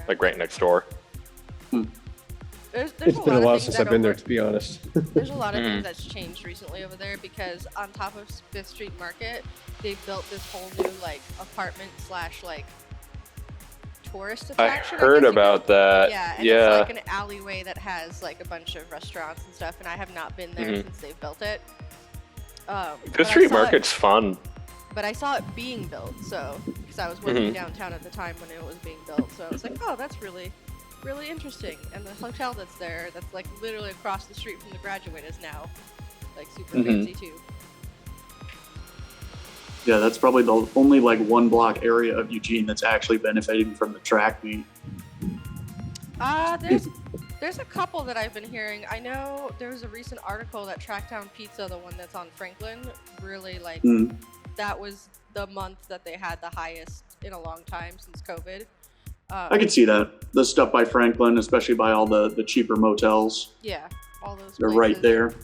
like right next door. There's It's been a while since I've been there, to be honest. There's a lot of things that's changed recently over there because on top of Fifth Street Market, they built this whole new like apartment slash like tourist attraction. I heard about that. Yeah, and it's like an alleyway that has like a bunch of restaurants and stuff, and I have not been there since they've built it. Fifth Street Market's fun. But I saw it being built, so because I was working downtown at the time when it was being built, so I was like, oh, that's really interesting. And the hotel that's there, that's like literally across the street from the Graduate, is now like super fancy too. Yeah, that's probably the only like 1 block area of Eugene that's actually benefiting from the track meet. There's a couple that I've been hearing. I know there was a recent article that Tracktown Pizza, the one that's on Franklin, really like that was the month that they had the highest in a long time since COVID. I could see that. The stuff by Franklin, especially by all the cheaper motels. Yeah, all those They're places. right there.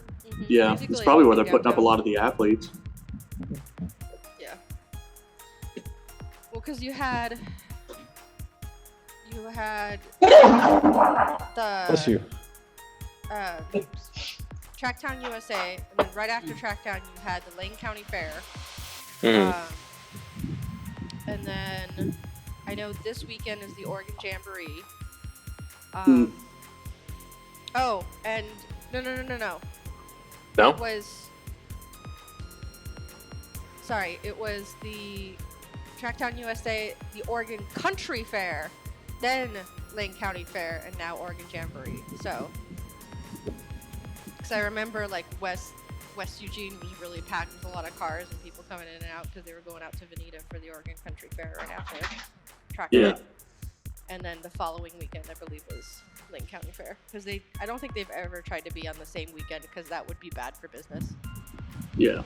Yeah, Basically it's probably where they're everything putting up a lot of the athletes. Yeah. Well, because you had the Bless you. Tracktown USA, and then right after Tracktown you had the Lane County Fair. And then I know this weekend is the Oregon Jamboree. Oh, and no. No? It was the Tracktown USA, the Oregon Country Fair, then Lane County Fair, and now Oregon Jamboree. So, because I remember like West Eugene was really packed with a lot of cars and people coming in and out because they were going out to Veneta for the Oregon Country Fair right after Track Meet. And then the following weekend, I believe, was Lane County Fair. Because I don't think they've ever tried to be on the same weekend because that would be bad for business. Yeah.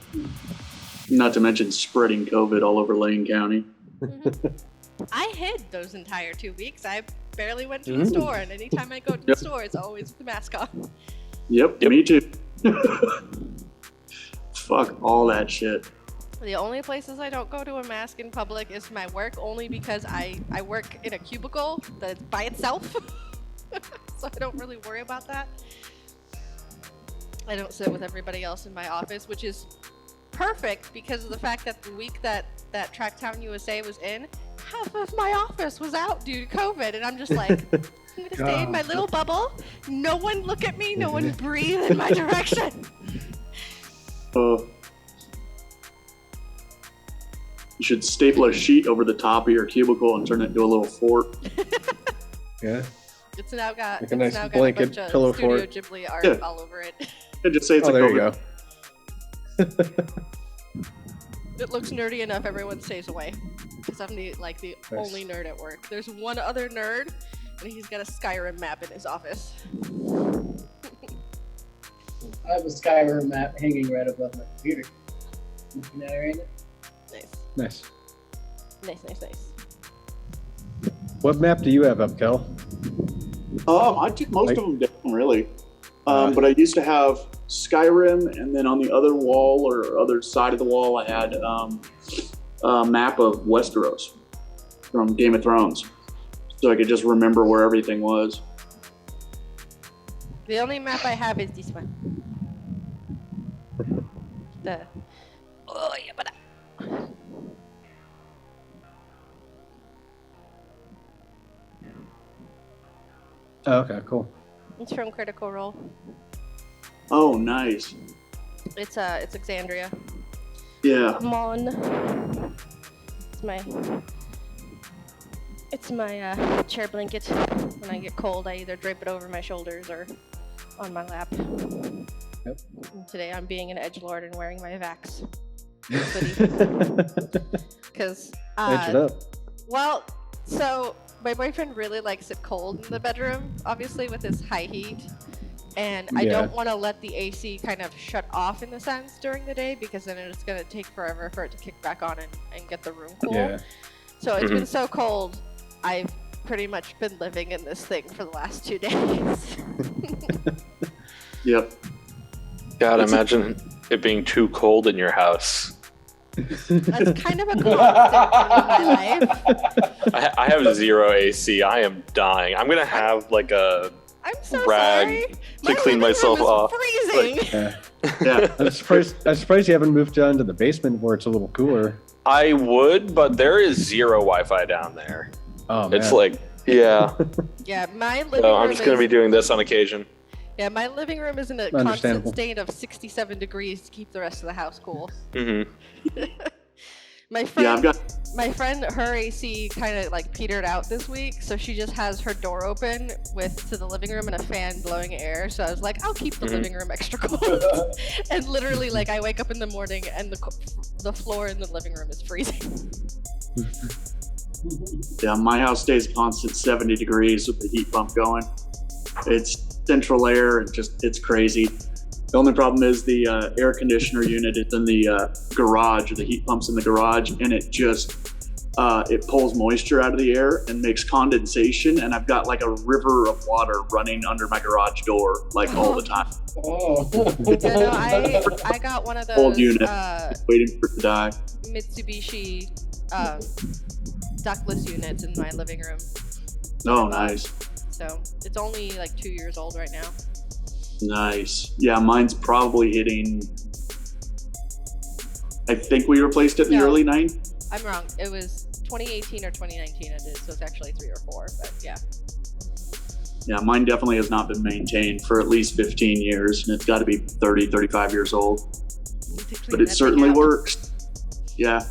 Not to mention spreading COVID all over Lane County. I hid those entire 2 weeks. I barely went to the store, and anytime I go to the store, it's always with the mask on. Yep, me too. Fuck all that shit. The only places I don't go to a mask in public is my work, only because I work in a cubicle that's by itself. So I don't really worry about that. I don't sit with everybody else in my office, which is perfect because of the fact that the week that Tracktown USA was in, half of my office was out due to COVID, and I'm just like, I'm gonna stay in my little bubble. No one look at me. No one breathe in my direction. You should staple a sheet over the top of your cubicle and turn it into a little fort. Yeah. It's now got Like a nice now blanket got a bunch pillow of Studio fort. Ghibli art all over it. And just say it's a there COVID. you go. It looks nerdy enough. Everyone stays away because I'm the Nice. only nerd at work. There's one other nerd, and he's got a Skyrim map in his office. I have a Skyrim map hanging right above my computer. Looking at it right now. Nice. Nice. Nice. What map do you have up, Kel? I took most of them down, really. But I used to have Skyrim, and then on the other wall or other side of the wall, I had a map of Westeros from Game of Thrones, so I could just remember where everything was. The only map I have is this one. Oh, okay, cool. It's from Critical Role. Oh, nice. It's Exandria. Yeah. Come on. It's my chair blanket. When I get cold, I either drape it over my shoulders or on my lap. Yep. And today I'm being an edgelord and wearing my Vax hoodie. Because Edge it up. well, so my boyfriend really likes it cold in the bedroom, obviously with his high heat. And I don't want to let the AC kind of shut off in the sense during the day because then it's going to take forever for it to kick back on and get the room cool. Yeah. So it's been so cold, I've pretty much been living in this thing for the last 2 days. Yep. God, imagine it being too cold in your house. That's kind of a constant in my life. I have 0 AC. I am dying. I'm gonna have like a I'm so rag sorry. to clean myself off. Freezing. Yeah. I'm surprised you haven't moved down to the basement where it's a little cooler. I would, but there is 0 Wi-Fi down there. Oh, man. It's like, yeah. Yeah, my living So room I'm just gonna is, be doing this on occasion. Yeah, my living room is in a constant Understandable. state of 67 degrees to keep the rest of the house cool. Mm-hmm. My friend, Yeah, I've got. her AC kind of like petered out this week, so she just has her door open to the living room and a fan blowing air. So I was like, I'll keep the living room extra cold. And literally, like, I wake up in the morning and the floor in the living room is freezing. Yeah, my house stays constant 70 degrees with the heat pump going. It's central air and it's crazy. The only problem is the air conditioner unit is in the garage, or the heat pump's in the garage, and it pulls moisture out of the air and makes condensation. And I've got like a river of water running under my garage door, like all the time. Oh. Yeah, no, I got one of Old those unit, waiting for it to die. Mitsubishi ductless units in my living room. Oh, nice. So it's only like 2 years old right now. Nice. Yeah, mine's probably hitting. I think we replaced it in the No. early 90s. I'm wrong. It was 2018 or 2019 it is, so it's actually 3 or 4, but yeah. Yeah, mine definitely has not been maintained for at least 15 years, and it's got to be 30, 35 years old. But it certainly works. Yeah.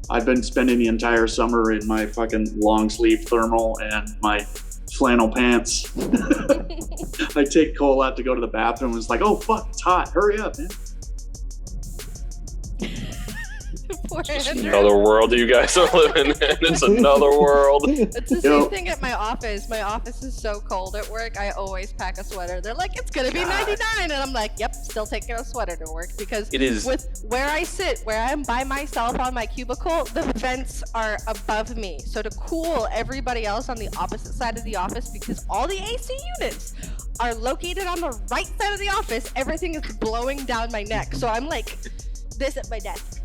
I've been spending the entire summer in my fucking long sleeve thermal and my flannel pants. I take Cole out to go to the bathroom and it's like, oh fuck, it's hot. Hurry up, man. Poor It's Andrew. another world you guys are living in. It's another world. It's the Yo. same thing at my office. My office is so cold at work, I always pack a sweater. They're like, it's gonna be 99, and I'm like, yep, still taking a sweater to work, because It is. with where I sit, where I'm by myself on my cubicle, the vents are above me. So to cool everybody else on the opposite side of the office, because all the AC units are located on the right side of the office, everything is blowing down my neck. So I'm like this at my desk.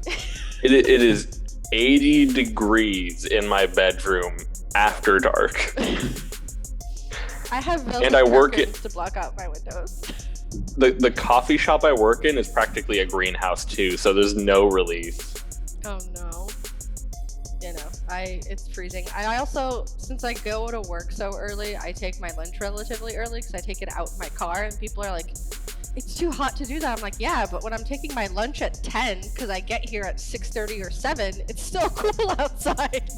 It is 80 degrees in my bedroom after dark. I have velvet And I work curtains to block out my windows. The coffee shop I work in is practically a greenhouse too, so there's no relief. Oh no. You know, it's freezing. I also, since I go to work so early, I take my lunch relatively early because I take it out in my car, and people are like, it's too hot to do that. I'm like, yeah, but when I'm taking my lunch at 10 because I get here at 6:30 or 7, it's still cool outside.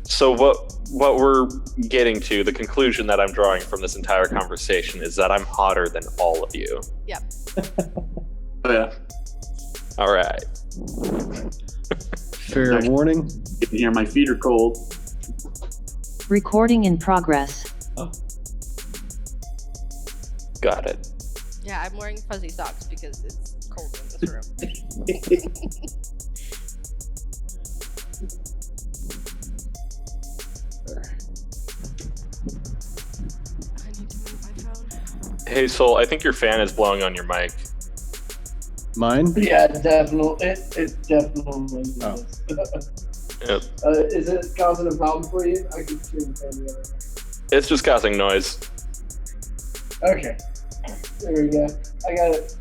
So what we're getting to, the conclusion that I'm drawing from this entire conversation, is that I'm hotter than all of you. Yep. Oh, yeah. All right. Fair warning. You can hear my feet are cold. Recording in progress. Got it. Yeah, I'm wearing fuzzy socks because it's cold in this room. I need to move my phone. Hey, Soul, I think your fan is blowing on your mic. Mine? Yeah, definitely. It definitely Oh. is. Yep. Is it causing a problem for you? I can turn the fan the other It's just causing noise. way. Okay. There we go. I got it.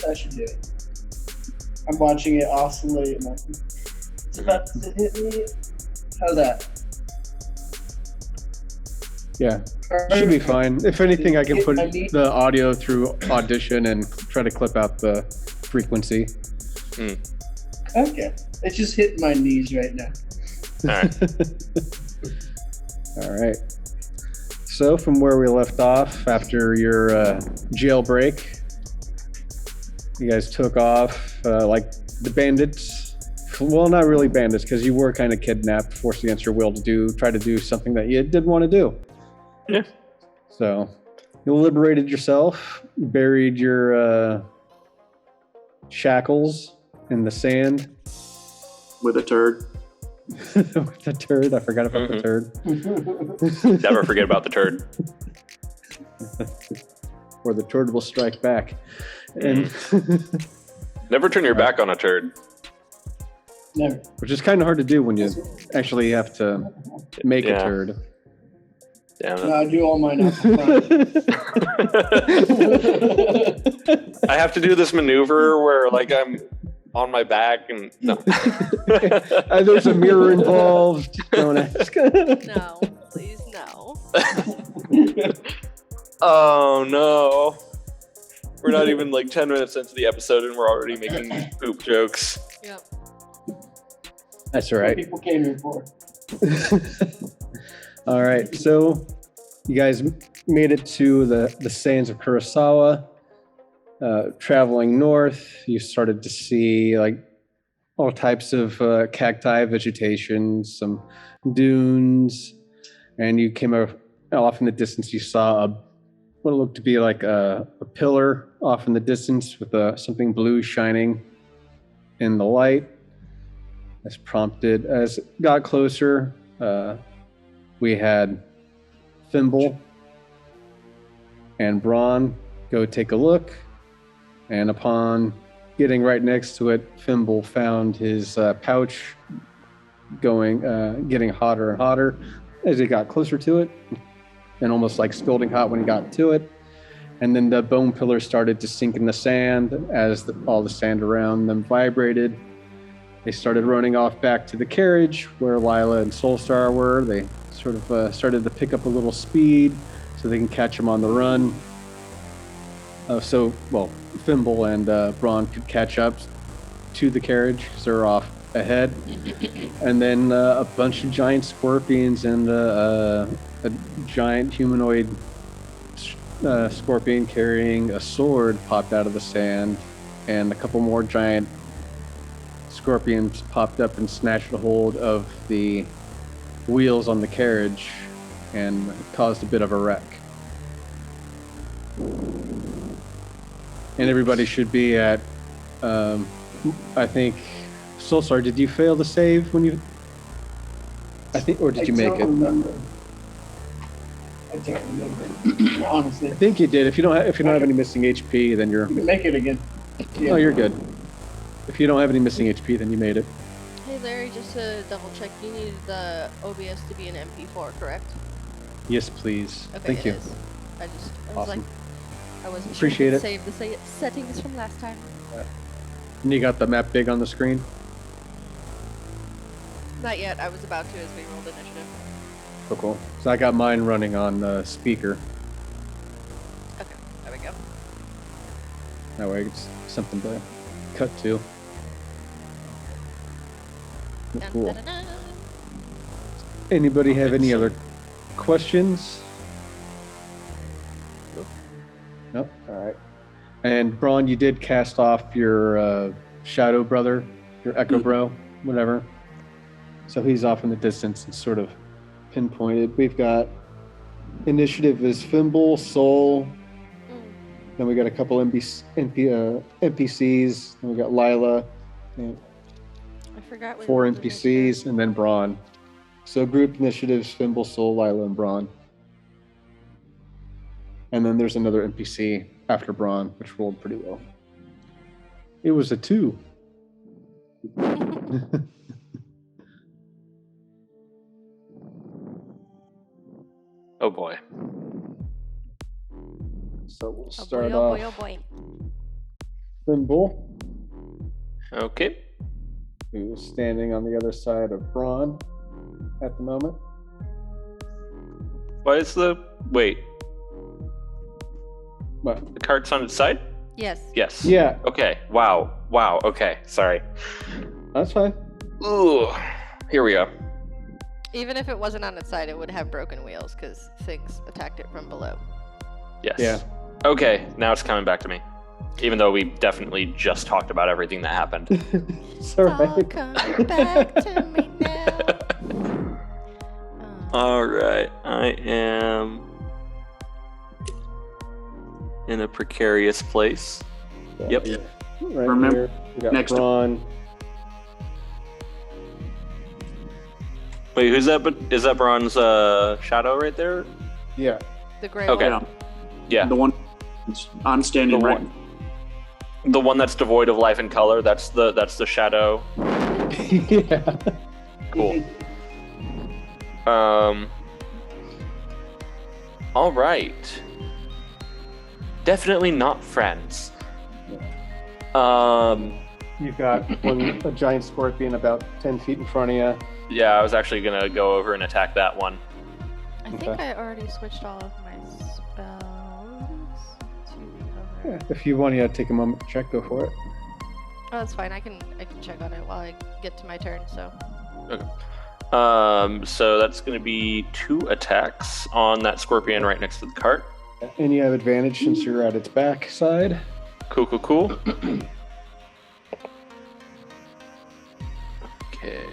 That should do it. I'm watching it oscillate. It's about to hit me. How's that? Yeah. Should be fine. If anything, I can put I need- the audio through Audition and try to clip out the frequency. Okay. It's just hitting my knees right now. All right. All right. So from where we left off after your jailbreak, you guys took off like the bandits. Well, not really bandits, because you were kind of kidnapped, forced against your will to try to do something that you did want to do. Yeah. So you liberated yourself, buried your shackles in the sand. With a turd. With the turd. I forgot about the turd. Never forget about the turd. or the turd will strike back. And Never turn your back on a turd. Never. which is kind of hard to do when you actually have to make a Yeah. turd. Damn No, I do all mine out for fun. it. I have to do this maneuver where like I'm on my back and no. There's a mirror involved. Don't ask. No, please no. Oh no. We're not even like 10 minutes into the episode and we're already making poop jokes. Yep. That's all What right. people came here for. All right, so you guys made it to the sands of Kurosawa. Traveling north, you started to see like all types of cacti vegetation, some dunes, and you came off in the distance. You saw what looked to be like a pillar off in the distance with something blue shining in the light. As prompted, as it got closer, we had Thimble and Braun go take a look, and upon getting right next to it, Thimble found his pouch getting hotter and hotter as he got closer to it, and almost like scalding hot when he got to it. And then the bone pillar started to sink in the sand as all the sand around them vibrated. They started running off back to the carriage where Lila and Soulstar were. They sort of started to pick up a little speed so they can catch him on the run. Thimble and Braun could catch up to the carriage because they're off ahead. And then a bunch of giant scorpions and a giant humanoid scorpion carrying a sword popped out of the sand, and a couple more giant scorpions popped up and snatched a hold of the wheels on the carriage and caused a bit of a wreck. And everybody should be at, I think, Soulstar, did you fail to save when you, I think, or did you make I it? don't remember. I can't remember. Honestly. I think you did. If you don't have any missing HP, then you're, You can make it again. oh, you're good. If you don't have any missing HP, then you made it. Hey Larry, just to double check, you needed the OBS to be an MP4, correct? Yes, please. Okay, Thank it you. is. I was Awesome. like, I wasn't Appreciate sure it. to save the settings from last time. And you got the map big on the screen? Not yet. I was about to as we rolled initiative. Oh, cool. So I got mine running on speaker. Okay, there we go. That way it's something to cut to. Dun, Cool. dun, dun, dun. Anybody have any other questions? Nope. All right. And Braun, you did cast off your shadow brother, your echo bro, whatever. So he's off in the distance and sort of pinpointed. We've got initiative is Fimble, Soul. Then we got a couple NPCs. Then we got Lila, and I forgot. we 4 rolled NPCs, initiative. and then Braun. So group initiatives, Fimble, Soul, Lila, and Braun. And then there's another NPC after Braun, which rolled pretty well. It was a 2. Oh boy. So we'll Oh start boy, oh off boy, oh boy. Thimble, Okay. who's standing on the other side of Braun at the moment. Why is wait, What? the cart's on its side? Yes. Yes. Yeah, Okay. Wow. Okay. Sorry. that's fine. Ooh. Here we go. Even if it wasn't on its side, it would have broken wheels because things attacked it from below. Yes. Yeah. Okay. Now it's coming back to me. Even though we definitely just talked about everything that happened. It's all All right. coming back to me now. All right. I am in a precarious place. Yep. Right Remember- here, we got next to- Braun. Wait, who's that? But is that Braun's shadow right there? Yeah. The gray Okay. one. Yeah. The one I'm standing The right. The one that's devoid of life and color. That's the shadow. Yeah. Cool. All right. Definitely not friends. You've got a giant scorpion about 10 feet in front of you. Yeah, I was actually gonna go over and attack that one. I think Okay. I already switched all of my spells to Yeah. cover. If you want to take a moment to check, go for it. Oh, that's fine. I can check on it while I get to my turn. So So that's gonna be 2 attacks on that scorpion right next to the cart. And you have advantage since you're at its back side. Cool. Okay.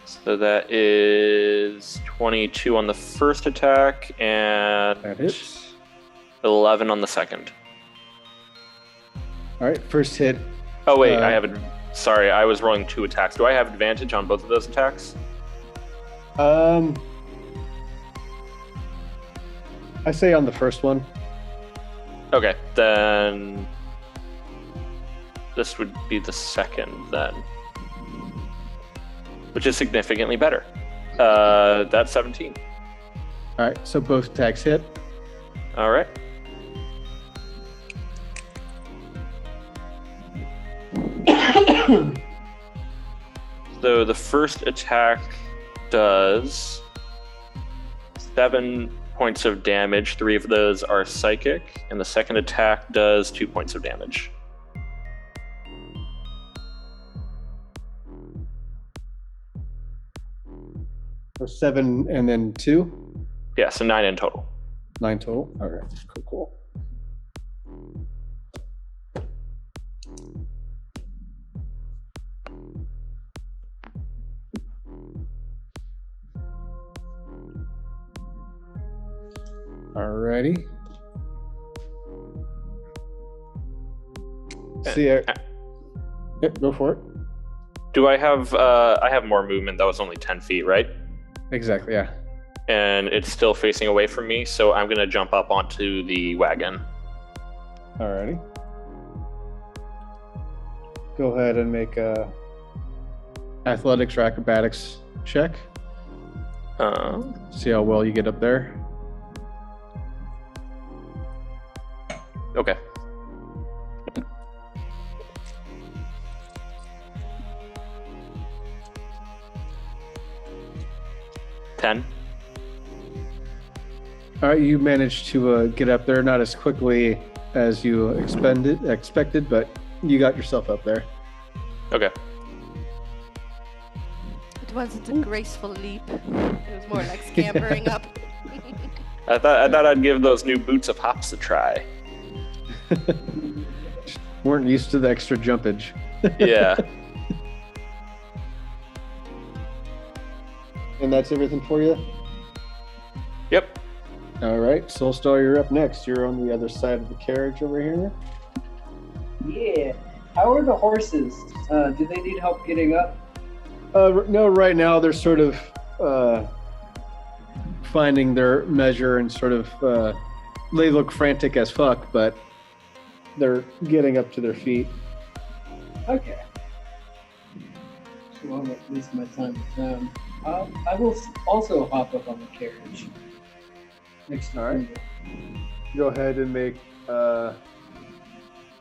So that is 22 on the first attack and That hits. 11 on the second. All right, first hit. Oh wait, Uh, sorry, I was rolling 2 attacks. Do I have advantage on both of those attacks? I say on the first one. Okay, then this would be the second then, which is significantly better. That's 17. All right, so both attacks hit. All right. So the first attack does 7 points of damage. 3 of those are psychic, and the second attack does 2 points of damage. So 7 and then 2. Yeah, so 9 in total. 9 total. All right, cool. Alrighty. See ya. Yep, go for it. Do I have I have more movement? That was only 10 feet, right? Exactly, yeah. And it's still facing away from me, so I'm gonna jump up onto the wagon. Alrighty. Go ahead and make a athletics or acrobatics check. See how well you get up there. Okay. Ten. All right, you managed to get up there, not as quickly as you expected, but you got yourself up there. Okay. it wasn't a graceful leap. It was more like scampering up. I thought I'd give those new boots of hops a try. Weren't used to the extra jumpage. Yeah. And that's everything for you? Yep. All right, Soulstar, you're up next. You're on the other side of the carriage over here. Yeah. How are the horses? Do they need help getting up? No, right now they're sort of finding their measure and sort of they look frantic as fuck, but they're getting up to their feet. Okay. So I won't waste my time with them. I will also hop up on the carriage. Next to All right. Freeman. Go ahead and make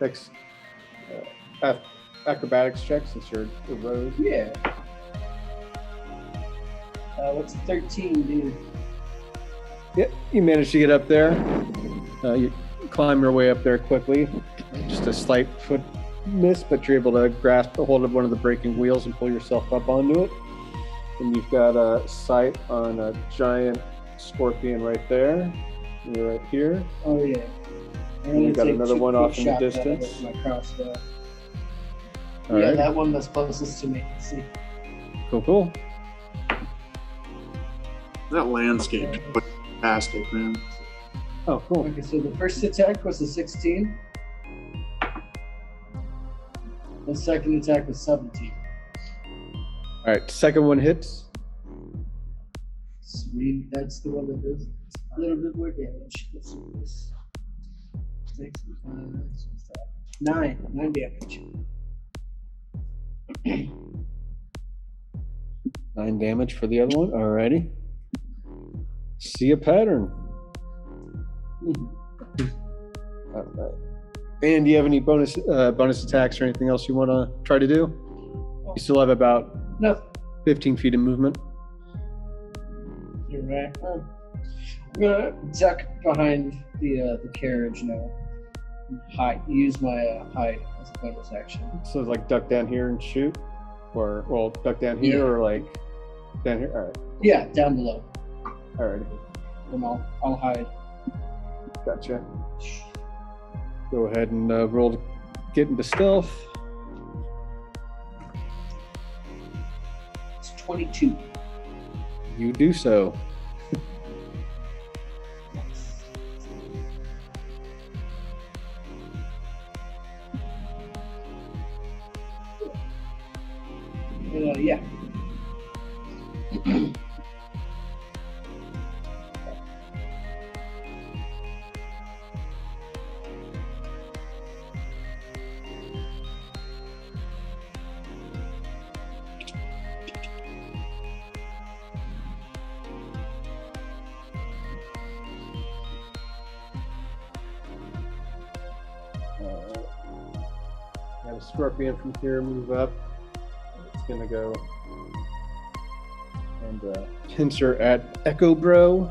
next acrobatics check since you're the road. Yeah. What's a 13 do? Yep, you managed to get up there. You climb your way up there quickly. Just a slight foot miss, but you're able to grasp a hold of one of the braking wheels and pull yourself up onto it. And you've got a sight on a giant scorpion right there. You're right here. Oh yeah. I'm And you gonna got take another 2 one quick off in the shots at it distance. with my crossbow. All Yeah, right. that one that's closest to me. Let's see. Cool. That landscape was fantastic, man. Oh, cool. Okay, so the first attack was a 16. The second attack was 17. All right, second one hits. Sweet, that's the one that does a little bit more damage. Let's do this. 6, 9 damage. 9 damage for the other one. Alrighty. See a pattern. Alright. And do you have any bonus attacks or anything else you want to try to do? You still have about No, 15 feet of movement. you're right. I'm gonna duck behind the carriage now. Use my hide as a bonus action. So like duck down here and shoot? Or, well, duck down here or like down here? Alright. Yeah, down below. Alrighty. And I'll hide. Gotcha. Go ahead and roll to get into stealth. It's 22. You do so. Yeah. Have a scorpion from here move up. It's gonna go and pincer at Echo Bro.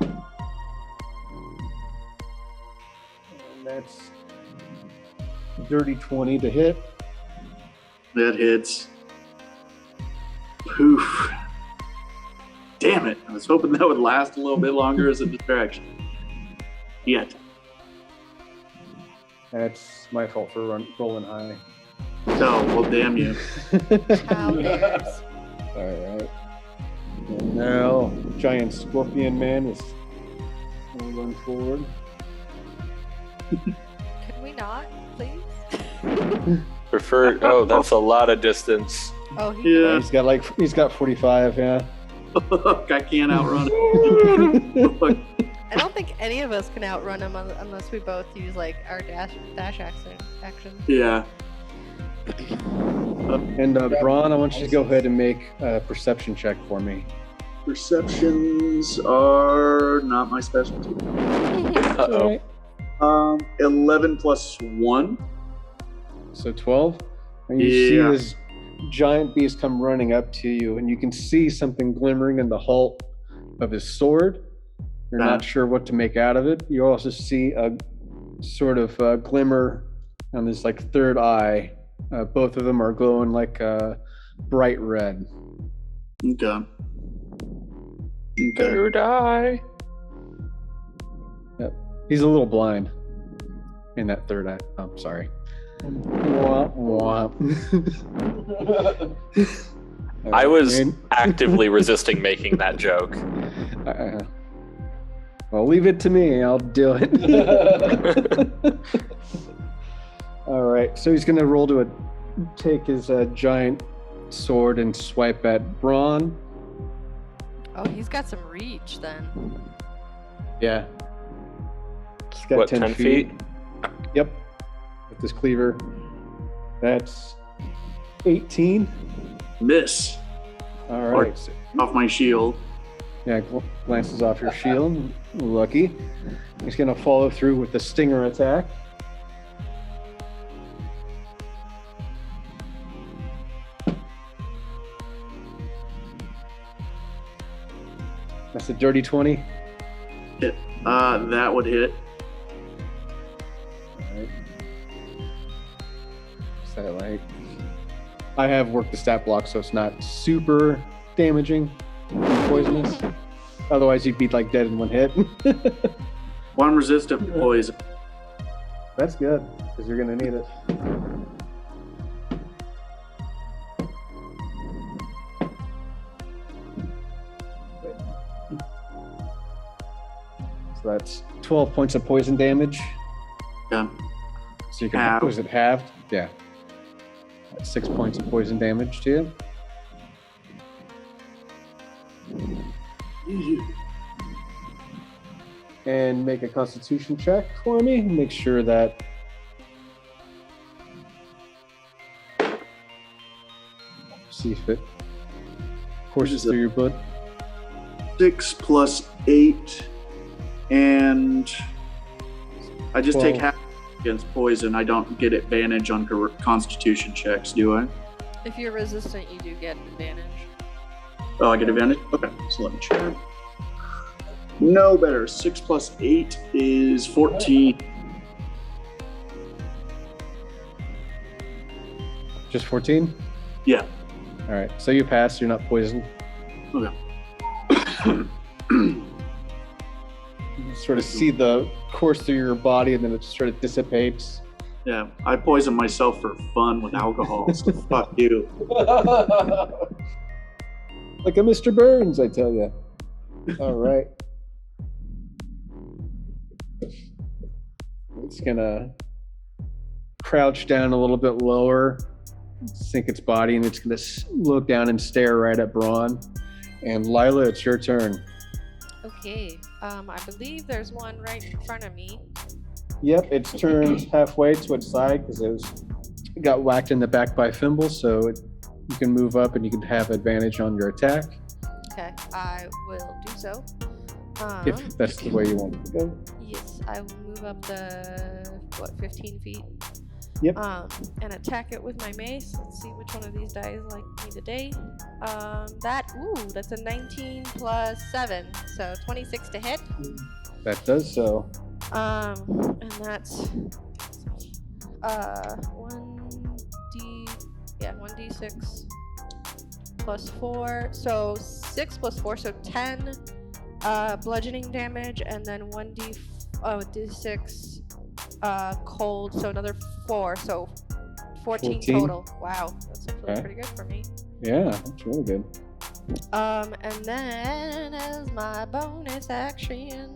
And that's dirty 20 to hit. That hits. Poof. Damn it. I was hoping that would last a little bit longer as a distraction. Yet. That's my fault for rolling high. Oh, well, damn you. How dares. Alright. And now, giant scorpion man is going to run forward. Can we not, please? Prefer. Oh, that's a lot of distance. Oh, he Yeah. He's got 45, yeah. I can't outrun it. I don't think any of us can outrun him unless we both use like our dash action. Yeah. And Braun, I want you to go ahead and make a perception check for me. Perceptions are not my specialty. Uh-oh. 11 plus 1. So 12. And you Yeah. see this giant beast come running up to you, and you can see something glimmering in the hilt of his sword. You're not sure what to make out of it. You also see a sort of glimmer on his like third eye. Both of them are glowing like bright red. Okay. Third eye. Yep. He's a little blind in that third eye. Oh, sorry. Womp, womp. I was actively resisting making that joke. Well, leave it to me. I'll do it. All right. So he's going to roll to take his giant sword and swipe at Braun. Oh, he's got some reach then. Yeah. He's got What, 10 feet? Yep. With this cleaver. That's 18. Miss. All right. Off my shield. Yeah, glances off your shield. Lucky. He's going to follow through with the stinger attack. That's a dirty 20. Hit. That would hit. Alright. Satellite. I have worked the stat block, so it's not super damaging and poisonous. Otherwise, you'd be like dead in one hit. One resistant to poison. That's good, because you're going to need it. So that's 12 points of poison damage. Yeah. So you can, Halved. was it halved? Yeah. That's 6 points of poison damage to you. and make a Constitution check for me. Make sure that see if it courses through your blood. 6 plus 8, and I just take half against poison. I don't get advantage on Constitution checks, do I? If you're resistant, you do get advantage. Oh, I get advantage? Okay, so let me check. No better. 6 plus 8 is 14. Just 14? Yeah. All right. So you pass. You're not poisoned. Okay. You sort of see the course through your body, and then it sort of dissipates. Yeah, I poison myself for fun with alcohol. So fuck you. Like a Mr. Burns, I tell you. All right. It's gonna crouch down a little bit lower, sink its body, and it's gonna look down and stare right at Braun. And Lila, it's your turn. Okay. I believe there's one right in front of me. Yep, it's turned halfway to its side because it got whacked in the back by Fimble, so you can move up and you can have advantage on your attack. Okay, I will do so. If that's the way you want it to go. Yes, I will move up the 15 feet. Yep. And attack it with my mace. Let's see which one of these dice like me today. That's a 19 plus 7, so 26 to hit. That does so. And that's 1d6 plus 4. So 6 plus 4, so 10 bludgeoning damage, and then 1d6 cold, so another 4, so 14 total. Wow, that's actually pretty good for me. Yeah, that's really good. And then as my bonus action,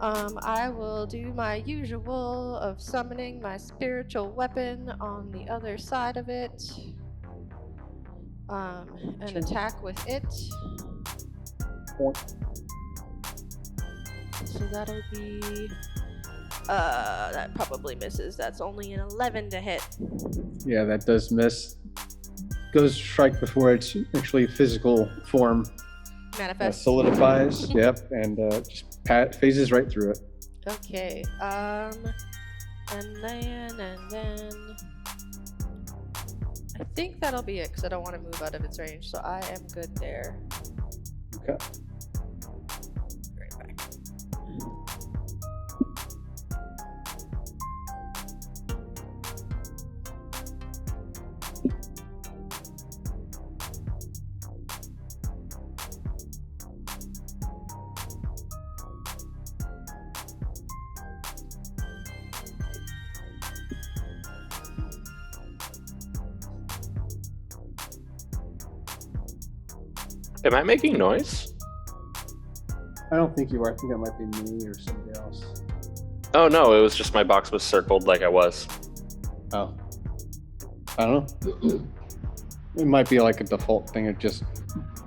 I will do my usual of summoning my spiritual weapon on the other side of it, and attack with it. So that'll be that probably misses. That's only an 11 to hit. Yeah, that does miss. Goes strike before its actually physical form Manifest. solidifies. Yep, and just phases right through it. Okay. And then I think that'll be it because I don't want to move out of its range, so I am good there. Okay. Right back. Am I making noise? I don't think you are. I think that might be me or somebody else. Oh no, it was just my box was circled like I was. Oh. I don't know. It might be like a default thing. It just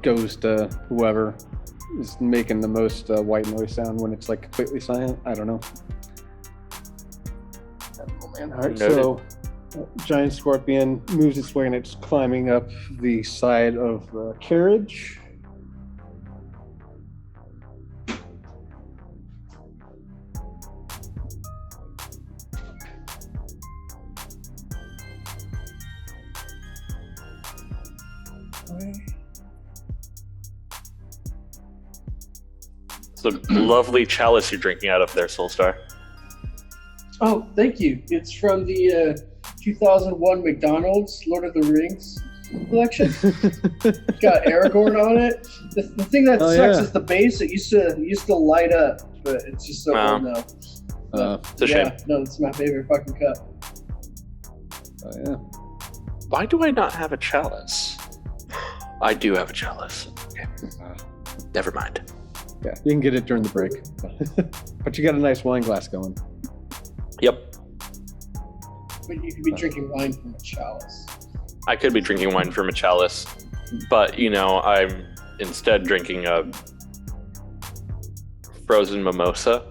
goes to whoever is making the most white noise sound when it's like completely silent. I don't know. Oh man. All right, so giant scorpion moves its way and it's climbing up the side of the carriage. It's a lovely chalice you're drinking out of there, Soulstar. Oh, thank you. It's from the 2001 McDonald's Lord of the Rings collection. It's got Aragorn on it. The thing that sucks is the base. It used to light up, but it's just so old now. It's a shame. No, it's my favorite fucking cup. Oh yeah. Why do I not have a chalice? I do have a chalice. Okay. Never mind. Yeah, you can get it during the break. But you got a nice wine glass going. Yep. But you could be drinking wine from a chalice. I could be drinking wine from a chalice, but I'm instead drinking a frozen mimosa.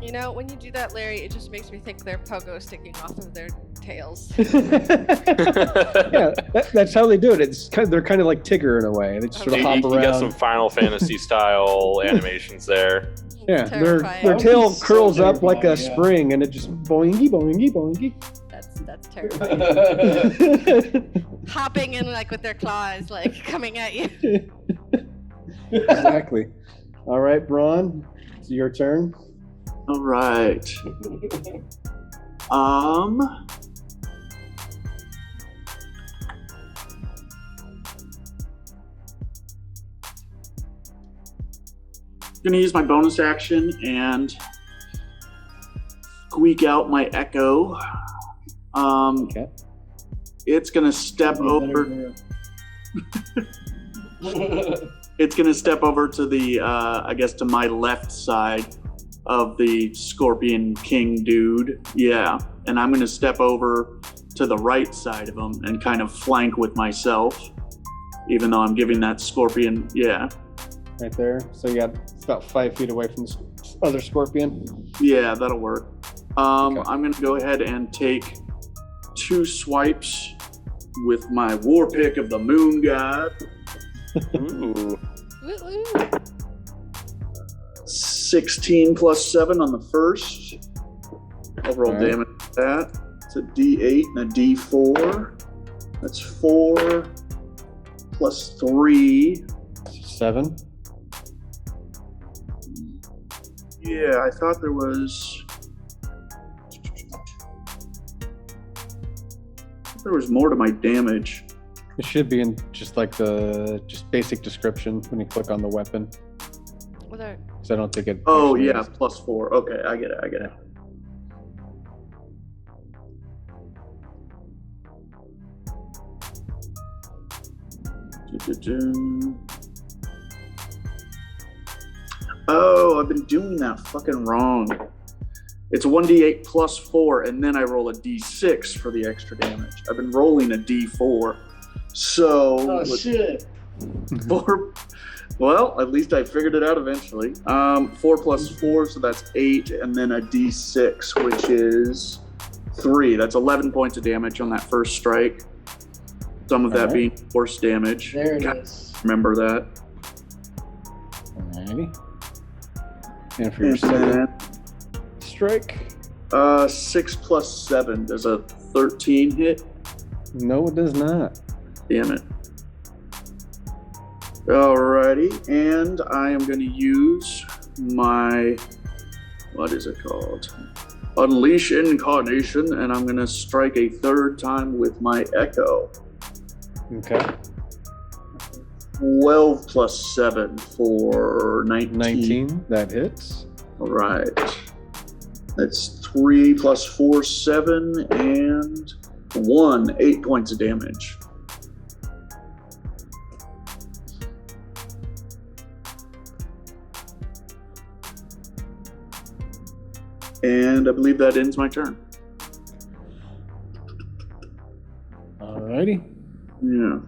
You know, when you do that, Larry, it just makes me think they're pogo sticking off of their tails. Yeah, that's how they do it. They're kind of like Tigger in a way. They just sort of hop You around. got some Final Fantasy style animations there. Yeah, Terrifying. their tail So curls up like a terrifying, yeah. spring, and it just boingy, boingy, boingy. That's terrifying. Hopping in like with their claws, like coming at you. Exactly. All right, Braun, it's your turn. All right. Gonna use my bonus action and squeak out my echo. Okay. It's gonna step over. It's gonna step over to the, I guess, to my left side of the Scorpion King dude. Yeah, and I'm gonna step over to the right side of him and kind of flank with myself, even though I'm giving that Scorpion. Yeah, Right there. So it's about 5 feet away from the other Scorpion. yeah, that'll work. Okay. I'm gonna go ahead and take 2 swipes with my war pick of the Moon God. Ooh. Woo-woo. 16 plus 7 on the first. Overall All right. damage with that. It's a D8 and a D4. That's 4 plus 3. 7. Yeah, I thought there was. There was more to my damage. It should be in just basic description when you click on the weapon. Well, there- Because I don't think it. Oh actually yeah, is. plus 4. Okay, I get it. Oh, I've been doing that fucking wrong. It's 1d8 plus 4, and then I roll a d6 for the extra damage. I've been rolling a d4. So, Oh shit. 4. Well, at least I figured it out eventually. 4 plus 4, so that's 8, and then a d6, which is 3. That's 11 points of damage on that first strike. Some of that Alright. being force damage. There it God, is. remember that. Alrighty. And for your And second then, strike. 6 plus 7. Does a 13 hit? No, it does not. Damn it. Alrighty, and I am going to use my, what is it called? Unleash Incarnation, and I'm going to strike a third time with my Echo. Okay. 12 plus 7 for 19. 19. That hits. Alright. That's 3 plus 4, 7, and 1, 8 points of damage. And I believe that ends my turn. Alrighty. Yeah.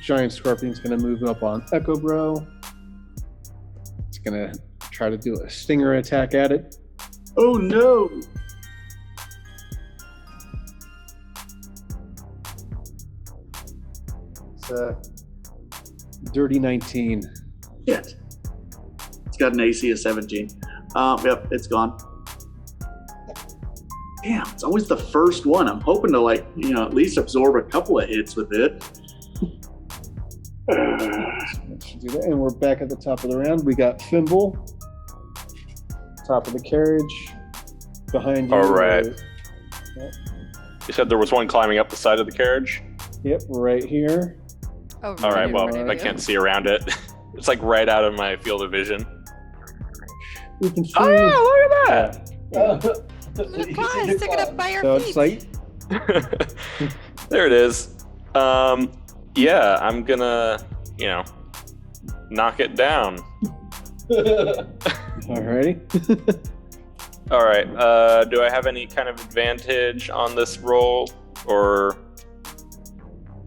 Giant Scorpion's gonna move up on Echo Bro. It's gonna try to do a stinger attack at it. Oh no! It's a dirty 19. Shit. It's got an AC of 17. Yep, it's gone. Damn, it's always the first one. I'm hoping to, at least absorb a couple of hits with it. That should do that. And we're back at the top of the round. We got Thimble, top of the carriage, behind you. All right. You said there was one climbing up the side of the carriage? Yep, right here. Oh, All right, really? well, Right I here? can't see around it. It's like right out of my field of vision. We can see. Oh, yeah, look at that! Look, guys, stick it up by your So feet. it's like There it is. Yeah, I'm gonna, knock it down. Alrighty. All right. Do I have any kind of advantage on this roll, or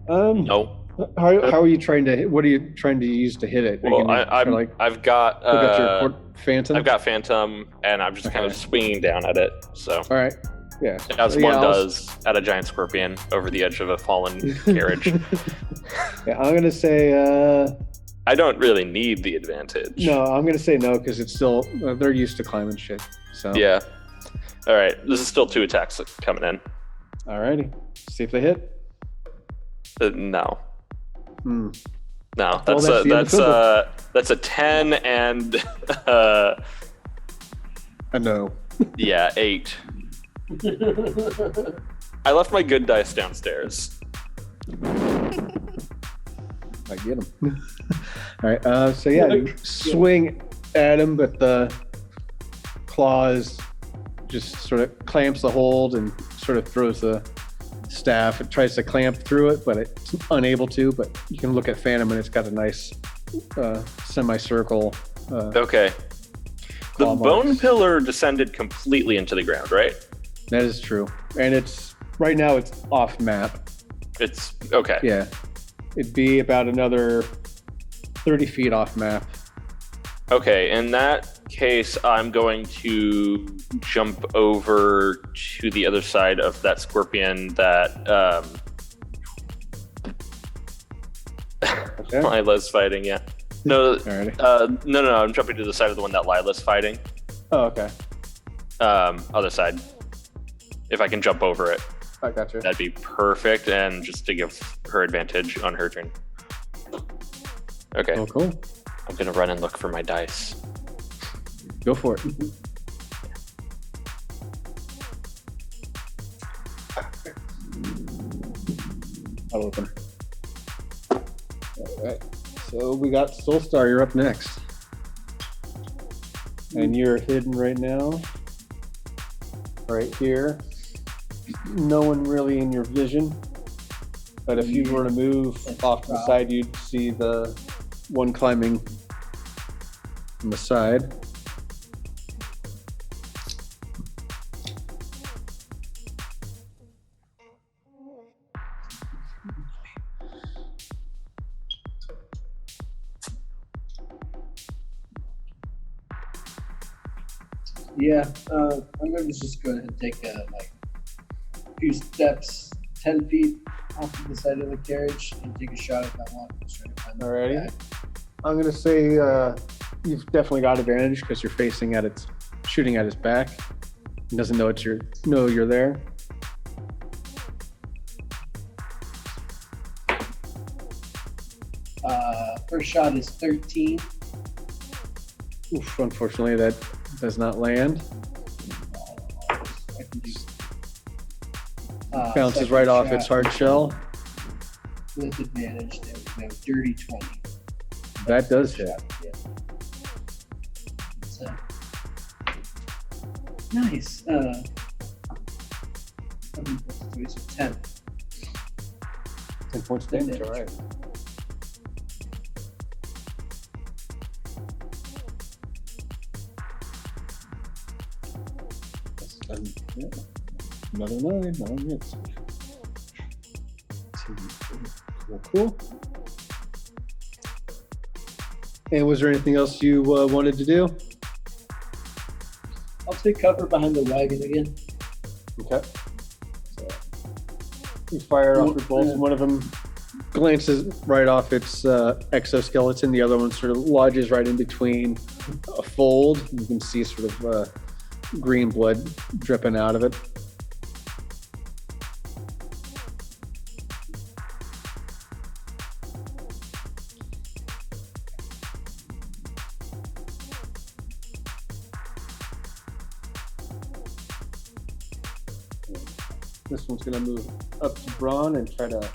no? How are you trying to? What are you trying to use to hit it? Well, I've got your phantom. I've got phantom, and I'm just kind of swinging down at it. So. All right. Yeah. As one does at a giant scorpion over the edge of a fallen carriage. Yeah, I'm gonna say. I don't really need the advantage. No, I'm gonna say no because it's still they're used to climbing shit. So. Yeah. All right. This is still 2 attacks coming in. Alrighty. See if they hit. No. Hmm. No. That's a 10 and a no. Yeah, 8. I left my good dice downstairs. I get him. All right. So yeah, you swing at him, but the claws just sort of clamps the hold and sort of throws the staff. It tries to clamp through it, but it's unable to. But you can look at Phantom, and it's got a nice semicircle. Okay. The bone marks. pillar descended completely into the ground, right? That is true, and it's right now it's off map. It's okay. Yeah, it'd be about another 30 feet off map. Okay, in that case, I'm going to jump over to the other side of that scorpion that Okay. Lila's fighting. Yeah. No. Alrighty. No. I'm jumping to the side of the one that Lila's fighting. Oh, okay. Other side. If I can jump over it, I got you. that'd be perfect, and just to give her advantage on her turn. Okay. Oh, cool. I'm gonna run and look for my dice. Go for it. I'll open. All right. So we got Soulstar. You're up next, and you're hidden right now, right here. No one really in your vision, but if you were to move off to the side, you'd see the one climbing on the side. Yeah, I'm going to just go ahead and take a few steps, 10 feet off to the side of the carriage and take a shot at that one. Alrighty. I'm gonna say you've definitely got advantage because you're facing at its, shooting at its back. It doesn't know you're there. First shot is 13. Oof, unfortunately, that does not land. I can do, Bounces second right off shot its hard shell. with advantage. There we go. Dirty 20. That does hit. Yeah. So, nice. 7 plus 3, so 10. 10 points damage. All right. Yeah. Another 9 hits. Cool. And was there anything else you wanted to do? I'll take cover behind the wagon again. Okay. So you fire off your bolts, and one of them glances right off its exoskeleton. The other one sort of lodges right in between a fold. You can see sort of green blood dripping out of it. This one's going to move up to Braun and try to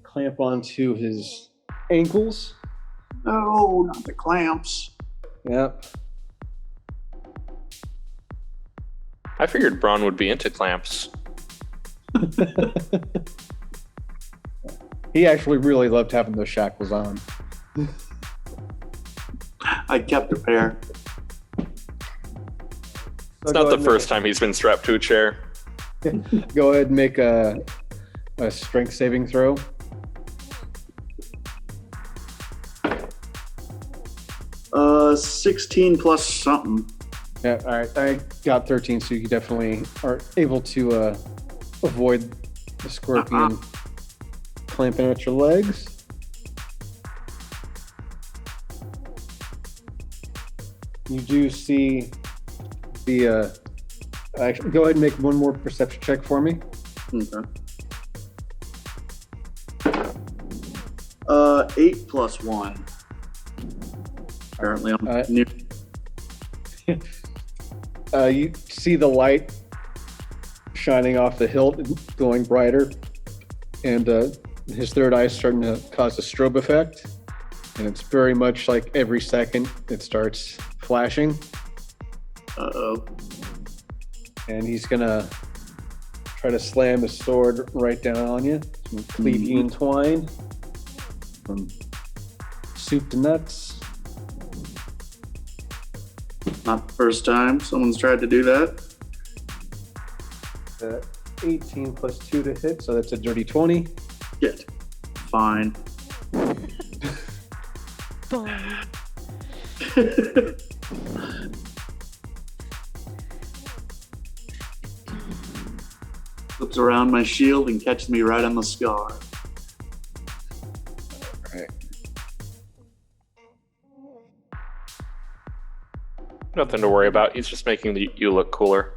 clamp onto his ankles. No, not the clamps. Yep. I figured Braun would be into clamps. He actually really loved having those shackles on. I kept a pair. It's not the first time he's been strapped to a chair. Go ahead and make a strength saving throw. Uh, 16 plus something. Yeah, all right. I got 13, so you definitely are able to avoid the scorpion clamping at your legs. You do see the. Actually, go ahead and make one more perception check for me. Okay. 8 plus 1. Apparently, I'm new. You see the light shining off the hilt, glowing brighter, and his third eye is starting to cause a strobe effect. And it's very much like every second it starts flashing. Uh-oh. And he's gonna try to slam his sword right down on you. Some Cleveland twine. From soup to nuts. Not the first time someone's tried to do that. 18 plus 2 to hit, so that's a dirty 20. Shit. Fine. Flips around my shield and catches me right on the scar. Right. Nothing to worry about. He's just making you look cooler.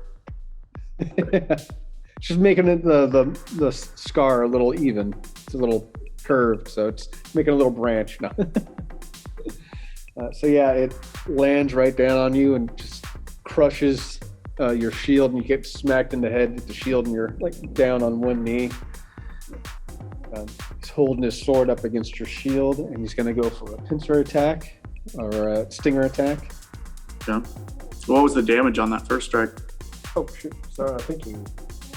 Just making it the scar a little even. It's a little curved, so it's making a little branch now. So yeah, it lands right down on you and just crushes your shield, and you get smacked in the head with the shield, and you're like down on one knee. He's holding his sword up against your shield, and he's going to go for a pincer attack or a stinger attack. Yeah. What was the damage on that first strike? Oh shoot! Sorry, I'm thinking.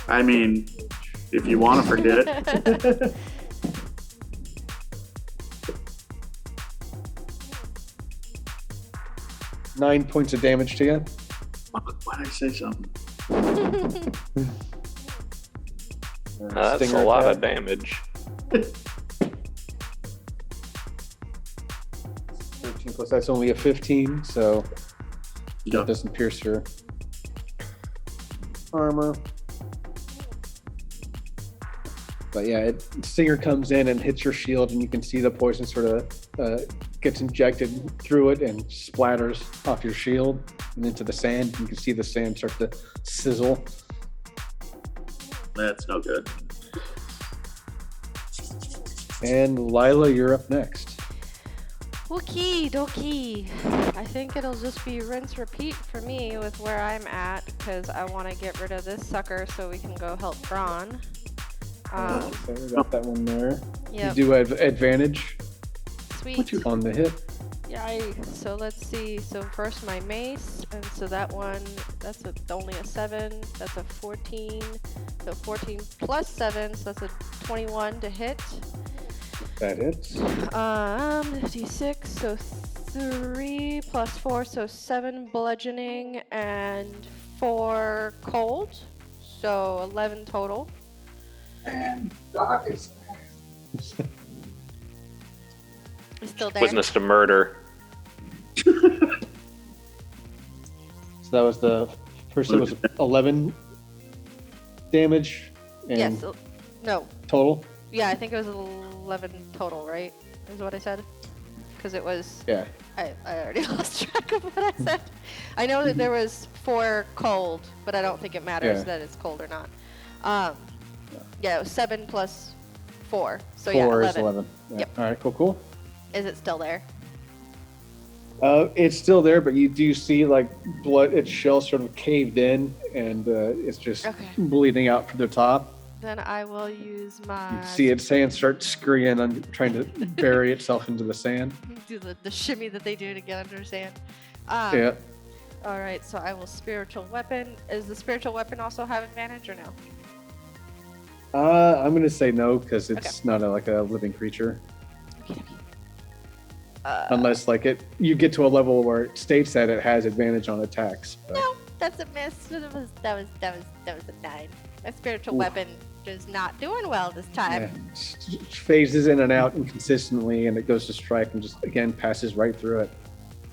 I mean, if you want to forget it. 9 points of damage to you. Why did I say something? That's Stinger a lot attack. of damage. 13 plus that's only a 15, so Yeah. that doesn't pierce your armor. But yeah, Stinger comes in and hits your shield, and you can see the poison sort of gets injected through it and splatters off your shield and into the sand. You can see the sand start to sizzle. That's no good. And Lila, you're up next. Okie dokie. I think it'll just be rinse repeat for me with where I'm at, because I want to get rid of this sucker so we can go help Braun. So we got that one there. Yep. You do have advantage Sweet. on the hit. Yay. So let's see. So first my mace, and so that one, that's only a 7. That's a 14. So 14 plus 7, so that's a 21 to hit. That hits. D6, so 3 plus 4, so 7 bludgeoning and 4 cold. So 11 total. And dies. He's still there. Witness to murder. So that was the first one was 11 damage and Yes. No. total. Yeah, I think it was 11 total, right? Is what I said? Because it was... Yeah. I already lost track of what I said. I know that there was 4 cold, but I don't think it matters that it's cold or not. Yeah, it was 7 plus 4. So 4 yeah, 11. is 11. Yeah. Yep. All right, cool. Is it still there? It's still there, but you do see like blood, its shell sort of caved in, and it's just bleeding out from the top. Then I will use my... You see its hand start scurrying and trying to bury itself into the sand. Do the shimmy that they do to get under sand. Yeah. All right, so I will spiritual weapon. Is the spiritual weapon also have advantage or no? I'm gonna say no because it's not like a living creature. Okay. Unless you get to a level where it states that it has advantage on attacks. But. No, that's a miss. That was a 9. My spiritual weapon is not doing well this time. Yeah. Phases in and out inconsistently, and it goes to strike and just again passes right through it.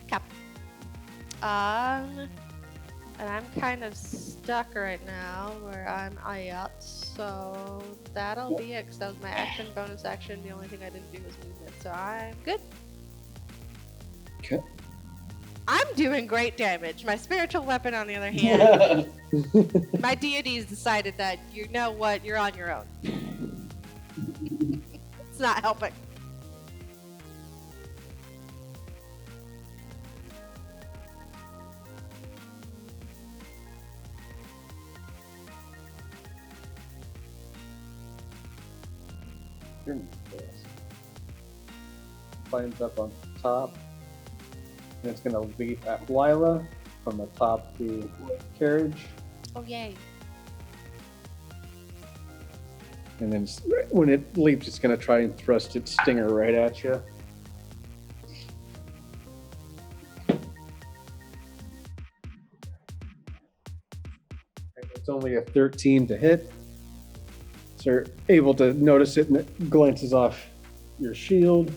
Cap. And I'm kind of stuck right now where I'm out, so that'll be it. 'Cause that was my action, bonus action. The only thing I didn't do was movement, so I'm good. Okay. I'm doing great damage. My spiritual weapon, on the other hand, my deities decided that, you know what, you're on your own. It's not helping. Climbs up on top. And it's going to leap at Lila from the top to carriage. Oh, yay. And then when it leaps, it's going to try and thrust its stinger right at you. It's only a 13 to hit. So you're able to notice it and it glances off your shield.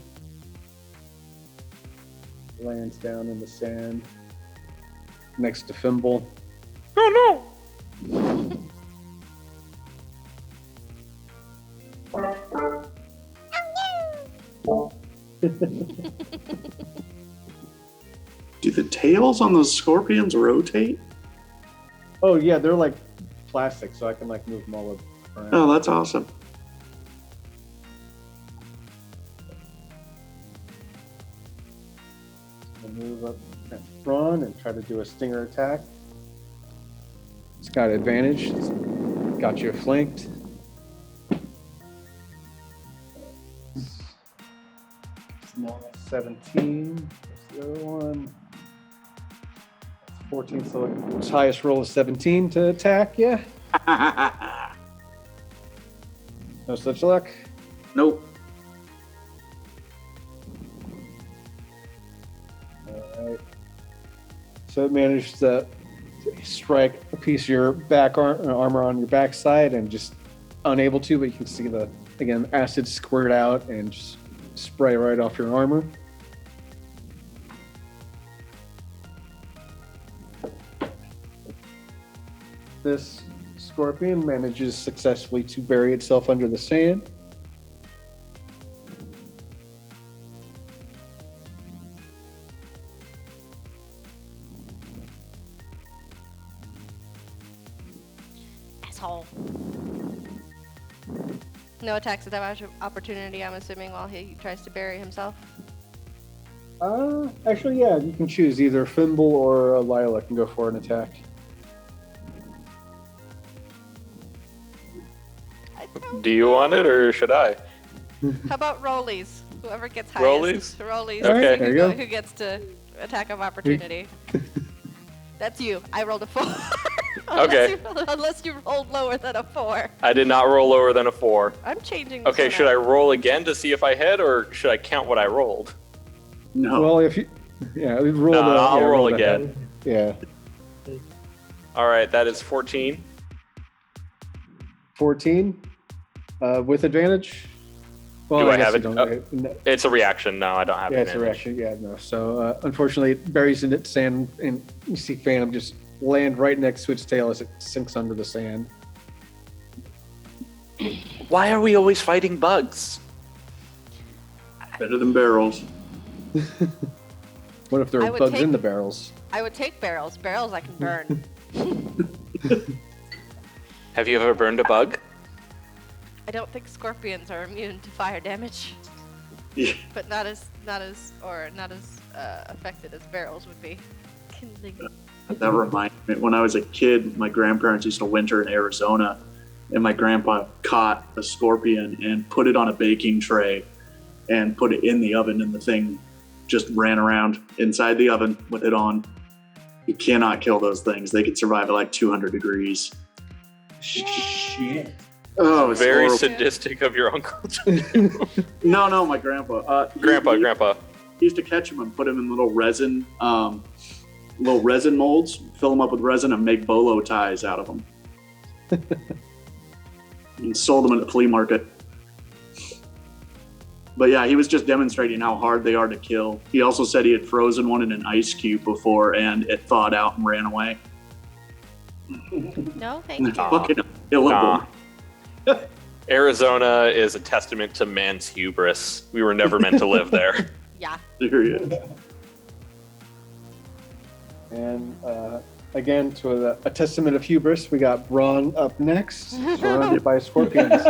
Lands down in the sand next to Fimble. Oh no! Do the tails on those scorpions rotate? Oh yeah, they're like plastic, so I can move them all around. Oh, that's awesome. I'll move up at front and try to do a stinger attack. It's got advantage. It's got you flanked. No. 17. That's the other one. That's 14. So its highest roll is 17 to attack. Yeah. No such luck. Nope. Alright. So it managed to strike a piece of your back armor on your backside and just unable to, but you can see the, again, acid squirt out and just spray right off your armor. This scorpion manages successfully to bury itself under the sand. Asshole. No attacks at that opportunity, I'm assuming, while he tries to bury himself. Actually, yeah, you can choose either Fimble or Lila can go for an attack. Do you want it or should I? How about rollies? Whoever gets Rollies? highest. Rollies. Okay. There you go. Who gets to attack of opportunity? That's you. I rolled a 4. Okay. Unless you rolled lower than a 4. I did not roll lower than a 4. I'm changing this Okay, one should I up. roll again to see if I hit, or should I count what I rolled? No. Well, if you, yeah, we rolled. No, I'll yeah, roll rolled again. Yeah, All right, that is 14. 14 with advantage. Well, Do I guess have you it? don't- no. It's a reaction. No, I don't have Yeah, it. it's a reaction. Yeah, no. So unfortunately, it buries in its sand, and you see Phantom just land right next to its tail as it sinks under the sand. Why are we always fighting bugs? Better than barrels. What if there I are would bugs take- in the barrels? I would take barrels. Barrels I can burn. Have you ever burned a bug? I don't think scorpions are immune to fire damage, Yeah. but not as affected as barrels would be. Kindling. That reminds me, when I was a kid, my grandparents used to winter in Arizona, and my grandpa caught a scorpion and put it on a baking tray and put it in the oven, and the thing just ran around inside the oven with it on. You cannot kill those things. They can survive at like 200 degrees. Shit. Oh, it's Very horrible. sadistic of your uncle. No, my grandpa. Grandpa. He used to catch them and put them in little resin molds, fill them up with resin, and make bolo ties out of them. And sold them at the flea market. But yeah, he was just demonstrating how hard they are to kill. He also said he had frozen one in an ice cube before, and it thawed out and ran away. No, thank you. Fucking killable. Nah. Arizona is a testament to man's hubris. We were never meant to live there. Yeah. Period. And again, to a testament of hubris, we got Braun up next, surrounded by scorpions.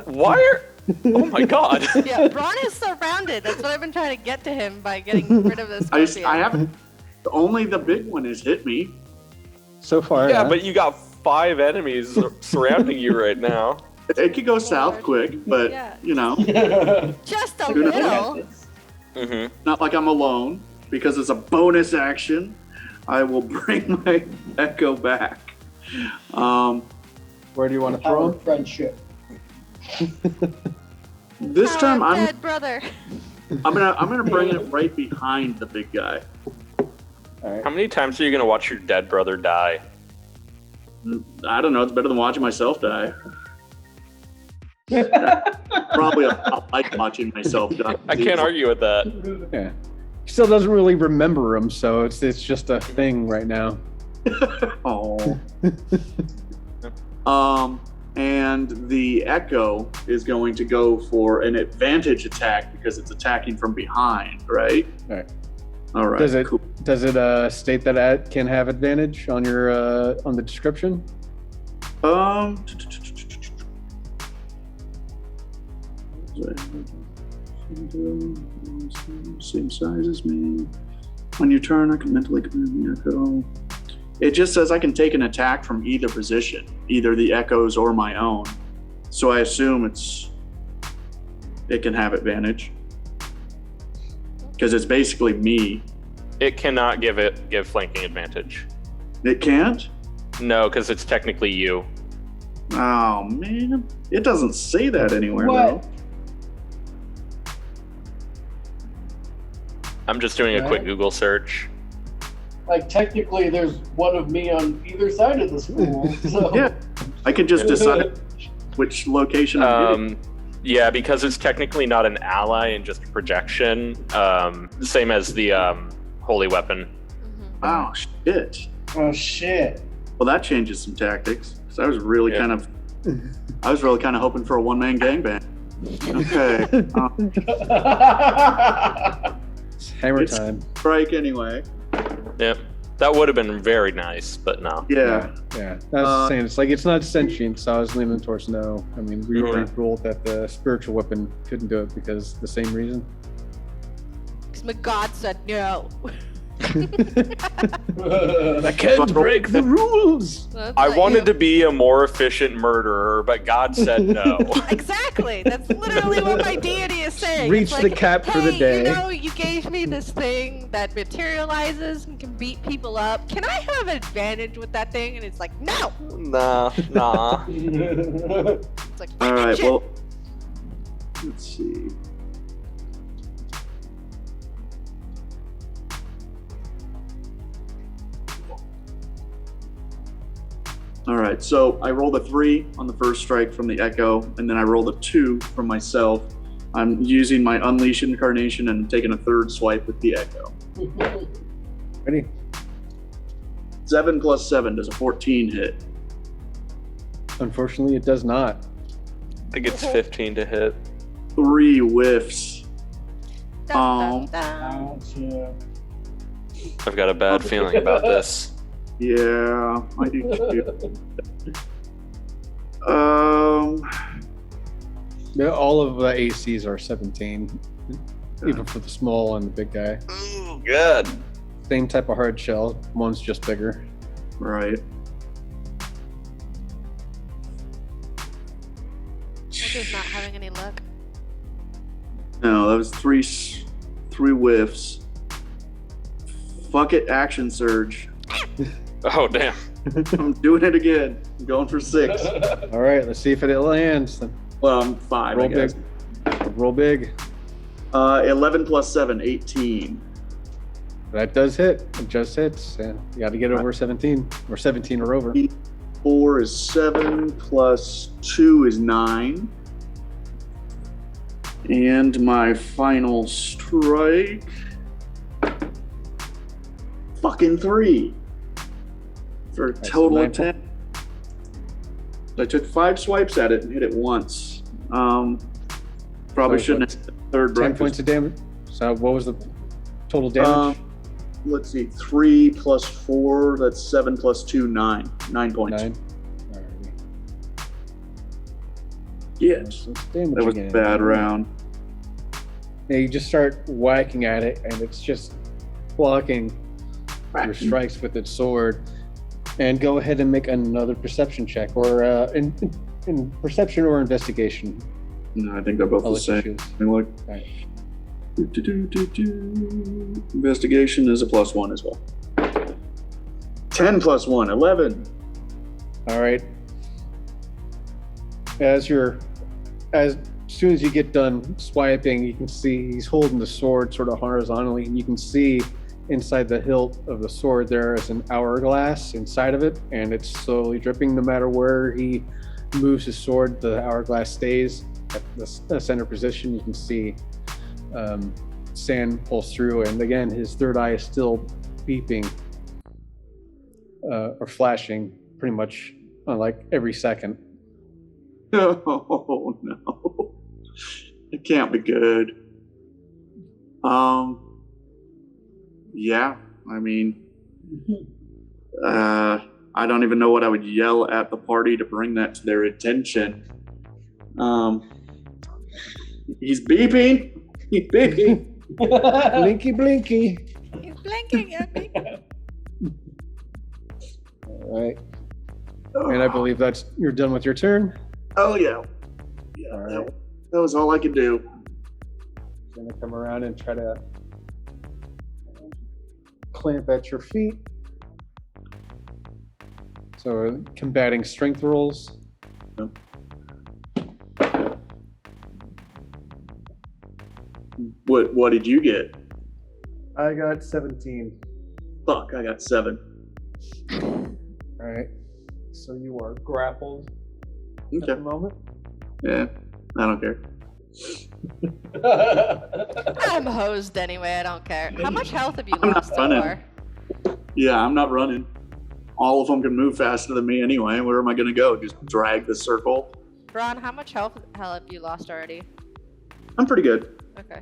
Why are... Oh my god. Yeah, Braun is surrounded. That's what I've been trying to get to him by getting rid of this scorpion. I haven't. Only the big one has hit me. So far, Yeah, but you got 5 enemies surrounding you right now. It could go south quick, but Yeah. you know, Just a Who knows? little. Mm-hmm. not like I'm alone because it's a bonus action. I will bring my Echo back. where do you want to throw Our him? friendship. This time Our I'm dead brother. gonna bring it right behind the big guy. All right. How many times are you going to watch your dead brother die? I don't know. It's better than watching myself die. Probably I like watching myself die. I can't argue with that. Yeah. He still doesn't really remember him, so it's just a thing right now. Oh. And the Echo is going to go for an advantage attack because it's attacking from behind, right? All right. All right. Does it Cool. state that it can have advantage on your on the description? Same size as me. On your turn, I can mentally command the Echo. It just says I can take an attack from either position, either the Echo's or my own. So I assume it can have advantage because it's basically me. It cannot give flanking advantage. It can't? No, because it's technically you. Oh man, it doesn't say that anywhere What? though. I'm just doing a quick Right. Google search. Like, technically, there's one of me on either side of the school. So. Yeah, I could just decide which location I'm hitting. Yeah, because it's technically not an ally and just a projection. Same as the holy weapon. Mhm. Oh shit. Oh, shit. Well, that changes some tactics. So I was really Yeah. kind of hoping for a one-man gangbang. Okay, It's hammer It's- time. strike anyway. Yep. That would have been very nice, but no. Yeah. Yeah. I was saying it's like it's not sentient, so I was leaning towards no. I mean, we already ruled that the spiritual weapon couldn't do it because the same reason. Because my god said no. I can't break the rules. That's I like wanted you. to be a more efficient murderer, but God said no. Exactly. That's literally what my deity is saying. Reach It's like, the cap for the "Hey, day." You know, you gave me this thing that materializes and can beat people up. Can I have advantage with that thing? And it's like, no. Nah. It's like, All right. shit. Well, let's see. All right, so I rolled a 3 on the first strike from the Echo, and then I rolled a 2 from myself. I'm using my Unleash Incarnation and taking a third swipe with the Echo. Ready? 7 plus 7 does a 14 hit. Unfortunately, it does not. I think it's 15 to hit. 3 whiffs. Dun, dun, dun. Ouch, yeah. I've got a bad feeling about this. Yeah, I do too. Yeah, all of the ACs are 17, even for the small and the big guy. Ooh, good. Same type of hard shell. One's just bigger. Right. This is not having any luck. No, that was three whiffs. Fuck it, action surge. Oh, damn. I'm doing it again. I'm going for 6. All right, let's see if it lands. Then Well, I'm 5, roll I guess. big. Roll big. 11 plus 7, 18. That does hit. It just hits. And you got to get over 17 or 17 or over. 4 is 7 plus 2 is 9. And my final strike. Fucking 3. For a That's total 9 of 10. I took 5 swipes at it and hit it once. Probably So shouldn't have hit the third 10 breakfast. points of damage. So what was the total damage? Let's see, 3 plus 4, that's 7 plus 2, 9. 9 points. 9. Alrighty. Yes. That's damage That was again. a bad round. Yeah, you just start whacking at it, and it's just blocking your strikes with its sword. And go ahead and make another perception check, or in perception or investigation. No, I think they're both I'll the let you same. choose. I mean, look. Alright. Investigation is a +1 as well. 10 plus 1, 11. All right. As soon as you get done swiping, you can see he's holding the sword sort of horizontally, and you can see inside the hilt of the sword there is an hourglass inside of it, and it's slowly dripping. No matter where he moves his sword, the hourglass stays at the center position. You can see sand pulls through, and again, his third eye is still beeping or flashing pretty much like every second. Oh no. It can't be good. Yeah, I mean, I don't even know what I would yell at the party to bring that to their attention. He's beeping. He's beeping. Blinky, blinky. He's blinking at me. All right, and I believe you're done with your turn. Oh yeah. Yeah, All right. that was all I could do. Gonna come around and try to clamp at your feet. So combating strength rolls. What did you get? I got 17. Fuck, I got 7. All right. So you are grappled at the Okay. moment. Yeah, I don't care. I'm hosed anyway. I don't care. How much health have you I'm not lost so running. far? Yeah, I'm not running. All of them can move faster than me anyway. Where am I going to go? Just drag the circle? Ron, how much health have you lost already? I'm pretty good. Okay.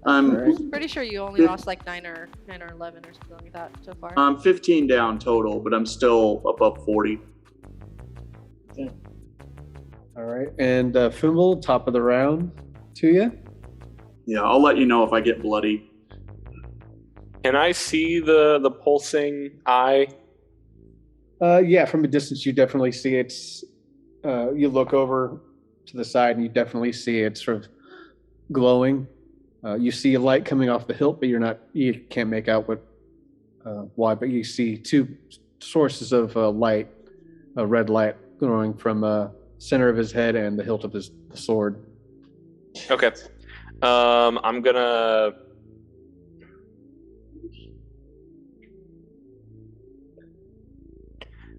I'm All right. Pretty sure you only lost like 9 or 11 or something like that so far. I'm 15 down total, but I'm still above 40. All right. And Fumble, top of the round to you. Yeah, I'll let you know if I get bloody. Can I see the pulsing eye? Yeah, from a distance, you definitely see it's. You look over to the side, and you definitely see it sort of glowing. You see a light coming off the hilt, but you can't make out why. But you see two sources of light, a red light glowing from center of his head and the hilt of the sword. Okay. I'm gonna.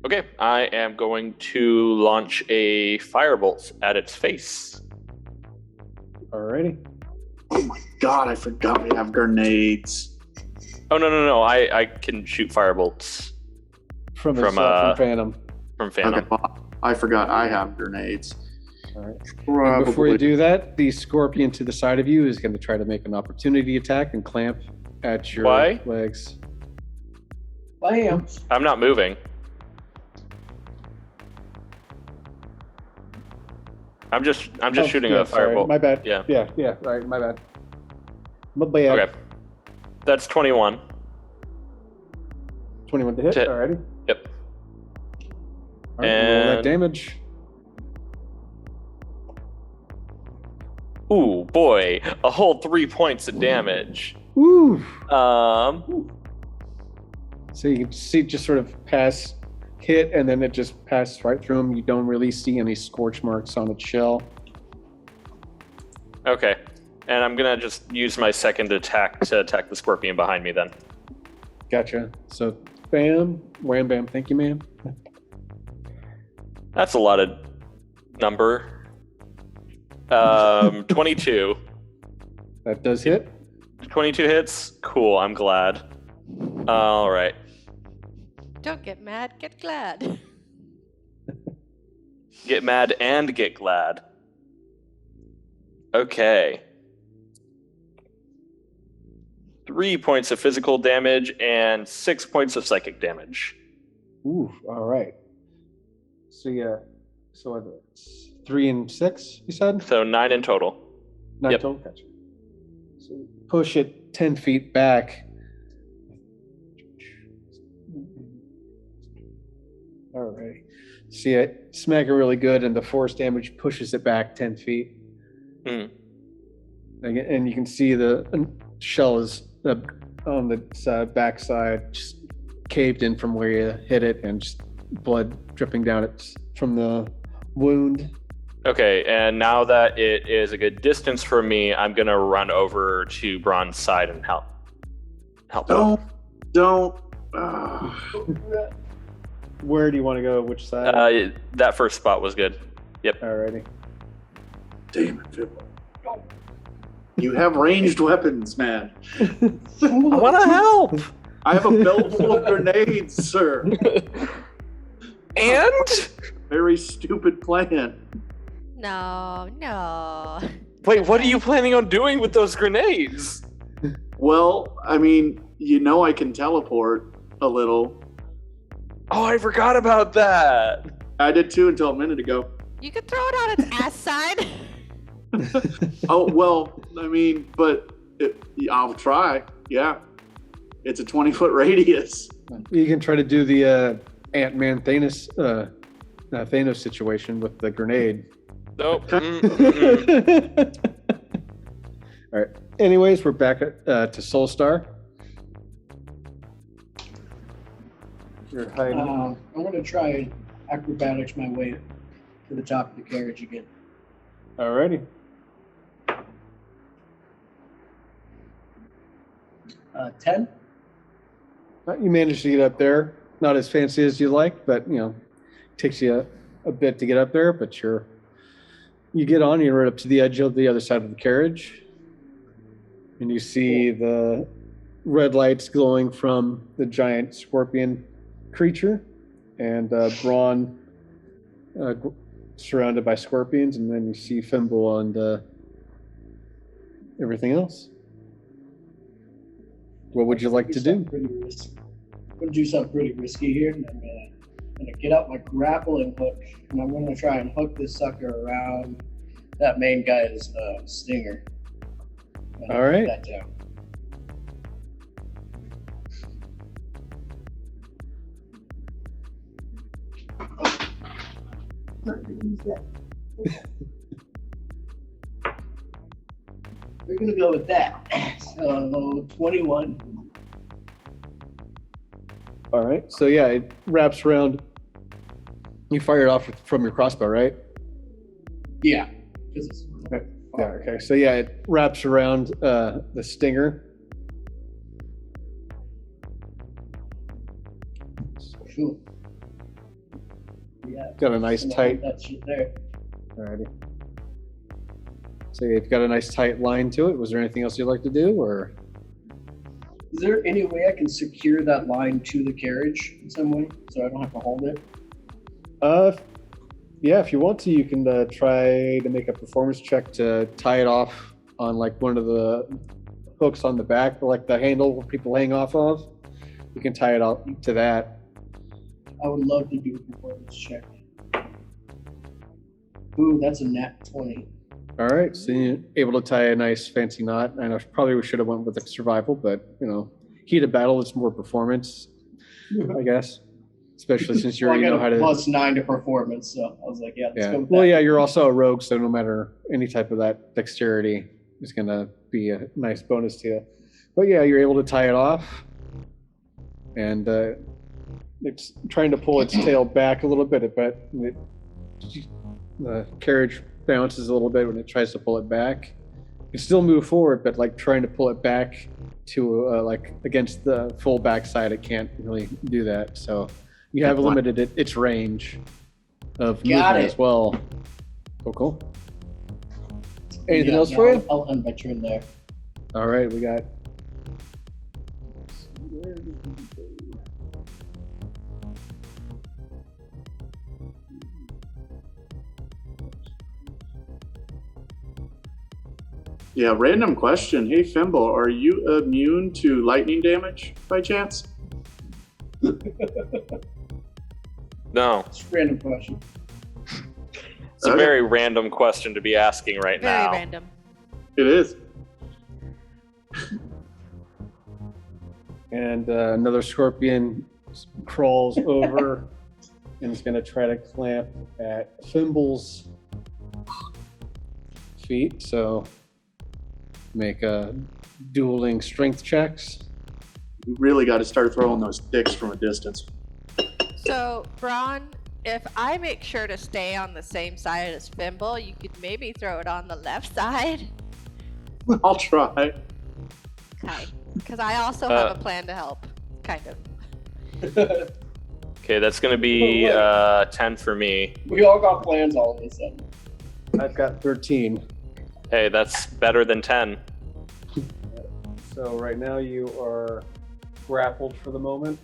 Okay, I am going to launch a firebolt at its face. Alrighty. Oh my god, I forgot we have grenades. Oh no! I can shoot firebolts From From, Phantom. from Phantom. Okay, well, I forgot I have grenades. All right. And Probably. before you do that, the scorpion to the side of you is going to try to make an opportunity attack and clamp at your Why? legs. Bam. I'm not moving. I'm just Oh, shooting yeah, a sorry, firebolt. My bad. Yeah. Yeah. Right. My bad. My bad. Okay. That's 21. 21 to hit. Hit. Alrighty. Yep. All right, roll that And- damage. Ooh, boy, a whole 3 points of damage. Woo! Um, So you can see just sort of pass hit, and then it just passes right through him. You don't really see any scorch marks on its shell. Okay. And I'm going to just use my second attack to attack the scorpion behind me then. Gotcha. So, bam, wham, bam. Thank you, ma'am. That's a lot of number. 22. That does hit. 22 hits? Cool, I'm glad. All right. Don't get mad, get glad. Get mad and get glad. Okay. 3 points of physical damage and 6 points of psychic damage. Ooh, all right. So yeah, so it's 3 and 6, you said? So 9 in total. 9 Yep. total, gotcha. So push it 10 feet back. All right. See it, smack it really good, and the force damage pushes it back 10 feet. Hmm. And you can see the shell is on the backside, just caved in from where you hit it, and just blood dripping down it from the wound. Okay, and now that it is a good distance from me, I'm gonna run over to Braun's side and help. Don't. Where do you want to go? Which side? That first spot was good. Yep. Alrighty. Damn it, Fibble. You have ranged weapons, man. I want to help. I have a belt full of grenades, sir. And Very stupid plan. No. wait, what are you planning on doing with those grenades? Well, I mean, I can teleport a little. Oh, I forgot about that. I did too until a minute ago. You could throw it on its ass side. Oh, well, I mean, I'll try. Yeah. It's a 20-foot radius. You can try to do the Ant-Man Thanos situation with the grenade. Nope. All right. Anyways, we're back to Soulstar. You're hiding. I'm going to try and acrobatics my way to the top of the carriage again. Alrighty. 10? You managed to get up there. Not as fancy as you like, but takes you a bit to get up there. But you get on. You're right up to the edge of the other side of the carriage, and you see the red lights glowing from the giant scorpion creature, and Braun surrounded by scorpions, and then you see Fimble and everything else. What would you like to do? I'm going to do something pretty risky here. I'm going to get out my grappling hook, and I'm going to try and hook this sucker around that main guy's stinger. All right. That down. We're going to go with that. So, 21. All right. So yeah, it wraps around. You fire it off from your crossbow, right? Yeah. 'Cause it's Yeah. Okay. So yeah, it wraps around the stinger. Cool. Yeah. Got a nice And I'll tight. put that shit there. Alrighty. So you've got a nice tight line to it. Was there anything else you'd like to do, or? Is there any way I can secure that line to the carriage in some way so I don't have to hold it? Yeah, if you want to, you can try to make a performance check to tie it off on like one of the hooks on the back, like the handle where people hang off of. You can tie it up to that. I would love to do a performance check. Ooh, that's a nat 20. All right, so you're able to tie a nice fancy knot. I know probably we should have went with the survival, but heat of battle is more performance, I guess. Especially since Well, I you got know how a to. +9 to performance, so I was like, yeah, let's Yeah. go with Well, that. yeah, you're also a rogue, so no matter any type of that dexterity is going to be a nice bonus to you. But yeah, you're able to tie it off, and it's trying to pull its tail back a little bit, but the carriage bounces a little bit when it tries to pull it back. You can still move forward, but like trying to pull it back to like against the full backside, it can't really do that. So you have limited its range of movement as well. Oh, cool. Anything else for you? I'll end my turn there. All right, we got. Yeah, random question. Hey, Fimble, are you immune to lightning damage by chance? No. It's a random question. It's a very random question to be asking right now. Very random. It is. And another scorpion crawls over and is going to try to clamp at Fimble's feet. So make dueling strength checks. You really got to start throwing those sticks from a distance. So, Braun, if I make sure to stay on the same side as Fimble, you could maybe throw it on the left side. I'll try. Okay. Because I also have a plan to help. Kind of. Okay, that's going to be 10 for me. We all got plans all of a sudden. I've got 13. Hey, that's better than 10. So right now you are grappled for the moment.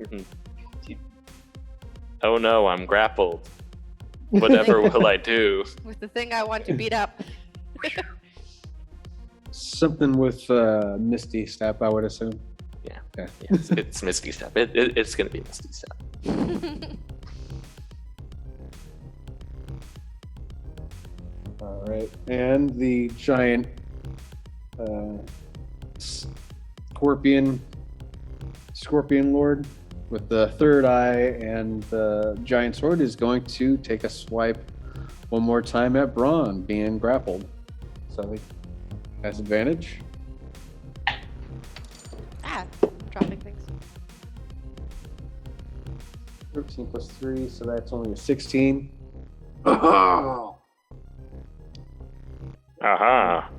Mhm. Oh no, I'm grappled. Whatever will I do? With the thing I want to beat up. Something with Misty Step, I would assume. Yeah, Okay. it's Misty Step. It's going to be Misty Step. All right. And the giant scorpion lord with the third eye and the giant sword is going to take a swipe one more time at Braun being grappled. So he has advantage. Dropping things. 13 plus 3, so that's only a 16. Oh. Aha.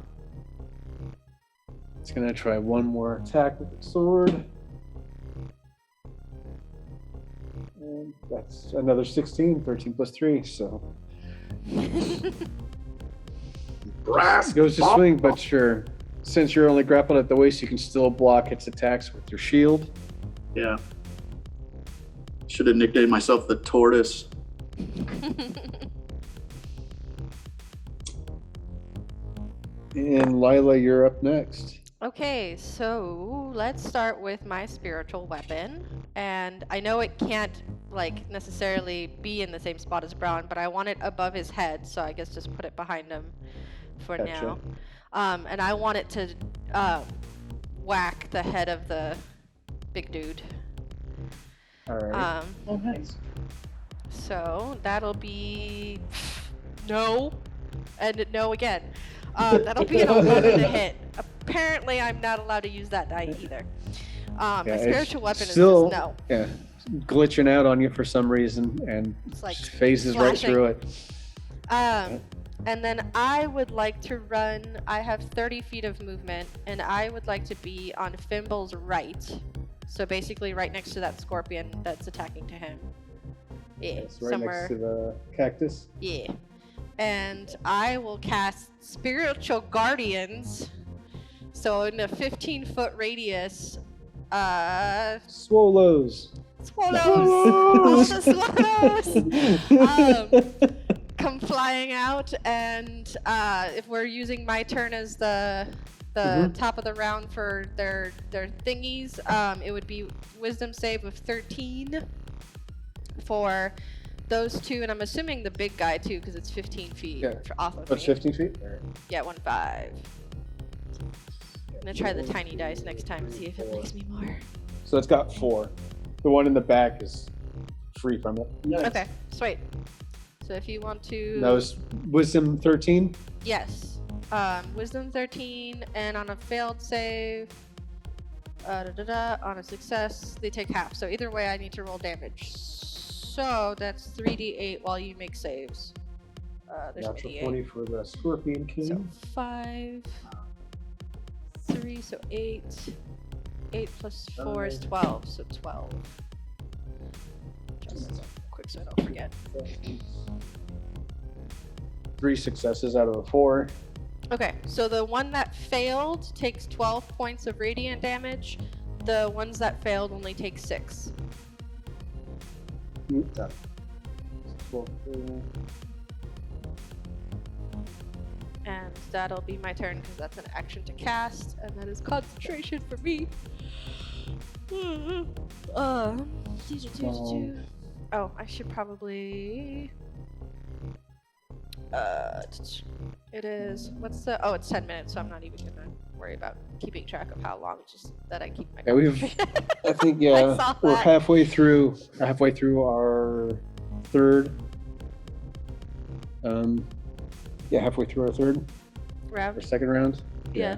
It's going to try one more attack with its sword. And that's another 16, 13 plus 3, so. Brass It goes to ball. swing, but sure. Since you're only grappled at the waist, you can still block its attacks with your shield. Yeah. Should have nicknamed myself the Tortoise. And Lila, you're up next. Okay, so let's start with my spiritual weapon. And I know it can't like necessarily be in the same spot as Brown, but I want it above his head, so I guess just put it behind him for Gotcha. now. And I want it to whack the head of the big dude. All right. Oh, nice. So that'll be no, and no again. That'll be an 11 to hit. Apparently, I'm not allowed to use that die either. My Yeah, it's spiritual weapon still- is just no. Yeah. Glitching out on you for some reason and It's like just phases right flashing. through it. And then I would like to run. I have 30 feet of movement, and I would like to be on Fimble's right. So basically, right next to that scorpion that's attacking to him. Yeah, It's right somewhere. next to the cactus. Yeah. And I will cast Spiritual Guardians. So in a 15-foot radius, Swallows. swallows! All the swallows! Come flying out, and if we're using my turn as the top of the round for their thingies, it would be Wisdom save of 13 for those two, and I'm assuming the big guy too, because it's 15 feet Yeah. off of What's me. 15 feet? All right. Yeah, 1-5. I'm gonna try the tiny dice next time and see if it makes me more. So it's got 4. The one in the back is free from it. Nice. Okay, sweet. So if you want to, That was Wisdom 13. yes, Wisdom 13, and on a failed save, On a success, they take half. So either way, I need to roll damage. So that's 3d8 while you make saves. There's a Natural d8. 20 for the Scorpion King. So 5, 3, so 8. 8 plus 4 is 12, so 12. Just quick so I don't forget. 3 successes out of the 4. Okay, so the one that failed takes 12 points of radiant damage. The ones that failed only take 6. And that'll be my turn because that's an action to cast, and that is concentration for me. Oh, I should probably. It is. What's the? Oh, it's 10 minutes, so I'm not even gonna worry about keeping track of how long. It's just that I keep my. Yeah, I think we're halfway through our third. Halfway through our third round. Or second round. Yeah.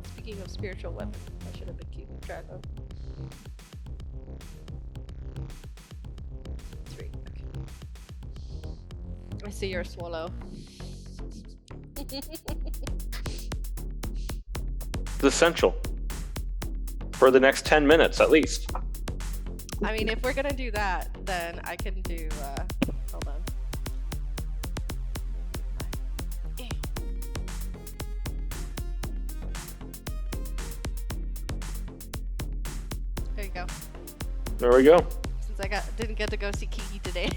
Speaking of spiritual weapons, I should have been keeping track of. 3. Okay. I see you're a swallow. It's essential for the next 10 minutes at least. I mean, if we're gonna do that, then I can do. Hold on. There you go. There we go. Since I didn't get to go see Kiki today.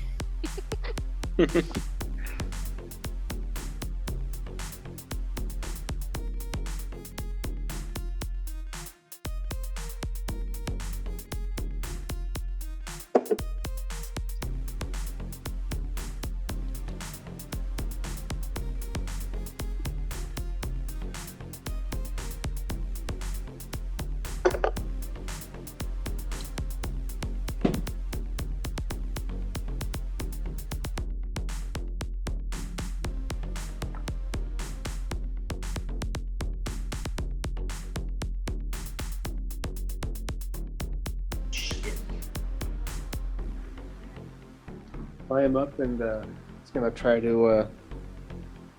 Climb up and it's gonna try to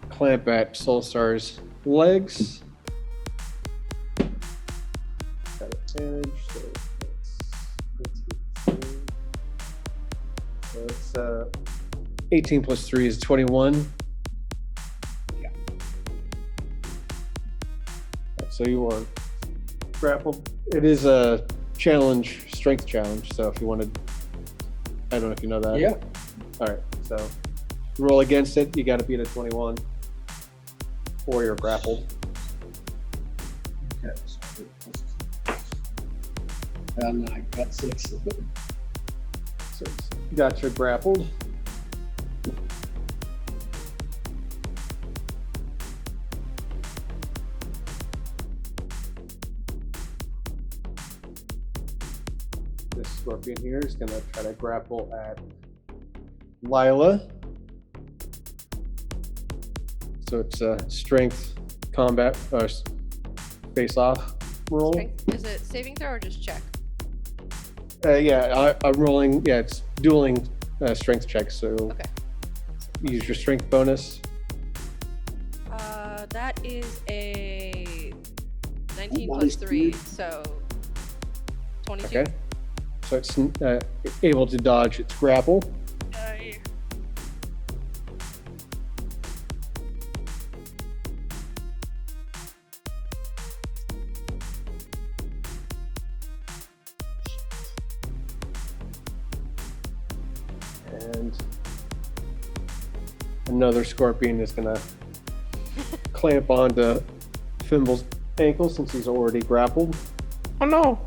clamp at Soulstar's legs. Got advantage, so it's 18 plus 3 is 21. Yeah. So you are grappled. It is a challenge, strength challenge. So if you wanted, I don't know if you know that. Yeah. All right, so roll against it. You got to beat a 21, or you're grappled. Okay. And I got 6. So you got your grappled. This scorpion here is going to try to grapple at Lila. So it's a strength combat face off roll. Strength. Is it saving throw or just check? I'm rolling. Yeah, it's dueling strength checks. So Okay. use your strength bonus. That is a 19 Oh, plus nice. 3, so 22. Okay. So it's able to dodge its grapple. And another scorpion is gonna clamp onto Fimble's ankle since he's already grappled. Oh no.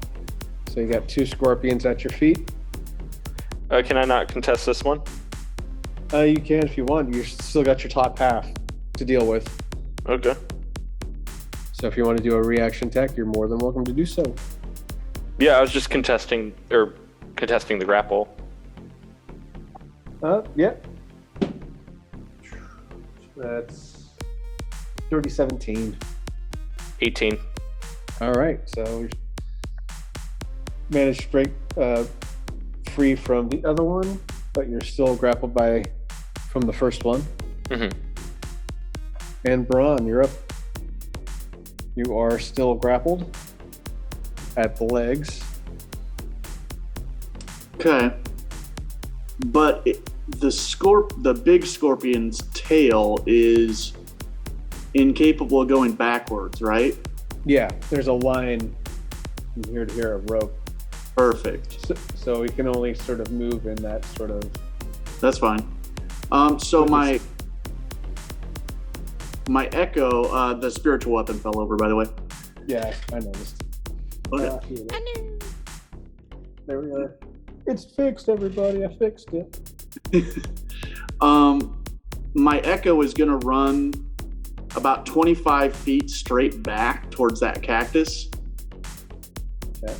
So you got 2 scorpions at your feet. Can I not contest this one? You can if you want. You still got your top half to deal with. Okay. So if you want to do a reaction tech, you're more than welcome to do so. Yeah, I was just contesting the grapple. Yeah. That's 30-17. 18. All right. So managed to break free from the other one, but you're still grappled from the first one. Mm-hmm. And Braun, you're up. You are still grappled at the legs. Okay. But the big scorpion's tail is incapable of going backwards, right? Yeah, there's a line from here to here of rope. Perfect. So he can only sort of move in that sort of... That's fine. So my echo, the spiritual weapon fell over, by the way. Yeah, I noticed. Okay. There we are. It's fixed, everybody. I fixed it. My echo is going to run about 25 feet straight back towards that cactus. Okay.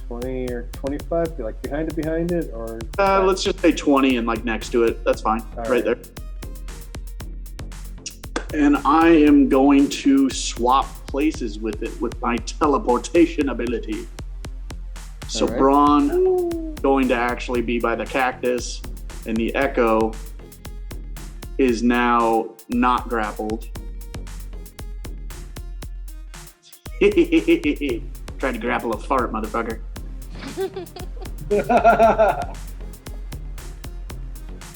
20 or 25, like behind it, or... Let's just say 20 and like next to it. That's fine. All right there. And I am going to swap places with it with my teleportation ability. So right. Braun going to actually be by the cactus, and the echo is now not grappled. Trying to grapple a fart, motherfucker.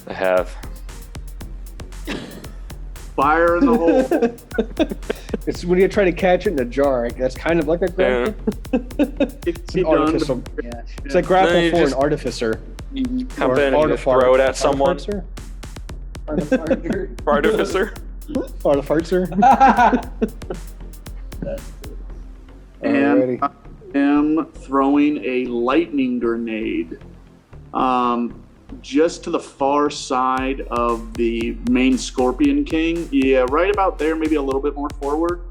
I have. Fire in the hole. It's when you try to catch it in a jar. That's kind of like a grapple. It's an artificial. Yeah. It's like grapple No, you for just- an artificer. You come in and you throw it at someone. Artificer? Artificer? Artificer? And Alrighty. I am throwing a lightning grenade just to the far side of the main Scorpion King. Yeah, right about there, maybe a little bit more forward.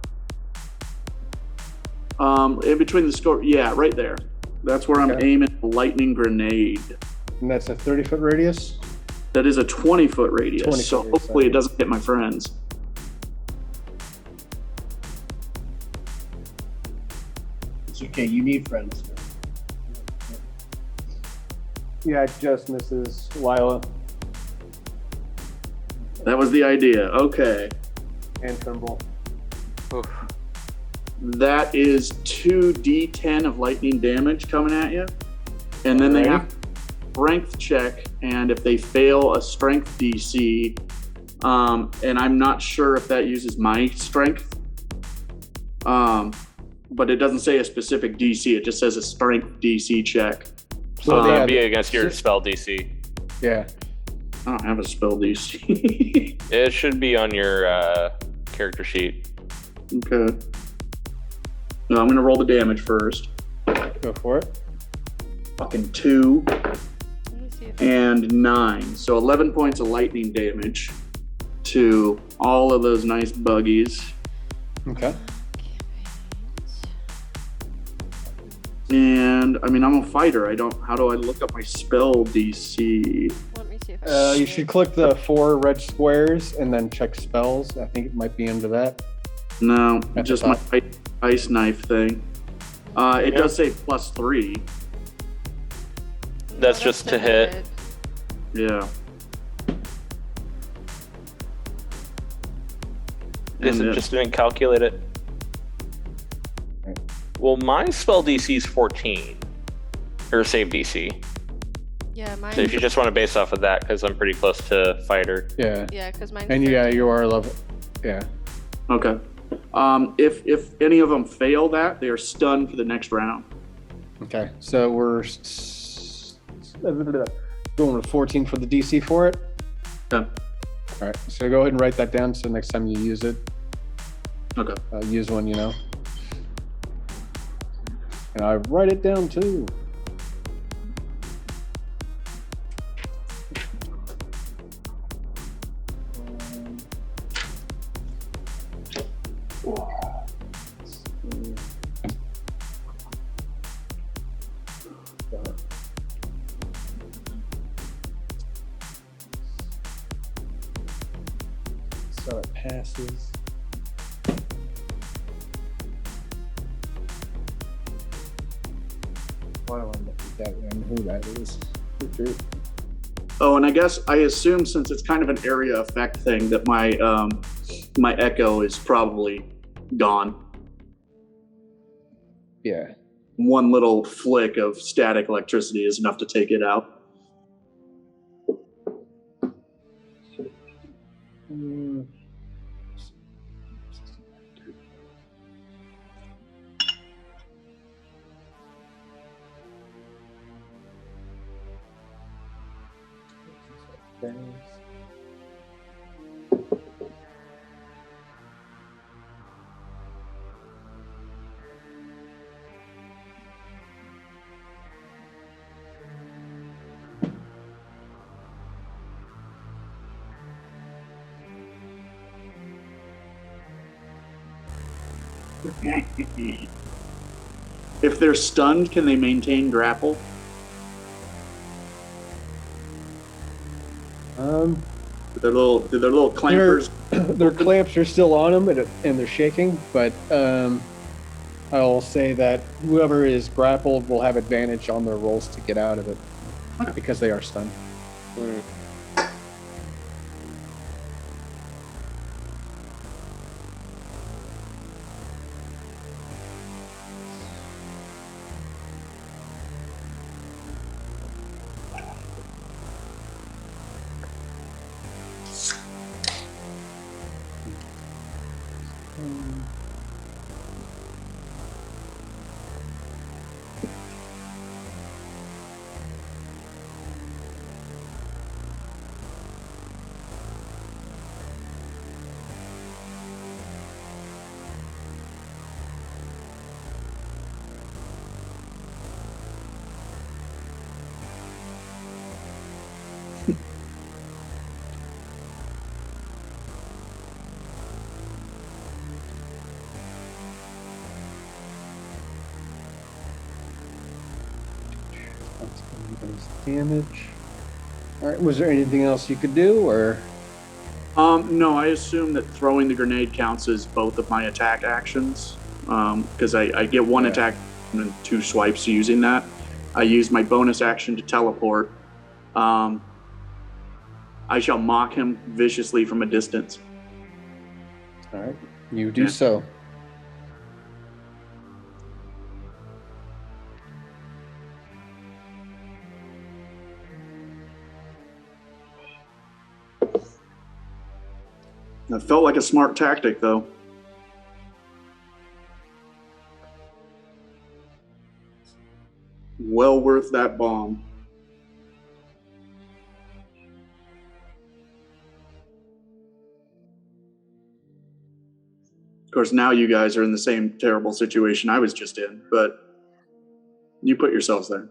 In between the Scorpion, yeah, right there. That's where I'm Okay. aiming a lightning grenade. And that's a 30-foot radius? That is a 20-foot radius, 20 so foot radius, hopefully okay. it doesn't hit my friends. It's okay. You need friends. Yeah, it just misses Lila That was the idea. Okay. and Trimble. Oof. That is 2d10 of lightning damage coming at you. And then they Alrighty. have strength check, and if they fail a strength DC, and I'm not sure if that uses my strength, but it doesn't say a specific DC, it just says a strength DC check. So yeah, that'd be against your spell DC. Yeah. I don't have a spell DC. It should be on your character sheet. Okay. No, I'm gonna roll the damage first. Go for it. Fucking 2 Let me see if and 9. So 11 points of lightning damage to all of those nice buggies. Okay. And I mean, I'm a fighter. How do I look up my spell DC? Let me see if I You should click the 4 red squares and then check spells. I think it might be under that. No, At the just my top. ice knife thing. It Yeah. does say +3. That's just to hit. Yeah. Is And it just didn't calculate it? Right. Well, my spell DC is 14. Or save DC. Yeah, mine. So if you just want to base off of that, because I'm pretty close to fighter. Yeah. Yeah, because mine. And yeah, you are level. Yeah. Okay. If any of them fail that, they are stunned for the next round. Okay. So we're going with 14 for the DC for it. Okay. All right. So go ahead and write that down. So next time you use it, Okay. use one, And I write it down too. So it passes. that and who that is. Oh, and I assume since it's kind of an area effect thing that my echo is probably gone. Yeah. One little flick of static electricity is enough to take it out. If they're stunned, can they maintain grapple? Do their little clampers? Their clamps are still on them and they're shaking, but I'll say that whoever is grappled will have advantage on their rolls to get out of it because they are stunned. Mm. That's anybody's damage. All right. Was there anything else you could do, or? No, I assume that throwing the grenade counts as both of my attack actions. Because I get one attack and 2 swipes using that. I use my bonus action to teleport. I shall mock him viciously from a distance. All right. You do so. That felt like a smart tactic, though. Well worth that bomb. Of course, now you guys are in the same terrible situation I was just in, but you put yourselves there.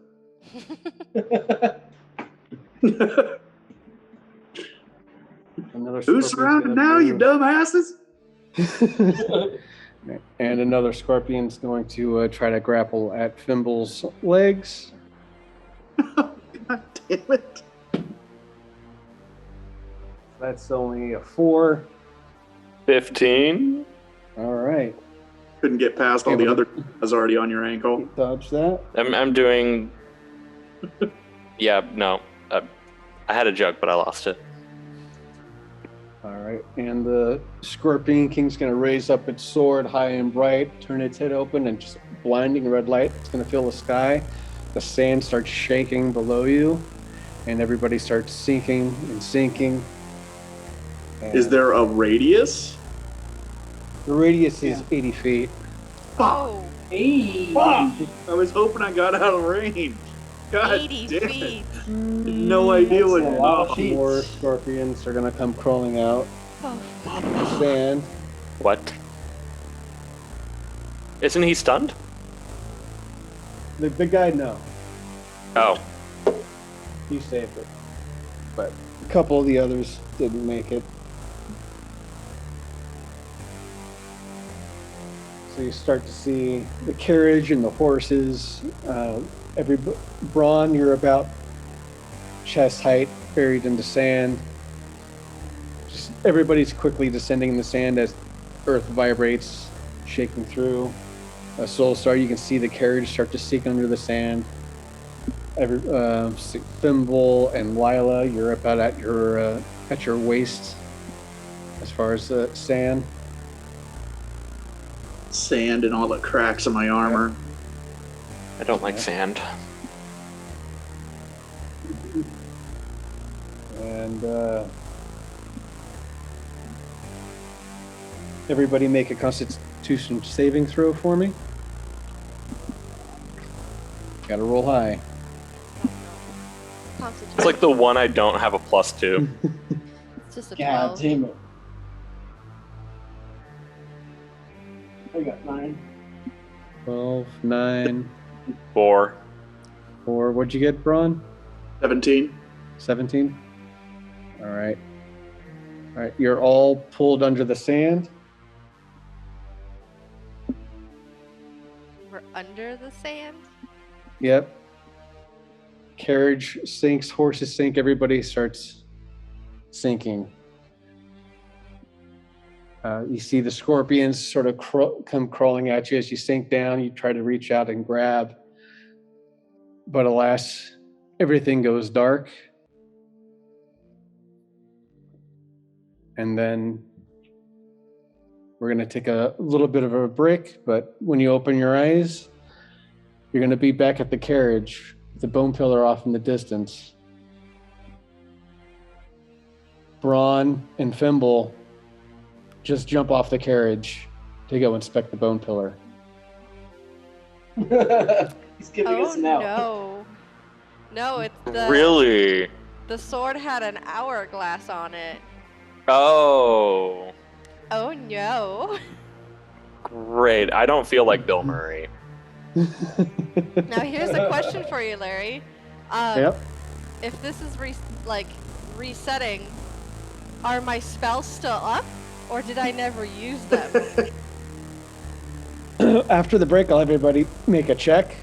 Another Who's scorpion's surrounded gonna now, you move. dumbasses? And another scorpion's going to try to grapple at Fimble's legs. God damn it. That's only a 4. 15. All right. Couldn't get past all the other guys already on your ankle. Dodge that. I'm doing. Yeah, no. I had a joke, but I lost it. All right. And the Scorpion King's going to raise up its sword high and bright, turn its head open, and just blinding red light. It's going to fill the sky. The sand starts shaking below you, and everybody starts sinking and sinking. And Is there a radius? the radius is 80 feet. Oh, Hey. Fuck! I was hoping I got out of range. God 80 damn feet. it. No idea what. That's a lot of Oh, feet. More scorpions are going to come crawling out Oh, of the sand. What? Isn't he stunned? The big guy, no. Oh. He saved it. But a couple of the others didn't make it. So you start to see the carriage and the horses. Brawn, you're about chest height, buried in the sand. Just everybody's quickly descending in the sand as earth vibrates, shaking through. Soul Star, you can see the carriage start to sink under the sand. Thimble and Lila, you're about at your waist as far as sand. Sand and all the cracks in my armor. I don't like sand. And everybody make a Constitution saving throw for me. Gotta roll high. Constitution. It's like the one I don't have a +2. It's just a God 12. damn it. I got 9. 12, 9, 4. 4. What'd you get, Braun? 17. 17? All right. All right, you're all pulled under the sand. We're under the sand. Yep. Carriage sinks, horses sink, everybody starts sinking. You see the scorpions sort of come crawling at you as you sink down. You try to reach out and grab. But alas, everything goes dark. And then we're going to take a little bit of a break. But when you open your eyes, you're going to be back at the carriage with the bone pillar off in the distance. Braun and Thimble just jump off the carriage to go inspect the bone pillar. He's giving us an out. No. No, it's the Really? the sword had an hourglass on it. Oh, Oh no. great. I don't feel like Bill Murray. Now here's a question for you, Larry. Yep. If this is resetting, are my spells still up, or did I never use them? After the break, I'll have everybody make a check.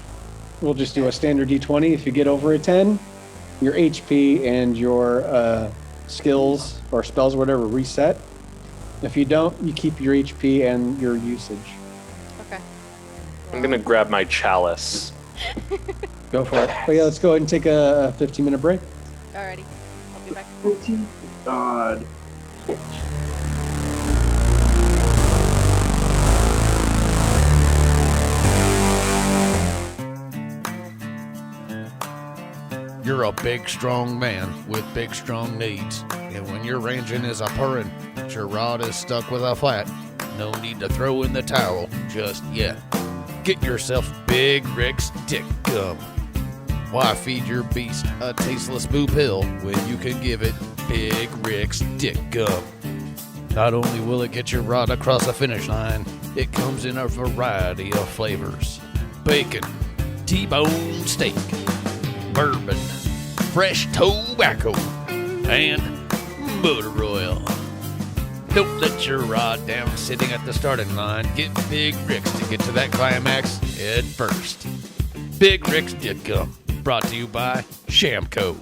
We'll just do a standard D20. If you get over a 10, your HP and your skills or spells or whatever reset. If you don't, you keep your HP and your usage. Okay. I'm gonna grab my chalice. Go for it. But yeah, let's go ahead and take a 15-minute break. Alrighty. I'll be back. 14. God. You're a big, strong man with big, strong needs. And when your engine is a purring, but your rod is stuck with a flat, no need to throw in the towel just yet. Get yourself Big Rick's Dick Gum. Why feed your beast a tasteless boo pill when you can give it Big Rick's Dick Gum? Not only will it get your rod across the finish line, it comes in a variety of flavors. Bacon, T-bone steak, bourbon, fresh tobacco, and motor oil. Don't let your rod down sitting at the starting line. Get Big Rick's to get to that climax head first. Big Rick's Dick Gum, brought to you by Shamco.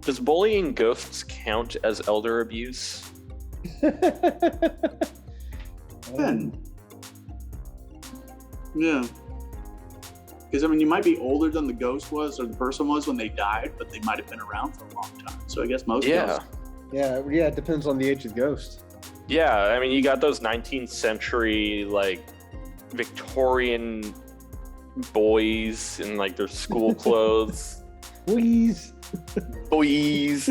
Does bullying ghosts count as elder abuse? 10. Yeah. Because, I mean, you might be older than the ghost was or the person was when they died, but they might have been around for a long time. So I guess most ghosts. Yeah, it depends on the age of the ghost. Yeah, I mean, you got those 19th century, like, Victorian boys in, like, their school clothes. Boys. Boys.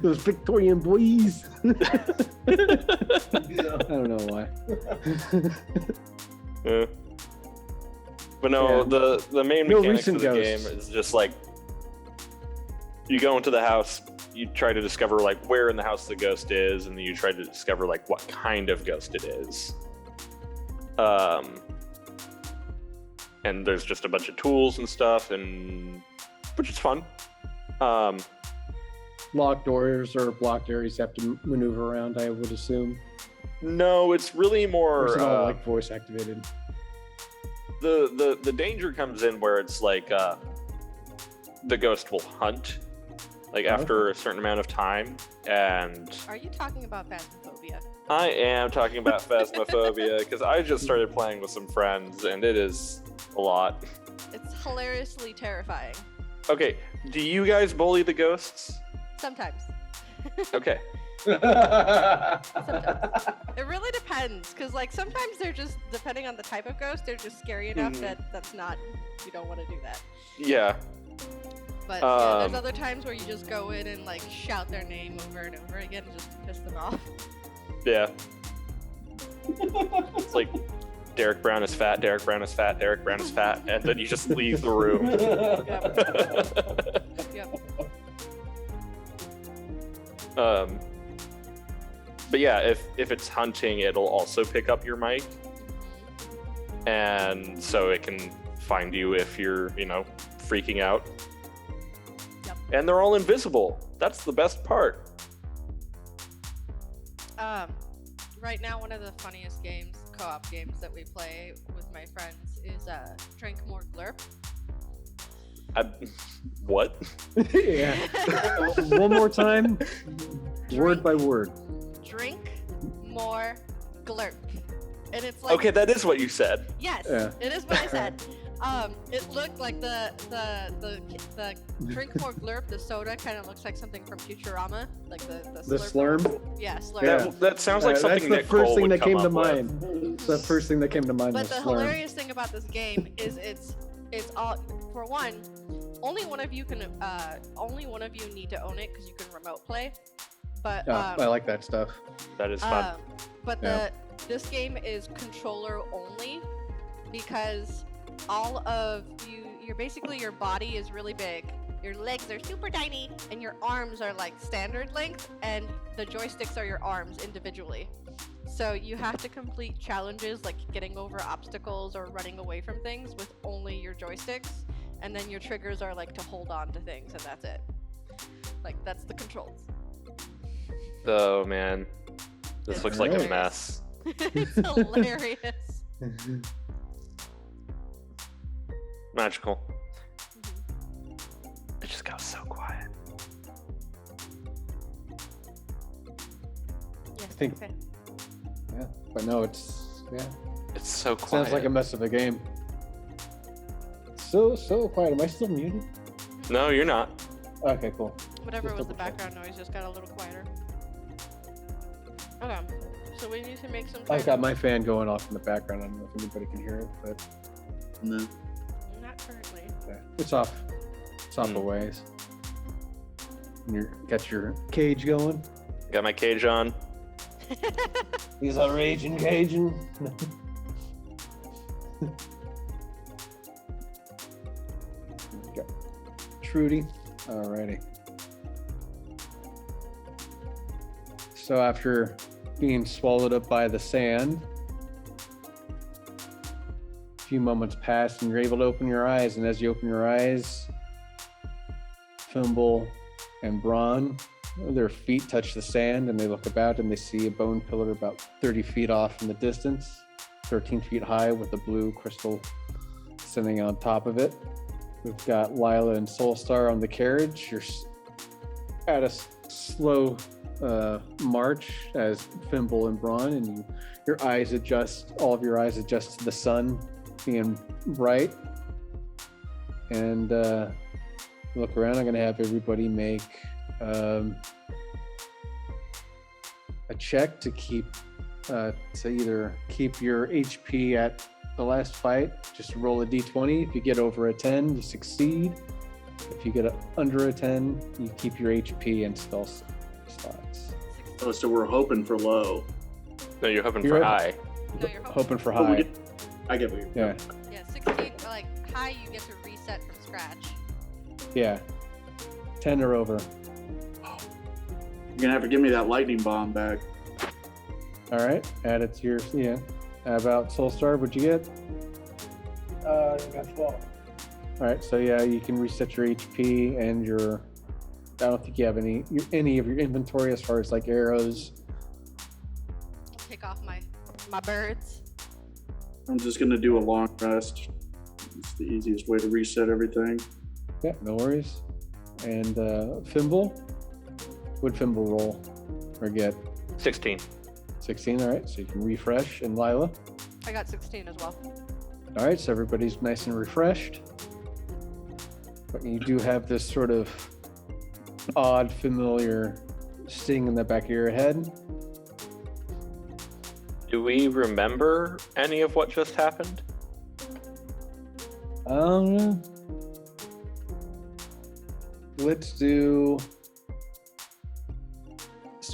Those Victorian boys. I don't know why. Yeah. But no, Yeah. the main No mechanics of recent the ghosts. game is just like you go into the house, you try to discover like where in the house the ghost is, and then you try to discover like what kind of ghost it is. And there's just a bunch of tools and stuff, and which is fun. Locked doors or blocked areas you have to maneuver around, I would assume. No, it's really Or more is it all like voice activated? the danger comes in where it's like the ghost will hunt, like after a certain amount of time. And Are you talking about Phasmophobia? I am talking about Phasmophobia because I just started playing with some friends, and it is a lot. It's hilariously terrifying. Okay, do you guys bully the ghosts? Sometimes. Okay. Sometimes. It really depends, because like sometimes they're just, depending on the type of ghost, they're just scary enough that that's not, you don't want to do that. Yeah. But yeah, there's other times where you just go in and like shout their name over and over again just to piss them off. Yeah. It's like Derek Brown is fat, Derek Brown is fat, Derek Brown is fat, and then you just leave the room. Yep. But yeah, if it's hunting, it'll also pick up your mic, and so it can find you if you're, freaking out. Yep. And they're all invisible. That's the best part. Right now, one of the funniest co-op games that we play with my friends is Drink More Glurp. What? Yeah. One more time, word by word. Drink more glurp. And it's like, Okay, that is what you said. yes, Yeah. it is what I said. It looked like the Drink More Glurp, the soda, kind of looks like something from Futurama, like the slurm. Yeah, slurp. Yeah. That sounds like something that's the Nick first Cole thing would that come came to up with. mind. It's the first thing that came to mind But was the slurm. hilarious thing about this game is it's all, for one, only one of you need to own it because you can remote play. But I like that stuff. That is fun. But Yeah. this game is controller only because all of you're basically, your body is really big, your legs are super tiny, and your arms are like standard length, and the joysticks are your arms individually. So you have to complete challenges like getting over obstacles or running away from things with only your joysticks, and then your triggers are like to hold on to things, and that's it. Like, that's the controls. Oh man, this It's looks like a Right. mess. It's hilarious. Magical. It just got so quiet. Yes, think- okay. Yeah, but no, it's It's so quiet. sounds like a mess of a game. So quiet. Am I still muted? No, you're not. Okay, cool. Whatever Just was the double check. background noise just got a little quieter. Okay, so we need to make some. I've got my fan going off in the background. I don't know if anybody can hear it, but No. Not currently. yeah, it's off. It's off a ways. And you got your cage going. Got my cage on. He's a raging Cajun. Got Trudy. Alrighty. So after being swallowed up by the sand, a few moments pass and you're able to open your eyes. And as you open your eyes, Fimble and Braun, their feet touch the sand and they look about and they see a bone pillar about 30 feet off in the distance, 13 feet high with a blue crystal sitting on top of it. We've got Lila and Soulstar on the carriage. You're at a slow march as Fimble and Braun, and your eyes adjust, all of your eyes adjust to the sun being bright. And look around, I'm going to have everybody make a check to keep to either keep your HP at the last fight, just roll a d20. If you get over a 10, you succeed. If you get under a 10, you keep your HP and spell slots. Oh, so we're hoping for low. No, you're hoping You're for right. high. No, you're hoping. Hoping for Oh, we high. I get what you're Yeah, Yeah, 16. Like high, you get to reset from scratch. yeah. 10 or over. You're gonna have to give me that lightning bomb back. All right, add it to your, yeah. How about Soulstar? What'd you get? You got 12. All right, so yeah, you can reset your HP and your. I don't think you have any of your inventory as far as like arrows. I'll take off my birds. I'm just gonna do a long rest. It's the easiest way to reset everything. Yeah, no worries. And Fimble? What'd Fimble roll or get? 16. 16, all right, so you can refresh. And Lila? I got 16 as well. All right, so everybody's nice and refreshed. But you do have this sort of odd, familiar sting in the back of your head. Do we remember any of what just happened? Let's do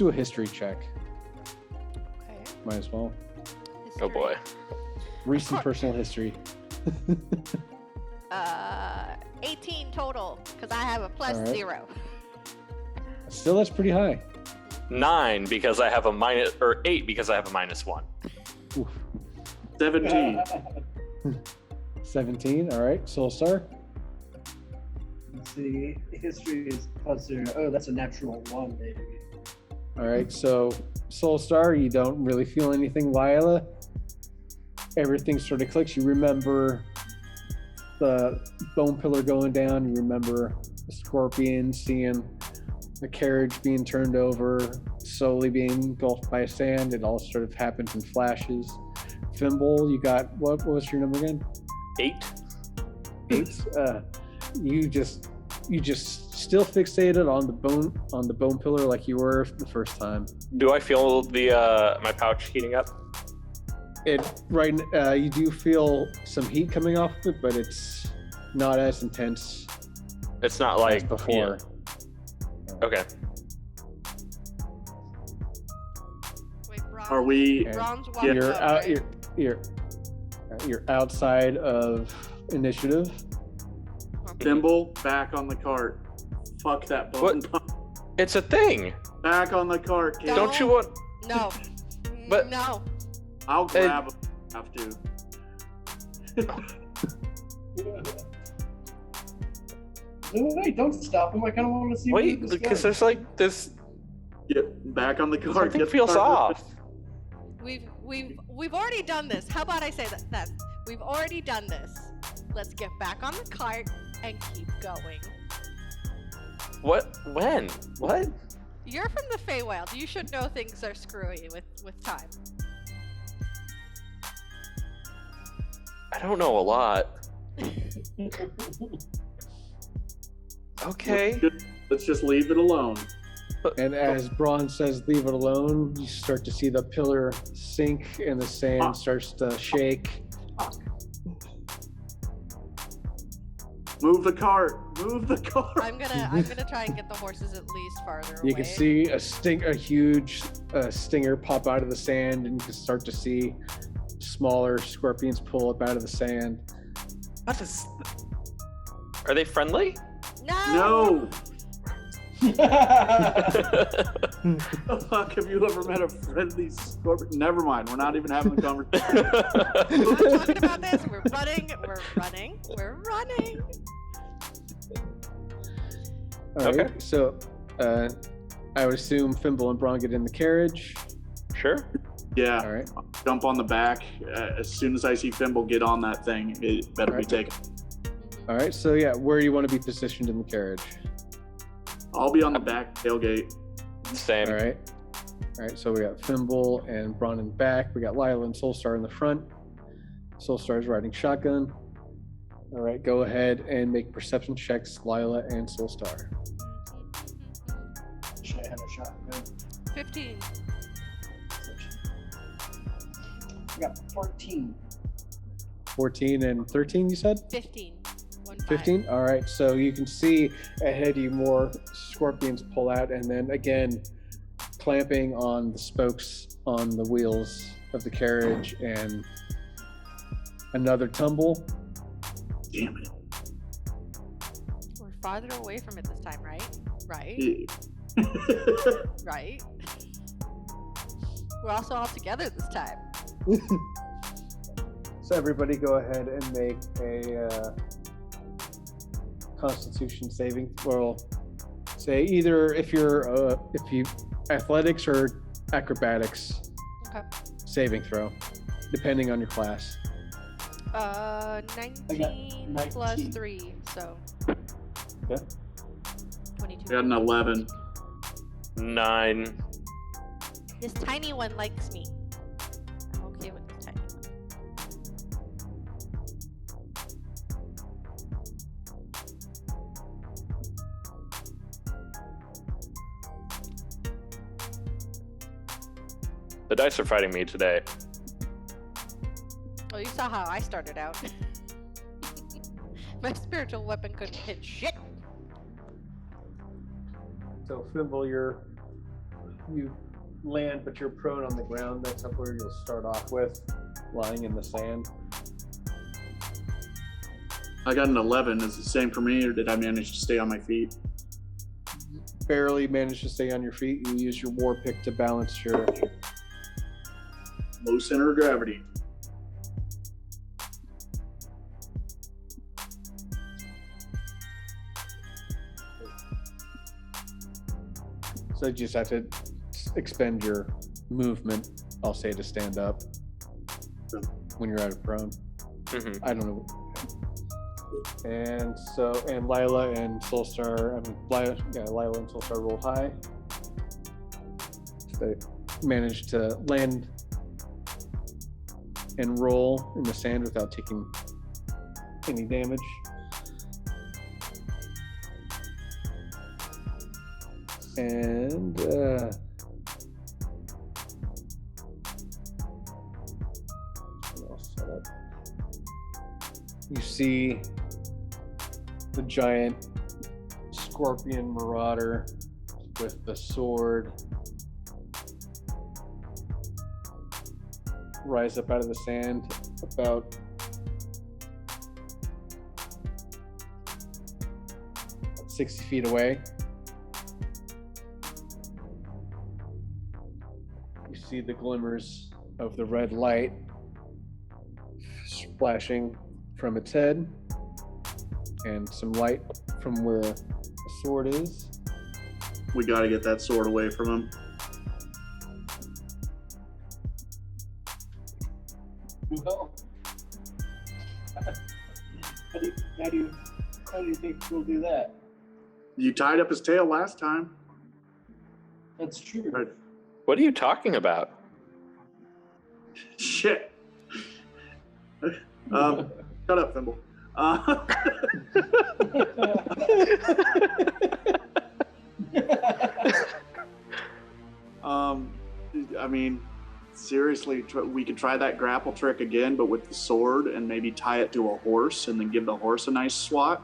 a history check. Okay. Might as well. Oh boy. Recent personal history. 18 total, because I have a plus All right. 0. Still, that's pretty high. 9 because I have a minus, or 8 because I have a -1. Oof. 17. 17, all right. Soulstar. Let's see. History is plus 0. Oh, that's a natural 1, baby. All right, so Soulstar, you don't really feel anything. Lila, everything sort of clicks. You remember the bone pillar going down. You remember the scorpion, seeing the carriage being turned over, slowly being engulfed by sand. It all sort of happens in flashes. Fimble, you got, what was your number again? 8. 8. You just still fixated on the bone pillar like you were the first time. Do I feel the my pouch heating up? You do feel some heat coming off of it, but it's not as intense It's not as like before. yeah. Okay. Wait, Bronze. Are we? Bronze walked You're up, out. right? You're outside of initiative. Thimble, back on the cart. Fuck that button. It's a thing. Back on the cart, kid. Don't you want? No. But- No. I'll grab him if I have to. No, wait, don't stop him. I kind of want to see where Wait, this because goes. there's like this. Get back on the cart. Something get the feels cart off. We've already done this. How about I say that? We've already done this. Let's get back on the cart and keep going. What? When? What? You're from the Feywild. You should know things are screwy with time. I don't know a lot. Okay. Let's just leave it alone. And as Braun says, leave it alone, you start to see the pillar sink and the sand starts to shake. Move the cart. Move the cart. I'm gonna try and get the horses at least farther away. You can see a huge stinger pop out of the sand, and you can start to see smaller scorpions pull up out of the sand. What is? Are they friendly? No. No. The fuck have you ever met a friendly scorpion? Never mind. We're not even having the conversation. We're not talking about this. We're running. We're running. We're running. All right, Okay. so I would assume Fimble and Braun get in the carriage. Sure. Yeah. All right. Jump on the back. As soon as I see Fimble get on that thing, it better be Right. taken. All right, so yeah, where do you want to be positioned in the carriage? I'll be on the back tailgate. Same. All right. All right, so we got Fimble and Braun in the back. We got Lila and Soulstar in the front. Soulstar is riding shotgun. All right, go ahead and make perception checks, Lila and Soulstar. Should I have a shotgun? 15. I got 14. 14 and 13, you said? 15. 15? All right, so you can see ahead of you more scorpions pull out, and then again, clamping on the spokes on the wheels of the carriage, and another tumble. Damn it. We're farther away from it this time, right? Right? Yeah. Right? We're also all together this time. So everybody go ahead and make a Constitution saving. Well, say either if you athletics or acrobatics Okay. saving throw, depending on your class. 19 plus 19. 3, so Okay. 22. I got an 11. 9. This tiny one likes me. I'm okay with this tiny one. The dice are fighting me today. Oh, you saw how I started out. My spiritual weapon couldn't hit shit. So Fimble, you land, but you're prone on the ground. That's up where you'll start off with, lying in the sand. I got an 11. Is it the same for me, or did I manage to stay on my feet? Barely managed to stay on your feet. You use your war pick to balance your. Low center of gravity. So you just have to expend your movement, I'll say, to stand up when you're out of prone. Mm-hmm. I don't know. And so, and Lila and Soulstar, Lila and Soulstar rolled high. They managed to land and roll in the sand without taking any damage. And I'll set up. You see the giant scorpion marauder with the sword rise up out of the sand about 60 feet away. You see the glimmers of the red light splashing from its head and some light from where the sword is. We got to get that sword away from him. Well, how do you think we'll do that? You tied up his tail last time. That's true. Right. What are you talking about? Shit. Shut up, Thimble. I mean, seriously, we could try that grapple trick again, but with the sword, and maybe tie it to a horse, and then give the horse a nice swat.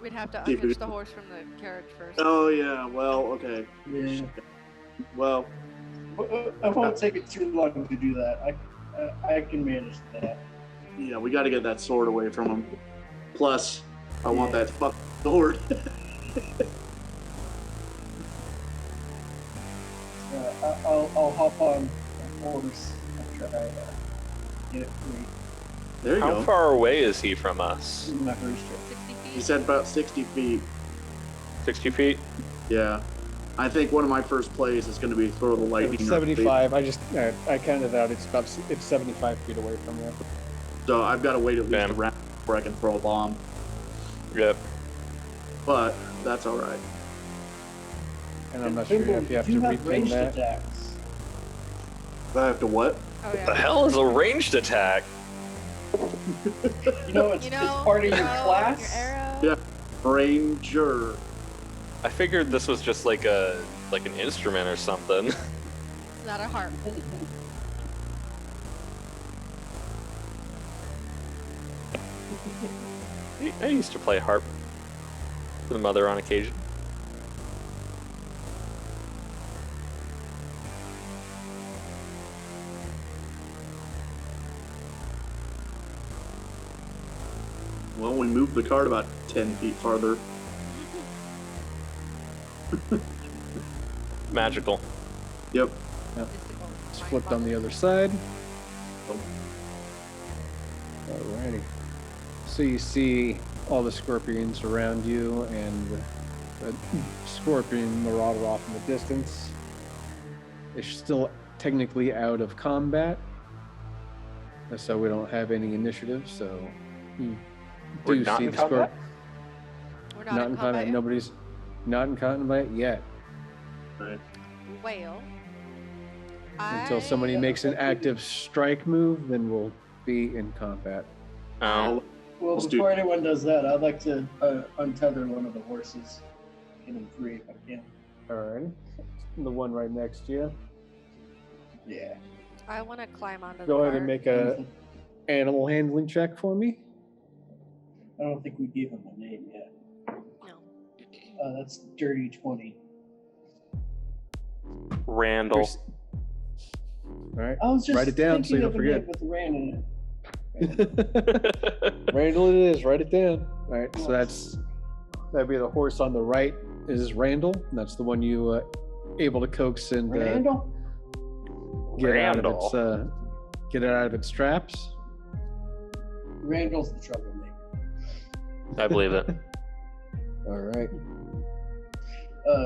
We'd have to See if unhitch we- the horse from the carriage first. Oh yeah. Well, okay. Yeah. Well, I won't take it too long to do that. I can manage that. yeah, we got to get that sword away from him. Plus, I want that fucking sword. I'll hop on a horse and try to get it free. There you How go. far away is he from us? This is my first trip. 60 feet. He said about 60 feet. 60 feet? Yeah. I think one of my first plays is going to be throw the lightning. 75. I counted out. It's 75 feet away from you. So I've got to wait at least Bam. a round before I can throw a bomb. Yep. But that's all right. And I'm not sure Thimble, if you have do to have reping ranged that. attacks. Do I have to what? Oh, The yeah. hell is a ranged attack? You know, it's part of your class. Your arrow. Yeah. Ranger. I figured this was just like an instrument or something. It's not a harp. I used to play harp for the mother on occasion. Well, we moved the card about 10 feet farther. Magical. Yep. Mystical. It's Mind flipped on the boggling. other side. Alrighty. So you see all the scorpions around you and the scorpion marauder off in the distance. It's still technically out of combat. So we don't have any initiative, so you We're do not see in the combat? scorpion. We're not in combat yet? Nobody's not in combat yet. Right. Whale. Until somebody makes an active strike move, then we'll be in combat. Oh, Well, Let's do before it. anyone does that, I'd like to untether one of the horses. Get him free if I can. Alright. The one right next to you. Yeah. I want to climb onto the Go ahead cart. and make a animal handling check for me. I don't think we gave him a name yet. No. That's dirty 20. Randall. Alright. I was just Write it down so you thinking don't of a forget. name with Rand in it. Randall it is. Write it down. Alright, so that'd be the horse on the right is Randall. That's the one you able to coax and Randall? get Randall. it out of its traps. Randall's the troublemaker. I believe it. Alright.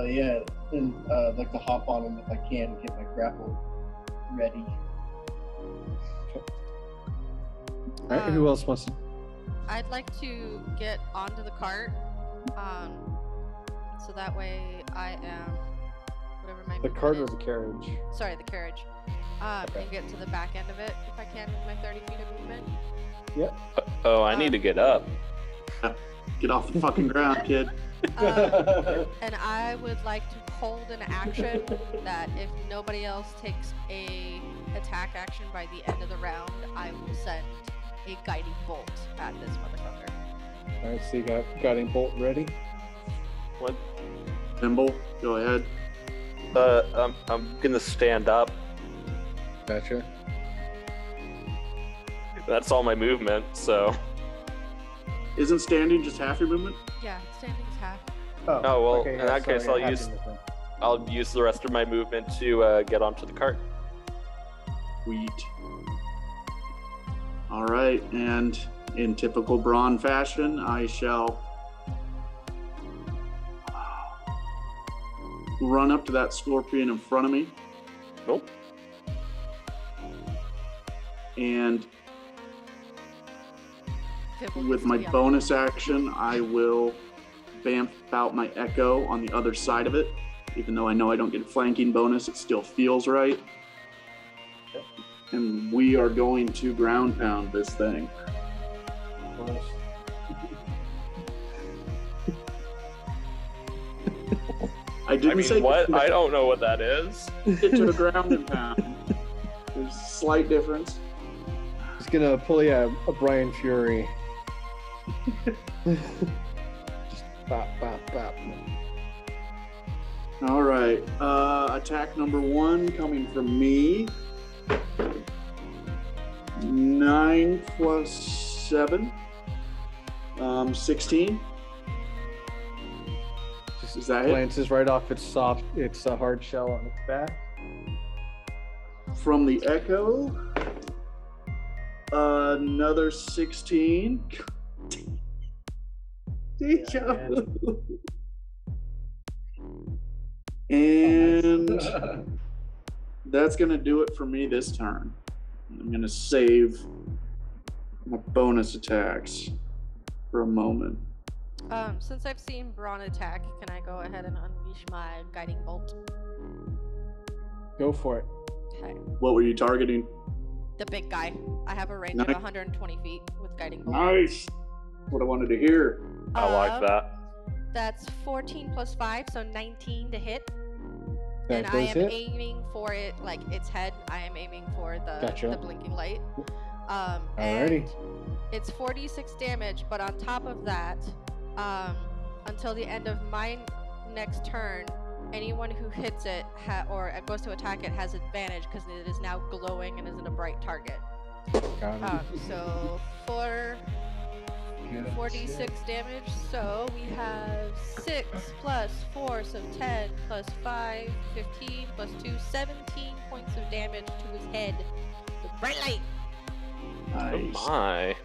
Yeah, and I'd like to hop on him if I can, get my grapple ready. Alright, and who else wants to I'd like to get onto the cart, so that way I am whatever my the movement cart or is. the carriage? Sorry, the carriage. Okay. And get to the back end of it if I can with my 30 feet of movement. Yep. Oh, I need to get up. Get off the fucking ground, kid. And I would like to hold an action that if nobody else takes a attack action by the end of the round, I will send a guiding bolt at this motherfucker. Alright, so you got guiding bolt ready. What? Nimble, go ahead. I'm gonna stand up. Gotcha. That's all my movement, so. Isn't standing just half your movement? Yeah, standing's half. Oh, well, okay, in that case, sorry, I'll I use- have to listen. I'll use the rest of my movement to get onto the cart. Sweet. All right, and in typical Braun fashion, I shall run up to that scorpion in front of me. Nope. And Fibble with needs my to be on. bonus action, I will bamf out my echo on the other side of it. Even though I know I don't get a flanking bonus, it still feels right. And we are going to ground pound this thing. I didn't I mean, say what? I don't know what that is. get to a ground and pound. There's a slight difference. He's gonna pull you a Brian Fury. Just bop, bop, bop. All right. Attack number 1 coming from me. 9 plus 7. 16. Just Is that it? glances right off its a hard shell on its back. From the echo. Another 16. Deja vu. And that's going to do it for me this turn. I'm going to save my bonus attacks for a moment. Since I've seen Braun attack, can I go ahead and unleash my guiding bolt? Go for it. Okay. What were you targeting? The big guy. I have a range Nice. of 120 feet with guiding bolt. Nice. What I wanted to hear. I like that. That's 14 plus 5, so 19 to hit. That And I does am hit. aiming for it, like its head. I am aiming for the Gotcha. blinking light. Alrighty. And it's 46 damage, but on top of that, until the end of my next turn, anyone who hits it or goes to attack it has advantage because it is now glowing and isn't a bright target. Got it. So 46 damage. So we have 6 plus 4, so 10 plus 5, 15 plus 2, 17 points of damage to his head with bright light. Oh Nice. my.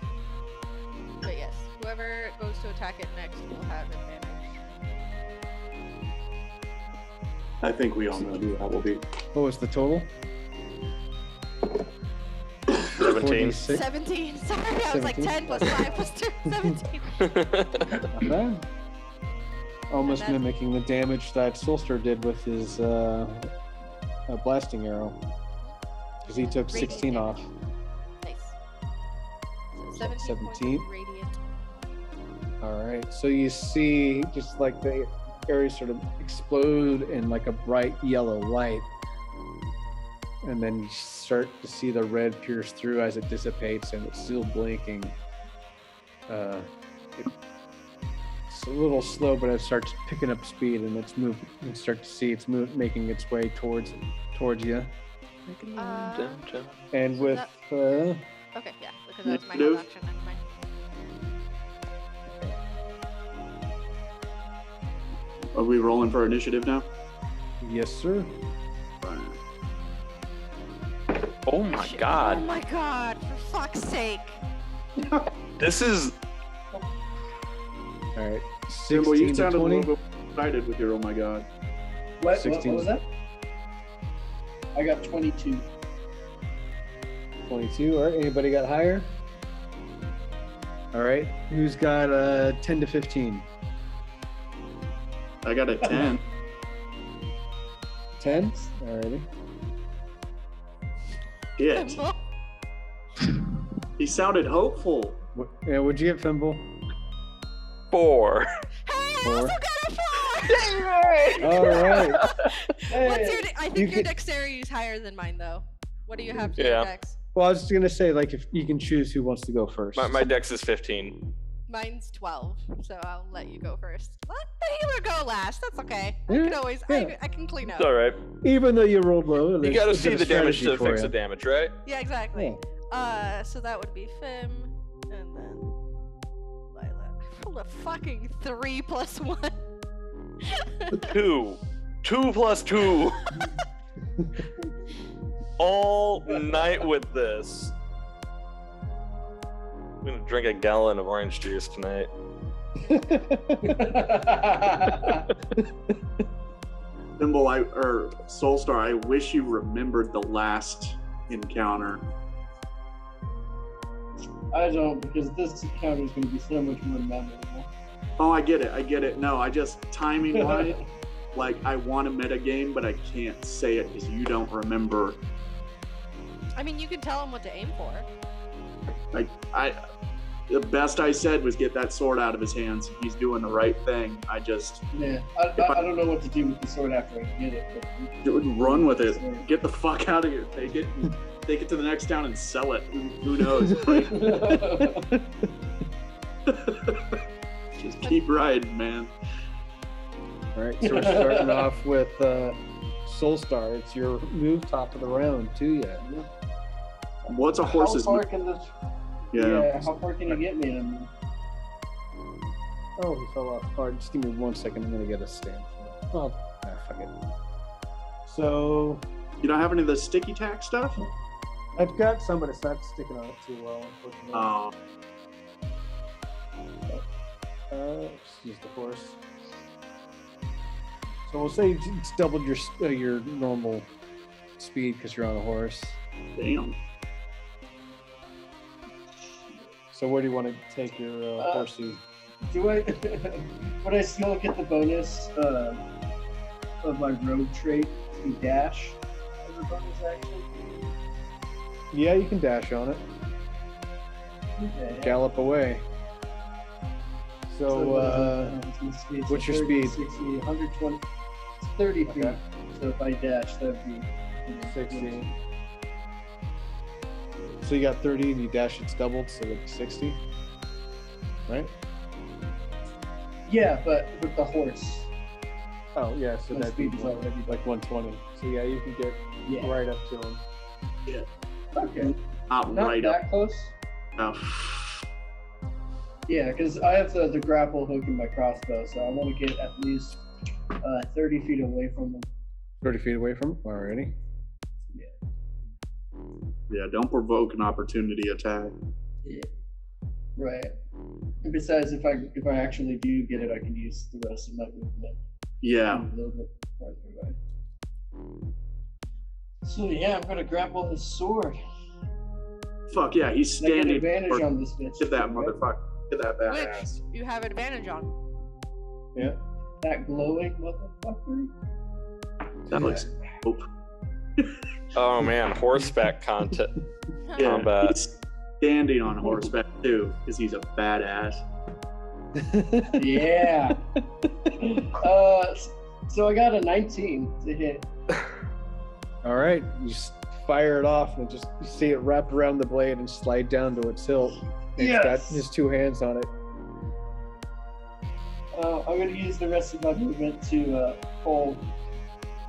But yes, whoever goes to attack it next will have advantage. I think we all know who that will be. What was the total? 17. 46. 17. Sorry, I was like 10 plus 5 plus 2, 17. Not bad. Almost And that's- mimicking the damage that Soulstar did with his blasting arrow. Because he took Radiant 16 damage. off. Nice. So 17 points 17? of radiant. Alright, so you see just like the area sort of explode in like a bright yellow light. And then you start to see the red pierce through as it dissipates and it's still blinking. It's a little slow, but it starts picking up speed and it's moving. You start to see it's making its way towards you. And with Okay, yeah, because that's my whole action. Never mind. Are we rolling for initiative now? yes, sir. Oh my Oh god. my god, for fuck's sake. This is All right, Jimbo, you 16 to sounded a 20. little bit excited with your oh my god. What 16. was that? I got 22. 22. All right, anybody got higher? All right, who's got 10 to 15? I got a 10. 10? Alrighty. Shit. He sounded hopeful. Yeah, what'd you get, Fimble? 4. Hey, I 4. also got a 4! All right. What's your I think You your could- dexterity is higher than mine, though. What do you have to Yeah. your dex? Well, I was just gonna say, like, if you can choose who wants to go first. My dex is 15. Mine's 12, so I'll let you go first. Let the healer go last. That's okay. I Yeah, can always, yeah. I can clean up. It's alright. Even though you rolled low, You there's gotta a bit see of the damage strategy to for fix you. the damage, right? Yeah, exactly. Yeah. So that would be Fim, and then Lila. I rolled a fucking 3 plus 1. 2. 2 plus 2. All night with this. I'm gonna drink a gallon of orange juice tonight. Thimble, or Soulstar, I wish you remembered the last encounter. I don't, because this encounter is going to be so much more memorable. Oh, I get it. No, I just, timing wise, like, I want to meta game, but I can't say it because you don't remember. I mean, you can tell him what to aim for. Like, the best I said was get that sword out of his hands. He's doing the right thing. I just, Yeah, I don't know what to do with the sword after I get it. But run with it. Get the fuck out of here. Take it to the next town and sell it. Who knows? Right? Just keep riding, man. All right, so we're starting off with Soulstar. It's your move top of the round, too, yet. What's a horse's How far move? can this? Yeah. Yeah, how far can you get me? Oh, he fell off hard. Just give me 1 second. I'm gonna get a stand. Oh, fuck it. So You don't have any of the sticky tack stuff? I've got some, but it's not sticking on it too well, unfortunately. Just use the horse. So we'll say it's doubled your normal speed because you're on a horse. Damn. So where do you want to take your horsey? Do I? Would I still get the bonus of my road trait to dash as a bonus action? Yeah, you can dash on it. Okay. Gallop away. So, what's your 30, speed? 60, 120, 30 feet. Okay. So if I dash, that'd be 60. So you got 30 and you dash, it's doubled, so it'd be 60. Right? Yeah, but with the horse. Oh, yeah, so My that'd be speed is already like 120. So yeah, you can get Yeah. right up to him. Okay. Not Not right that up. close. No. Yeah, because I have the grapple hook in my crossbow, so I want to get at least 30 feet away from them. 30 feet away from him? Alrighty. Yeah, don't provoke an opportunity attack. Yeah. Right. And besides, if I actually do get it, I can use the rest of my movement. Yeah. A little bit farther away. So yeah, I'm gonna grapple his sword. Fuck yeah, he's I get standing. advantage on this bitch. Hit that right? motherfucker. Hit that badass. Which you have advantage on. Yeah. That glowing motherfucker. That looks dope. Oh man, horseback content. Yeah, Combat. he's standing on horseback too, because he's a badass. Yeah. So I got a 19 to hit. All right, you just fire it off and just you see it wrap around the blade and slide down to its hilt. And It's got his 2 hands on it. I'm going to use the rest of my movement to pull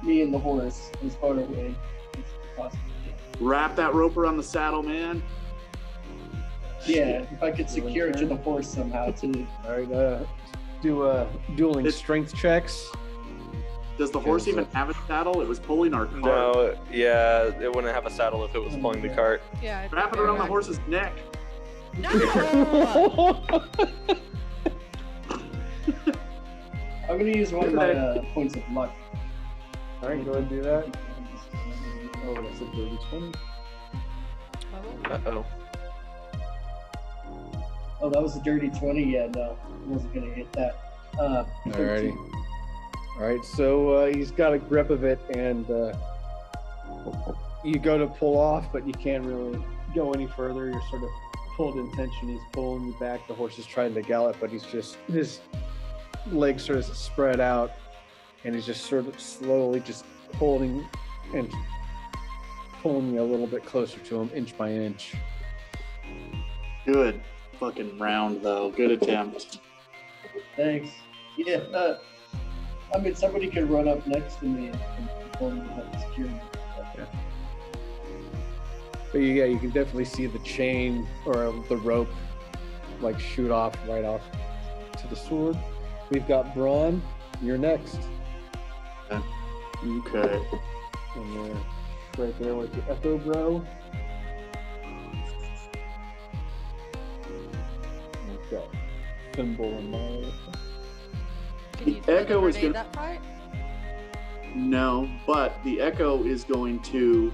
me and the horse as far away as possible. Wrap that rope around the saddle, man. Yeah, if I could secure it to the horse somehow too. All right, do dueling strength checks. Does the horse even have a saddle? It was pulling our cart. No, yeah, it wouldn't have a saddle if it was pulling the cart. Yeah. I Wrap it around the horse's neck. No! I'm going to use one of my points of luck. All right, go ahead and do that. Oh, that's a dirty 20. Uh-oh. Oh, that was a dirty 20. Yeah, no, I wasn't going to hit that. Alrighty. All right, so he's got a grip of it, and you go to pull off, but you can't really go any further. You're sort of pulled in tension. He's pulling you back. The horse is trying to gallop, but he's just his legs sort of spread out, and he's just sort of slowly just pulling and pulling you a little bit closer to him, inch by inch. Good fucking round, though. Good attempt. Thanks. Yeah, I mean, somebody could run up next to me and pull me without security. But yeah, you can definitely see the chain or the rope like shoot off right off to the sword. We've got Braun. You're next. Okay. And you're right there with the Echo Bro. We've got Thimble and Molly. Can you The Echo is grenade gonna- that fight? No, but the Echo is going to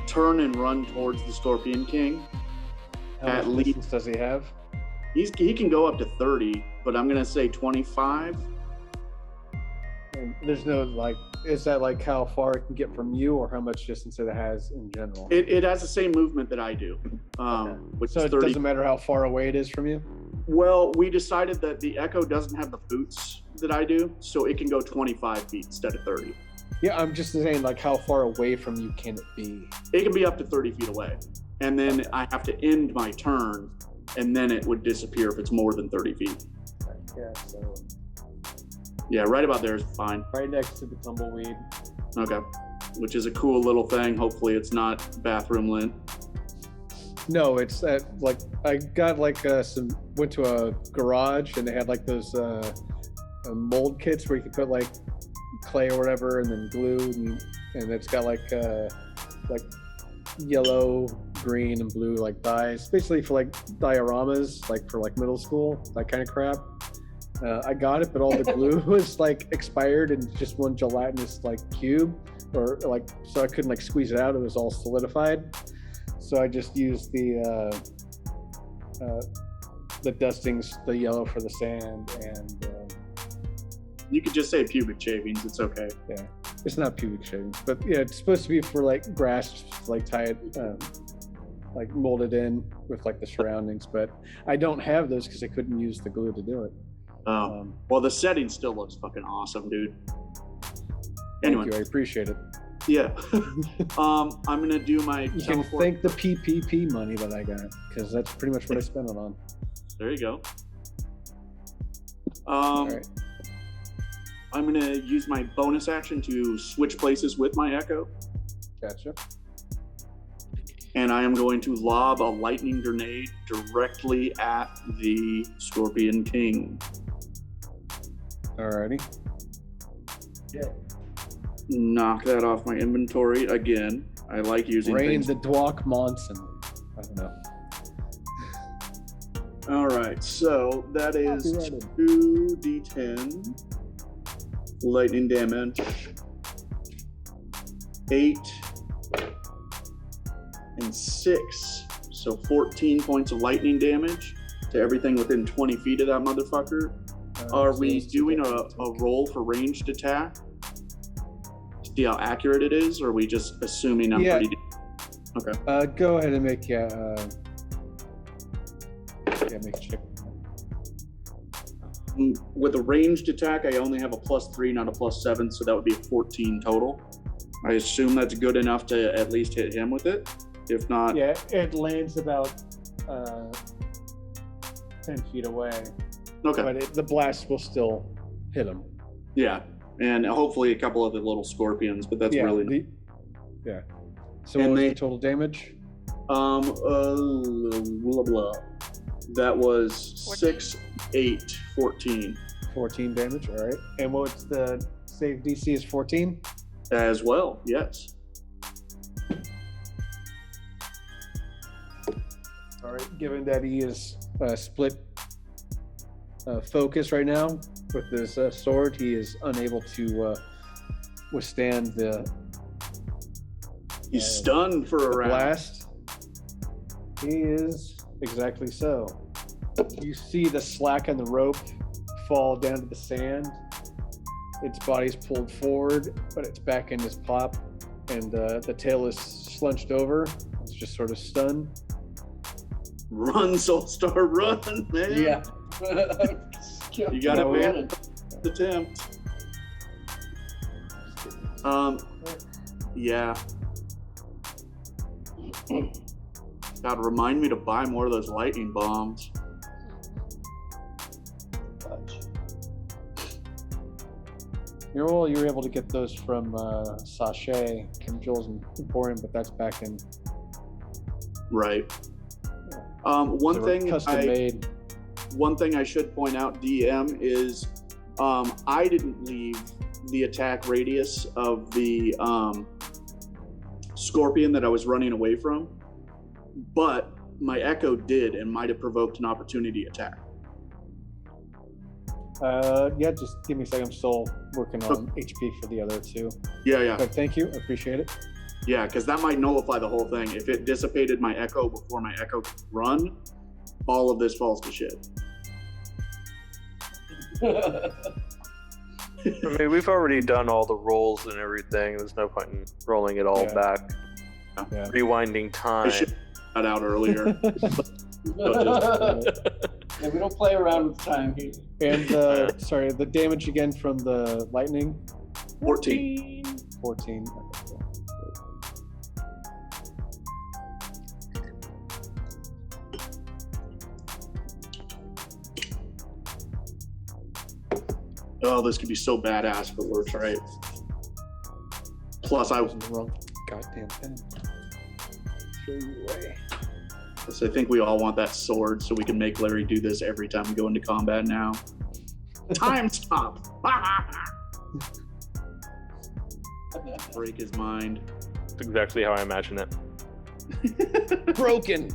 turn and run towards the Scorpion King. How At much least- distance does he have? He can go up to 30, but I'm going to say 25. And there's no like, is that like how far it can get from you, or how much distance it has in general? It has the same movement that I do, which So is it 30. doesn't matter how far away it is from you? Well, we decided that the Echo doesn't have the boots that I do, so it can go 25 feet instead of 30. Yeah, I'm just saying, like, how far away from you can it be? It can be up to 30 feet away. And then I have to end my turn, and then it would disappear if it's more than 30 feet. Yeah, so Yeah, right about there is fine. right next to the tumbleweed. Okay. Which is a cool little thing. Hopefully it's not bathroom lint. No, it's that, like, I got like went to a garage and they had like those mold kits where you can put like clay or whatever and then glue, and it's got like yellow, green, and blue like dyes, basically for like dioramas, like for like middle school, that kind of crap. I got it, but all the glue was like expired and just one gelatinous like cube, or like, so I couldn't like squeeze it out. It was all solidified. So I just used the dustings, the yellow for the sand, and You could just say pubic shavings. It's okay. yeah, it's not pubic shavings, but yeah, it's supposed to be for like grass, like tie it, like mold it in with like the surroundings. But I don't have those because I couldn't use the glue to do it. Well, the setting still looks fucking awesome, dude. Thank Anyway, you, I appreciate it. yeah. I'm gonna do my. You can teleport- thank the PPP money that I got, because that's pretty much what I spent it on. There you go. All right. I'm gonna use my bonus action to switch places with my Echo, Gotcha. and I am going to lob a lightning grenade directly at the Scorpion King. Alrighty. Knock that off my inventory again. I like using Rain things. the Dwalk Monson. I don't know. All right, so that is Copyrighted. 2d10 lightning damage, 8 and 6, so 14 points of lightning damage to everything within 20 feet of that motherfucker. Are So we let's do doing that. a roll for ranged attack? See how accurate it is, or are we just assuming I'm Yeah. pretty? Okay. Go ahead and make make a check. With a ranged attack, I only have a +3, not a +7, so that would be a 14 total. I assume that's good enough to at least hit him with it. If not, Yeah, it lands about 10 feet away, okay. but the blast will still hit him. Yeah, and hopefully a couple of the little scorpions, but that's really yeah. So And what was they- the total damage? blah blah. That was 14. 6, 8, 14 14 damage. All right. And what's the save DC is 14? as well. Yes. All right. Given that he is split focus right now with his sword, he is unable to withstand the He's stunned for a round. blast. He is exactly so. You see the slack on the rope fall down to the sand. Its body's pulled forward, but it's back in his pop, and the tail is slunched over. It's just sort of stunned. Run, Soulstar, run, man. Yeah. You got No, advantage. Attempt. Yeah. God, remind me to buy more of those lightning bombs. You were able to get those from Sachet, from Jules Emporium, but that's back in. Right. They were custom made. One thing I should point out, DM, is I didn't leave the attack radius of the scorpion that I was running away from, but my echo did and might have provoked an opportunity attack. Yeah, just give me a second. I'm still working on HP for the other two. Yeah. But thank you, I appreciate it. Yeah, because that might nullify the whole thing. If it dissipated my echo before my echo could run, all of this falls to shit. I mean, we've already done all the rolls and everything. There's no point in rolling it all Yeah. back. Yeah. Rewinding I time. should have that out earlier. Yeah, we don't play around with time here. And sorry, the damage again from the lightning. 14. 14. Oh, this could be so badass if it works right. Plus, I Using the wrong goddamn pen. Throw you away. think we all want that sword so we can make Larry do this every time we go into combat now. Time stop! Break his mind. That's exactly how I imagine it. Broken.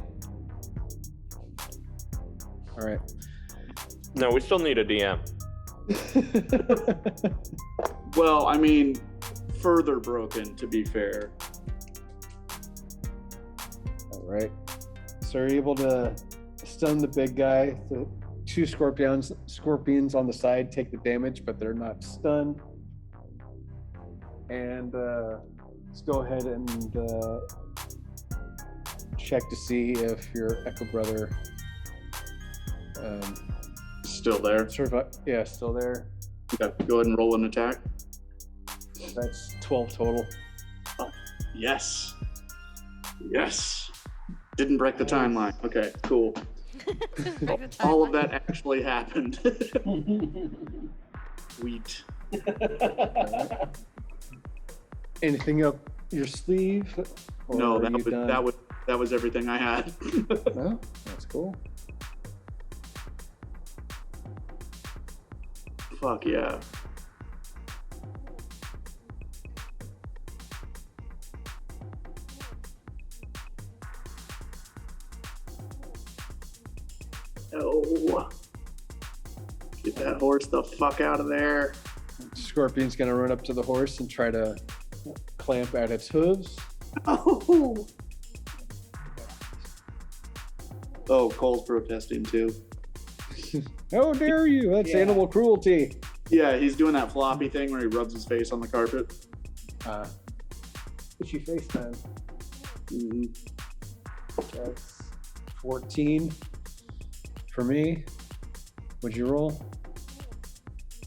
All right. No, we still need a DM. Well, I mean, further broken, to be fair. All right. So you're able to stun the big guy. The two scorpions on the side take the damage, but they're not stunned. And let's go ahead and check to see if your Echo Brother Still there. still there. Okay, go ahead and roll an attack. That's 12 total. Yes. Yes. Didn't break the timeline. Okay, cool. All of that actually happened. Sweet. Anything up your sleeve? Or No, are you done? that was everything I had. No? That's cool. Fuck yeah. Oh. Get that horse the fuck out of there. Scorpion's gonna run up to the horse and try to clamp at its hooves. Oh. Oh, Cole's protesting too. How dare you? That's Yeah. animal cruelty. Yeah, he's doing that floppy thing where he rubs his face on the carpet. What's your FaceTime? Mhm. That's 14 for me. What'd you roll?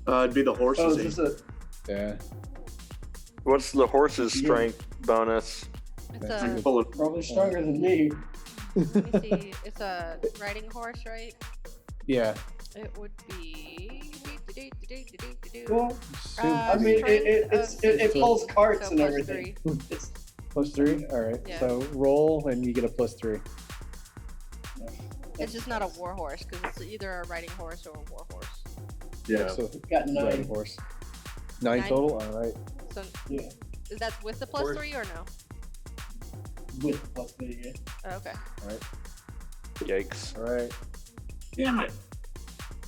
It'd be the horse's Oh, is aim. this a? Yeah. What's the horse's strength bonus? It's That's a. good. Full of- Probably stronger than me. Let me see. It's a riding horse, right? Yeah. It would be. Well, Assume- I mean, it pulls carts So and plus everything. 3. It's plus 3? All right. Yeah. So roll and you get a plus 3. It's just not a war horse because it's either a riding horse or a war horse. Yeah. So got riding 9. horse. 9 9? total? All right. So Yeah, is that with the plus Horse. 3 or no? with plus 3. Yeah. Oh, okay. Yikes. All right. Damn it.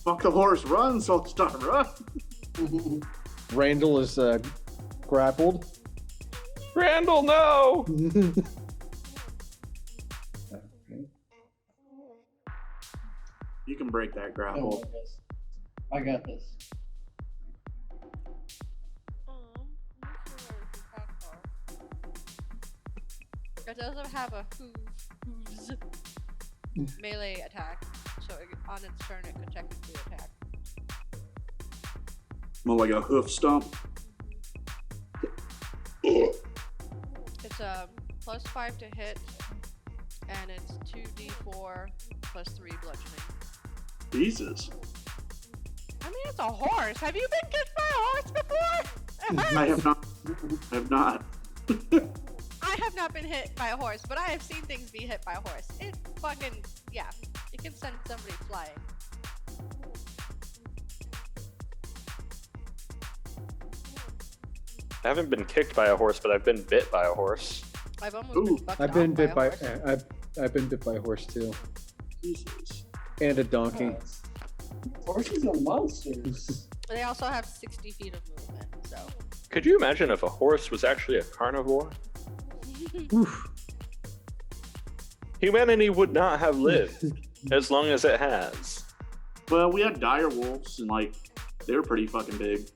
Fuck the horse. Run, Saltstar, run. Randall is grappled. Randall, no! Okay. You can break that Don't grapple. worry, guys. I got this. It doesn't have a hooves melee attack, so on its turn it could technically attack. More like a hoof stomp. It's a plus 5 to hit, and it's 2d4 plus 3 bludgeoning. Jesus. I mean, it's a horse. Have you been kicked by a horse before? It I hurts. have not. I have not. I have not been hit by a horse, but I have seen things be hit by a horse. It fucking, yeah. It can send somebody flying. I haven't been kicked by a horse, but I've been bit by a horse. I've almost Ooh, been fucked I've been off bit by a horse. I've been bit by a horse too, Jesus. and a donkey. Horses are monsters. They also have 60 feet of movement, so. Could you imagine if a horse was actually a carnivore? Oof. Humanity would not have lived as long as it has. Well, we had dire wolves, and like they were pretty fucking big.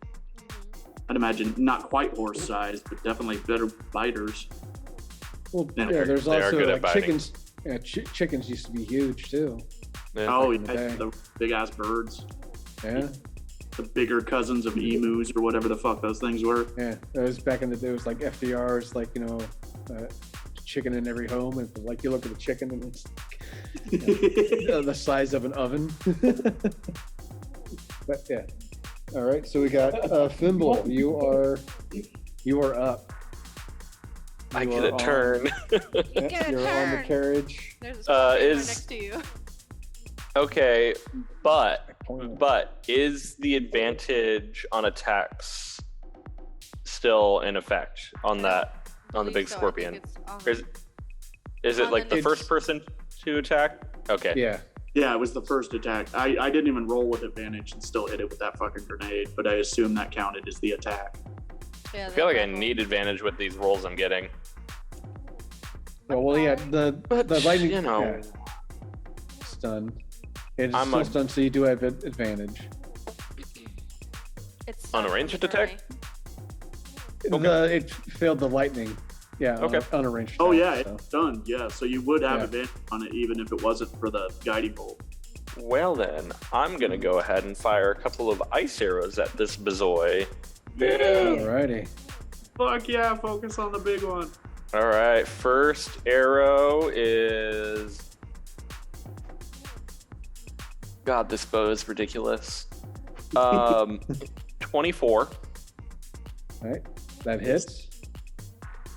I'd imagine not quite horse size, but definitely better biters. Well, Yeah, yeah, there's they are also good at like biting. chickens. Yeah, chickens used to be huge too. Yeah. Oh, in the yeah, day. the big ass birds, Yeah, the bigger cousins of emus or whatever the fuck those things were. yeah. It was back in the day. It was like FDR's, like chicken in every home, and like you look at the chicken and it's the size of an oven. But yeah. All right, so we got Thimble. You are up. I You get are a on- turn. Yeah, get a you're on the turn. carriage. There's a spot is- next to you. Okay, but is the advantage on attacks still in effect on that on the Believe big so. I think scorpion? it's on- Or is it on like the- the first person to attack? Okay. Yeah. Yeah, it was the first attack. I didn't even roll with advantage and still hit it with that fucking grenade, but I assume that counted as the attack. Yeah, I feel like I that need advantage with these rolls I'm getting. Well, yeah. The lightning. you know, yeah, stun. It's I'm still a- stunned, so you do have advantage. It's On a stunned ranged from the attack? grenade. It failed the lightning. Yeah. Okay. On a ranged Oh attack, yeah, so. it's done. Yeah, so you would have Yeah. advantage on it even if it wasn't for the guiding bolt. Well then, I'm gonna go ahead and fire a couple of ice arrows at this bazoy. Alrighty. Fuck yeah, focus on the big one. All right, first arrow is. God, this bow is ridiculous. 24. All right. That hits.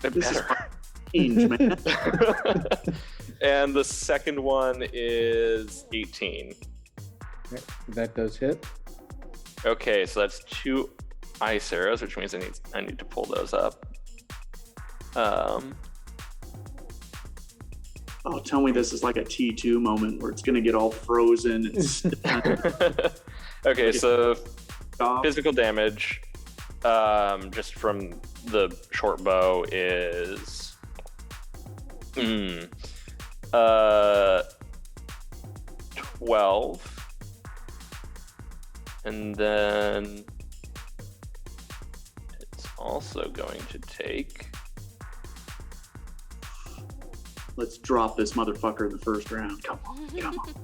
It This is better. Change, man. And the second one is 18. Okay, that does hit. Okay, so that's 2 ice arrows, which means I need to pull those up. Oh, tell me this is like a T2 moment where it's gonna get all frozen and Okay, so stop. physical damage, just from the short bow is 12. And then it's also going to take. Let's drop this motherfucker in the first round. Come on, come on.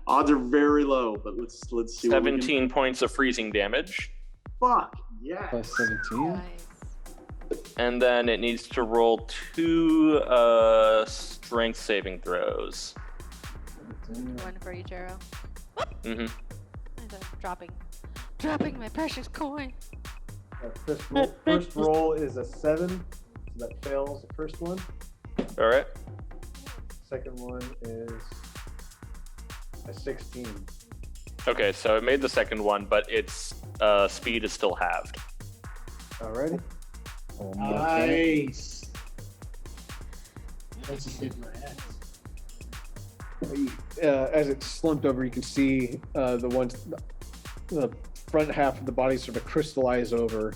Odds are very low, but let's see. 17 points of freezing damage. Fuck yeah. Plus 17. Nice. And then it needs to roll 2 strength saving throws. One for you, Jero. Mm-hmm. Dropping my precious coin. First roll is a 7, so that fails the first one. All right. Second one is a 16. Okay, so it made the second one, but its speed is still halved. Alrighty. Nice. That's just hit my ass. As it's slumped over, you can see the front half of the body sort of crystallize over,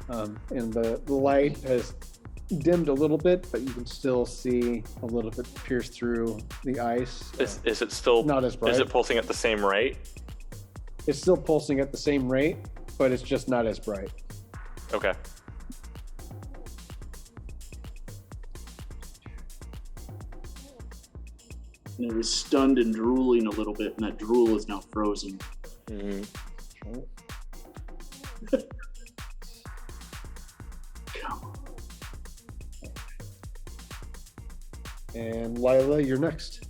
and the light has dimmed a little bit, but you can still see a little bit pierce through the ice. Is it still not as bright? Is it pulsing at the same rate? It's still pulsing at the same rate, but it's just not as bright. Okay. And it was stunned and drooling a little bit, and that drool is now frozen. Mm-hmm. Come on. And Lila, you're next.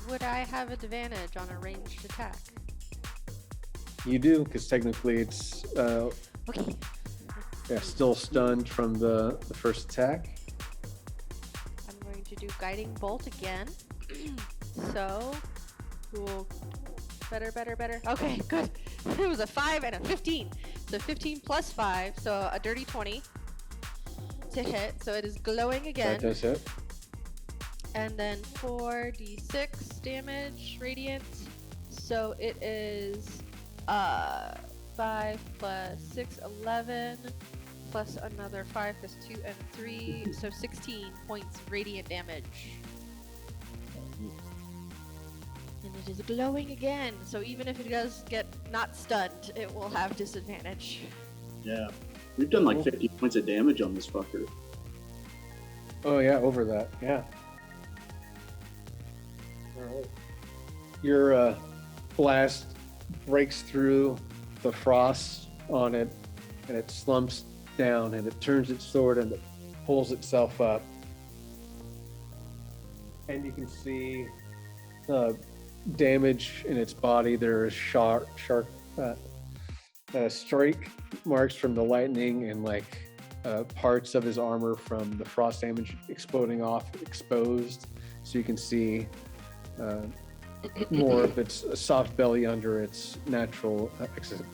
Would I have advantage on a ranged attack? You do, because technically it's Okay. still stunned from the first attack. I'm going to do guiding bolt again. So, cool. Better. Okay, good. It was a 5 and a 15. So 15 plus 5, so a dirty 20 to hit. So it is glowing again. That does hit. And then 4d6 damage radiant. So it is 5 plus 6, 11, plus another 5 plus 2 and 3, so 16 points radiant damage. And it is glowing again, so even if it does get not stunned, it will have disadvantage. Yeah. We've done like 50 points of damage on this fucker. Oh yeah, over that. Yeah. All right. Your blast breaks through the frost on it, and it slumps down, and it turns its sword, and it pulls itself up. And you can see damage in its body. There is sharp strike marks from the lightning, and parts of his armor from the frost damage exploding off, exposed. So you can see more of its soft belly under its natural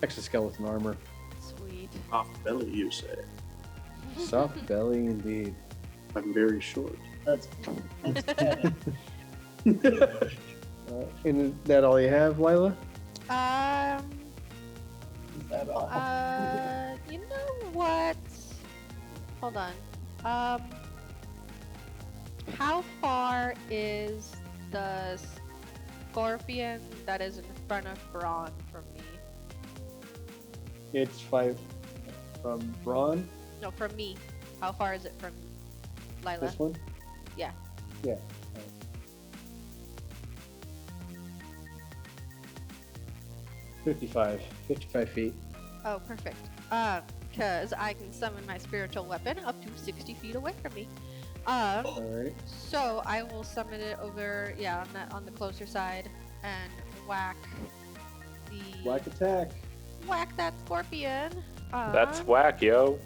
exoskeleton armor. Sweet. Off belly, you say. Soft belly indeed. I'm very short. That's bad. And is that all you have, Lila? Is that all? You know what? Hold on. How far is the scorpion that is in front of Braun from me? It's 5 from Braun. No, from me. How far is it from Lila? This one? Yeah. Yeah. 55 feet. Oh, perfect. Because I can summon my spiritual weapon up to 60 feet away from me. All right. So I will summon it over, on the closer side, and whack Black attack. whack that scorpion. That's whack, yo.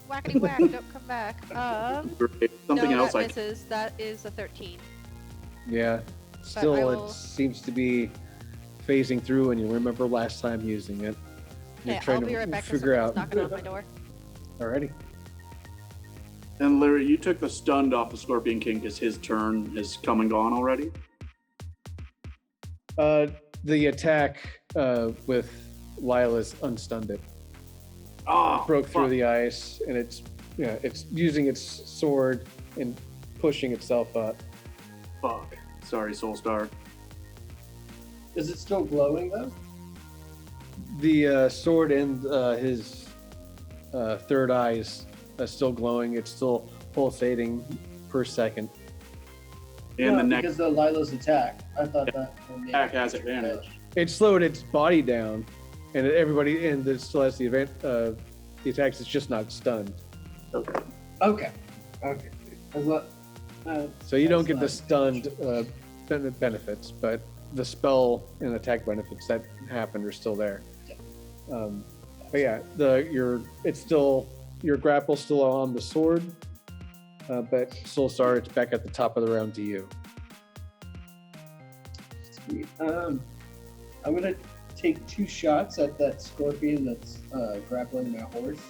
Whackety whack, don't come back. Something no, else that misses. That is a 13. Yeah. Still, I will- it seems to be phasing through, and you remember last time using it. You're Okay, trying I'll be to right back. figure out. Knocking on my door. Alrighty. And Larry, you took the stunned off the Scorpion King because his turn is come and gone already? The attack with Lila's unstunned it. Oh, Broke through fuck. the ice, and it's using its sword and pushing itself up. Fuck. Sorry, Soulstar. Is it still glowing though? The sword and his third eye is still glowing. It's still pulsating per second. And the next because of Lilo's attack. I thought that attack has advantage. It slowed its body down, and it still has the event. The attacks. It's just not stunned. Okay. So you don't get the nice. stunned benefits, but the spell and attack benefits that happened are still there. But yeah, your grapple's still on the sword, but Soulstar, it's back at the top of the round to you. Sweet. I'm gonna take 2 shots at that scorpion that's grappling my horse.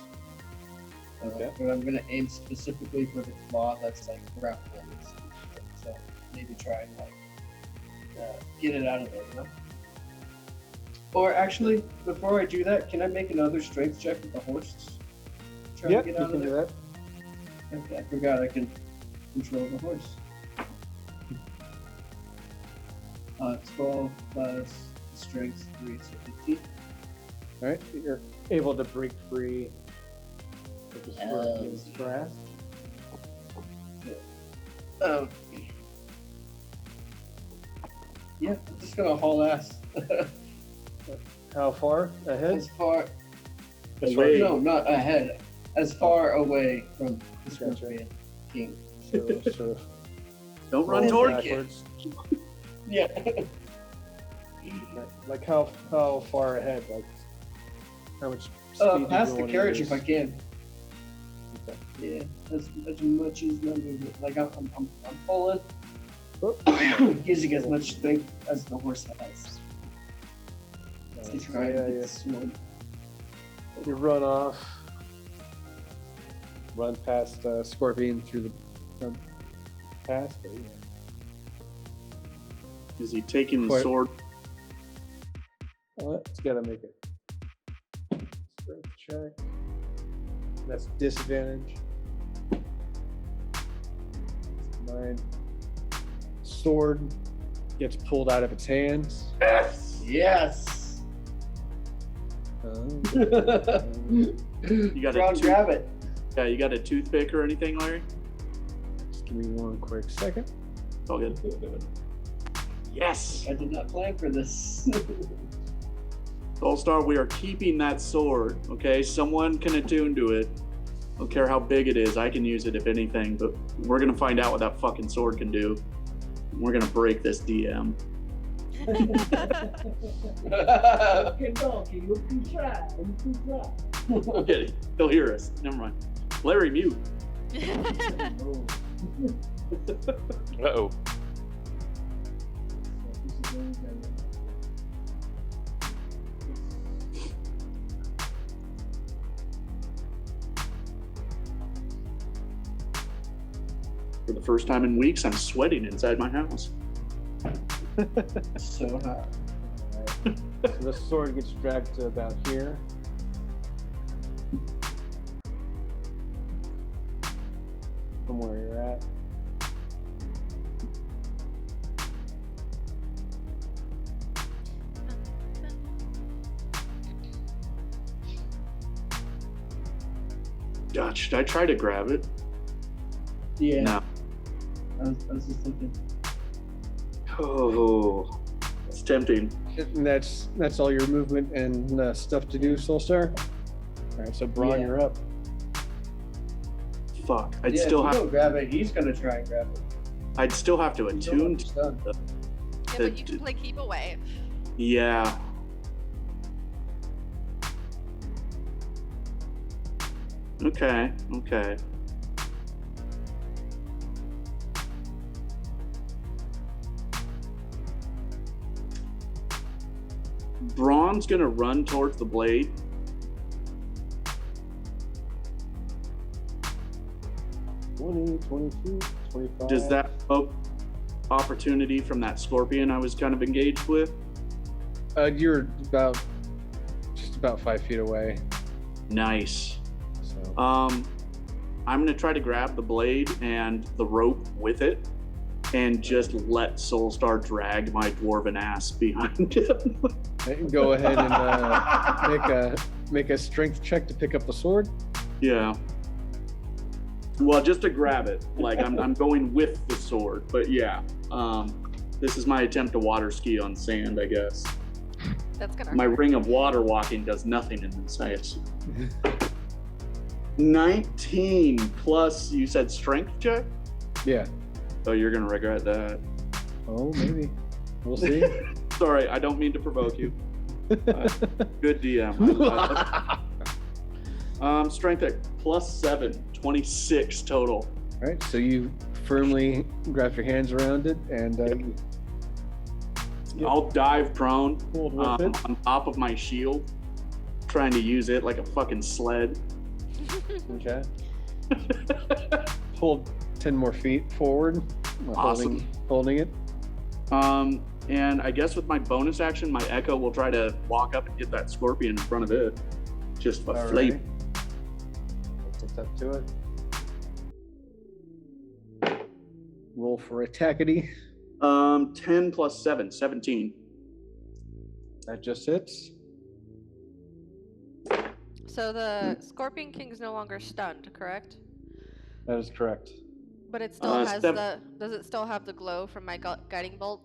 Okay. But I'm gonna aim specifically for the claw that's like grappling. So maybe try and get it out of there, you know? Or actually, before I do that, can I make another strength check with the horse? Try Yep, to you get out can of do there? that. Okay, I forgot I can control the horse. 12 plus strength 3, so 15. All right, you're able to break free with the scorpion's Yes. grasp. Yeah, I'm just gonna haul ass. How far ahead? As far, Away. no, not ahead. As far away from the Gotcha. Scorpion King. So, sort of Don't run roll toward it. backwards. Yeah. Like how far ahead? Like how much speed? do you Past the want to carriage use? if I can. Okay. Yeah, as much as my movement. Like I'm pulling, using as much strength as the horse has. To try and yeah. get this one. You run off, run past Scorpion through the pass. But yeah. Is he taking the Quite- sword? It's gotta make it. Strength check. That's disadvantage. 9. Sword gets pulled out of its hands. Yes. You got Ron, grab it. Yeah, you got a toothpick or anything, Larry? Just give me one quick second. It's all good. Yes! I did not plan for this. All-Star, we are keeping that sword, okay? Someone can attune to it. I don't care how big it is. I can use it if anything, but we're going to find out what that fucking sword can do. We're going to break this DM. Okay, he'll hear us. Never mind. Larry, mute. Uh-oh. For the first time in weeks, I'm sweating inside my house. So hot. So the sword gets dragged to about here. From where you're at. God, should I try to grab it? Yeah. No. I was just thinking. Oh, it's tempting. And that's all your movement and stuff to do, Soulstar. All right, so Braun, Yeah. you're up. Fuck. I'd Yeah, still if you have. don't grab it, he's gonna try and grab it. I'd still have to You don't attune. understand. Yeah, but you can play keep away. Yeah. Okay. Okay. Braun's gonna run towards the blade. $20, $22, $25. Does that poke opportunity from that scorpion I was kind of engaged with? You're just about 5 feet away. Nice. So I'm gonna try to grab the blade and the rope with it. and just let Soulstar drag my dwarven ass behind him. Go ahead and make a strength check to pick up the sword. Yeah. Well, just to grab it. Like I'm going with the sword, but yeah. This is my attempt to water ski on sand, I guess. That's gonna My hurt. ring of water walking does nothing in this ice. 19 plus, you said strength check? Yeah. Oh, you're gonna regret that. Oh, maybe. We'll see. Sorry, I don't mean to provoke you. Good DM. Strength at +7, 26 total. All right, so you firmly wrap your hands around it, and I'll dive prone hold with it. on top of my shield, trying to use it like a fucking sled. Okay. Pull 10 more feet forward, Awesome. holding it. And I guess with my bonus action, my Echo will try to walk up and get that scorpion in front of it. Just a flame. Let's up to it. Roll for attackity. 10 plus 7, 17. That just hits. So the Scorpion King's no longer stunned, correct? That is correct. But it still has does it still have the glow from my guiding bolt?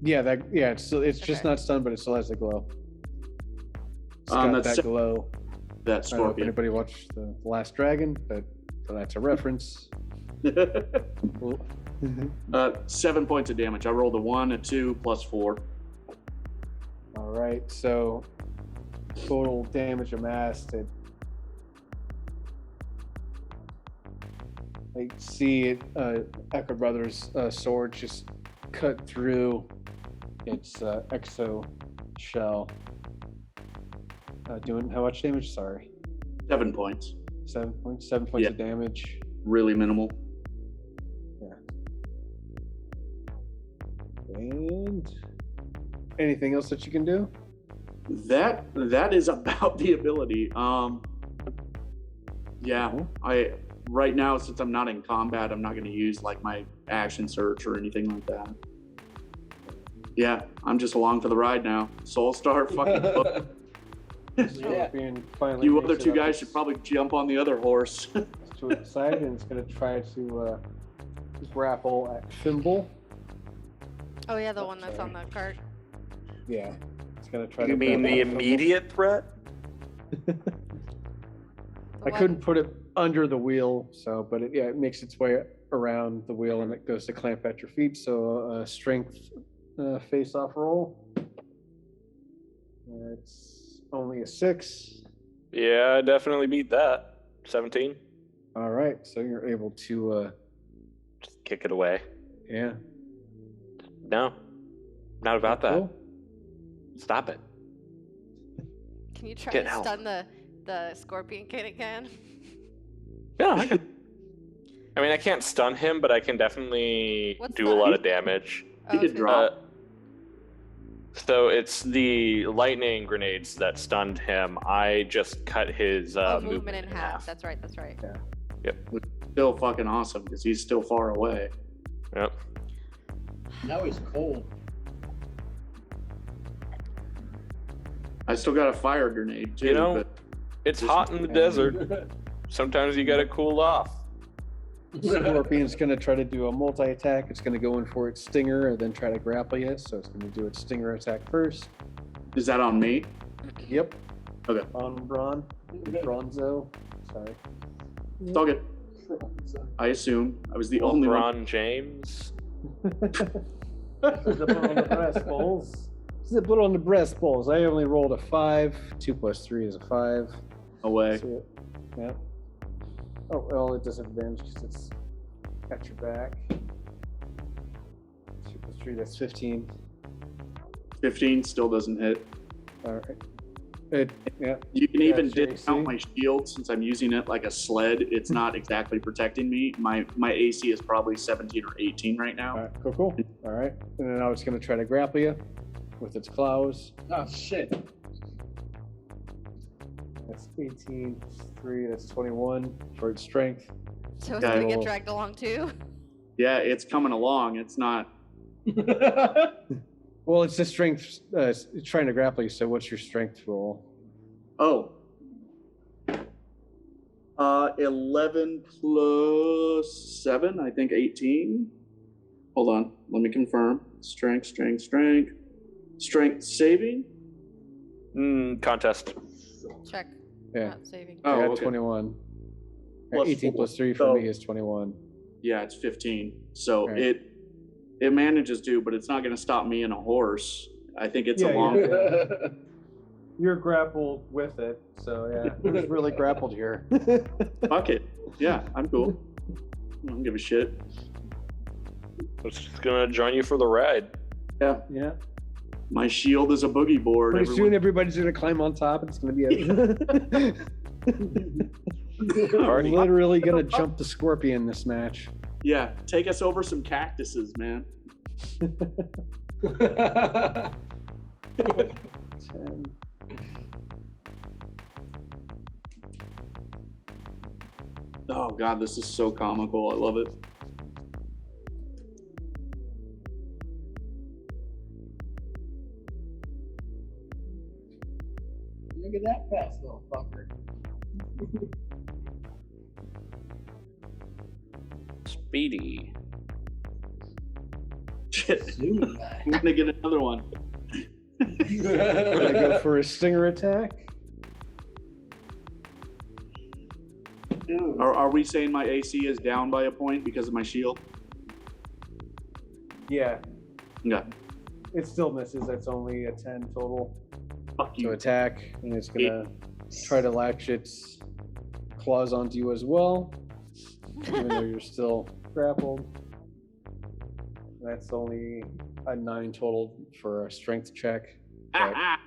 Yeah, it's just Okay. not stunned, but it still has the glow. It's got That's that glow. that I don't know if scorpion. anybody watched The Last Dragon, but that's a reference. 7 points of damage. I rolled a 1, a 2, plus 4. All right, so total damage amassed. I see it, Echo Brothers' sword just cut through its exo shell. Doing how much damage? Sorry. 7 points. 7 points Yeah. of damage. Really minimal. And anything else that you can do? That is about the ability. Yeah, I right now, since I'm not in combat, I'm not going to use like my action search or anything like that. Yeah, I'm just along for the ride now. Soulstar, fucking. Scorpion finally You makes other it two up guys should probably jump on the other horse. to its side, and it's going to try to grapple at Thimble. Oh yeah, the one that's on the cart. Yeah, it's going to try You to. mean grapple the at Thimble. immediate threat? The I one- couldn't put it under the wheel, so but it makes its way around the wheel and it goes to clamp at your feet. So strength face-off roll. It's only a 6. Yeah, I definitely beat that. 17. All right, so you're able to Just kick it away. yeah. No, not about that. Cool. Stop it. Can you try Get to help. stun the Scorpion King again? Yeah, I could. I mean, I can't stun him, but I can definitely What's do that? a lot of damage. Oh, could okay. drop. So it's the lightning grenades that stunned him. I just cut his movement in half. That's right. That's right. Still fucking awesome because he's still far away. Yep. Now he's cold. I still got a fire grenade too. You know, but it's hot in the desert. Sometimes you gotta cool off. Scorpion's going to try to do a multi-attack. It's going to go in for its stinger and then try to grapple you. So it's going to do its stinger attack first. is that on me? Yep. Okay. On Bronzo. Sorry. It's all good. I assume I was the only one. LeBron James. Zip on the breast balls. Zip it on the breast balls. I only rolled a 5. 2 plus 3 is a 5. Away. So, yeah. Oh, well, it does have advantage because it's at your back. 2 plus 3, that's 15. 15 still doesn't hit. All right. Yeah. You can even That's your discount AC. my shield since I'm using it like a sled. It's not exactly protecting me. My AC is probably 17 or 18 right now. All right, cool. All right. And then now it's going to try to grapple you with its claws. Oh shit. That's 18 plus 3, that's 21 for its strength. So it's Okay. gonna get dragged along too. Yeah, it's coming along. It's not. Well, it's the strength. It's trying to grapple you. So, what's your strength roll? Oh. 11 plus 7, I think 18. Hold on, let me confirm. Strength saving? Contest. Check. Yeah. Not saving. Oh, I got okay. 21. Plus 18 4. plus 3 for So- me is 21. Yeah, it's 15. So Right. it manages to, but it's not going to stop me and a horse. I think it's Yeah, a long. You're grappled with it, so yeah, who's really grappled here? Fuck it. Yeah, I'm cool. I don't give a shit. It's just gonna join you for the ride. Yeah, Yeah. my shield is a boogie board. Pretty soon, everybody's gonna climb on top. It's gonna be Already. literally gonna jump the scorpion this match. Yeah, take us over some cactuses, man. 10. Oh god, this is so comical. I love it. Look at that fast little fucker. Speedy. Shit, Zoom I'm gonna get another one. Gonna go for a stinger attack. Are we saying my AC is down by a point because of my shield? Yeah, Yeah. it still misses. That's only a 10 total Fuck to you. attack, and it's gonna try to latch its claws onto you as well, even though you're still grappled. That's only a 9 total for a strength check. Ah, ah.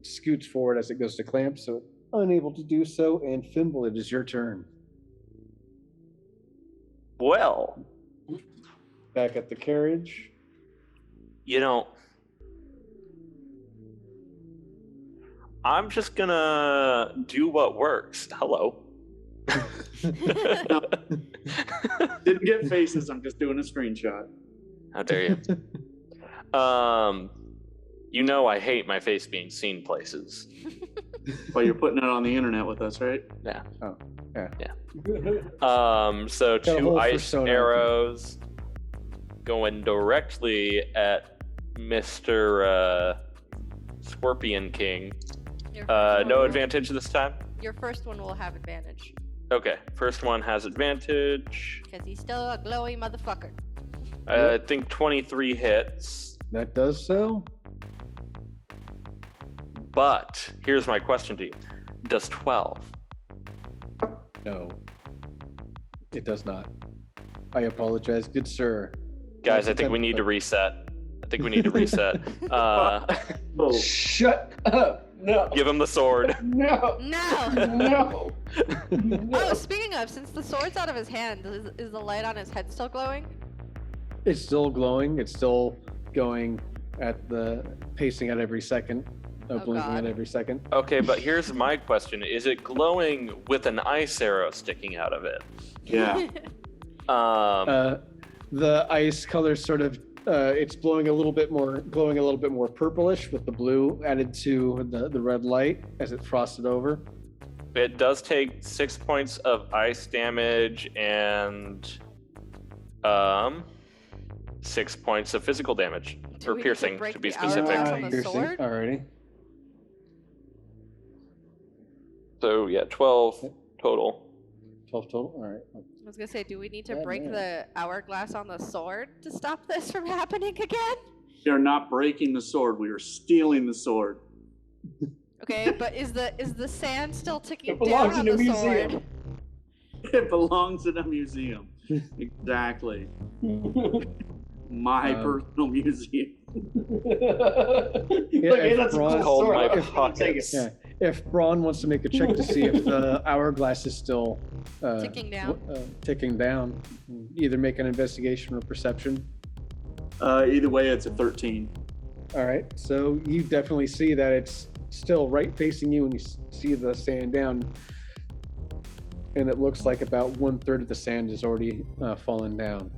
Scoots forward as it goes to clamp, so it's unable to do so. And Fimble, it is your turn. Well, Back at the carriage. you know, I'm just gonna do what works. Hello. Didn't get faces. I'm just doing a screenshot. How dare you? You know I hate my face being seen places. But you're putting it on the internet with us, right? Yeah. Oh, yeah. So Got a 2 whole ice persona. arrows going directly at Mr. Scorpion King. Your first No one- advantage this time? Your first one will have advantage Okay, first one has advantage. because he's still a glowy motherfucker. I think 23 hits. That does so. But here's my question to you. Does 12? No, it does not. I apologize, good sir. Guys, That's I think we need to reset. Uh, Oh, Shut up! No! give him the sword. No! No. No! Oh, speaking of, since the sword's out of his hand, is the light on his head still glowing? It's still glowing. It's still going at the pacing at every second, blinking God. at every second. Okay, but here's my question. Is it glowing with an ice arrow sticking out of it? yeah. The ice color sort of it's glowing a little bit more purplish with the blue added to the red light as it frosted over. It does take 6 points of ice damage and 6 points of physical damage. Do Or we need to piercing, break to be the specific. hourglass on the Piercing. sword? Alrighty. So yeah, 12 total. 12 total. All right. I was gonna say, do we need to Yeah, break man. the hourglass on the sword to stop this from happening again? We are not breaking the sword. We are stealing the sword. Okay, but is the sand still ticking It belongs down in on a the museum. sword? It belongs in a museum. Exactly. My personal museum. Like, hey, if that's a Braun- cool Called sword. my I'm gonna take pockets. it. Yeah. If Braun wants to make a check to see if the hourglass is still Ticking down. ticking down, either make an investigation or perception. Either way, it's a 13. All right. So you definitely see that it's still right facing you, and you see the sand down. and it looks like about 1/3 of the sand is already fallen down.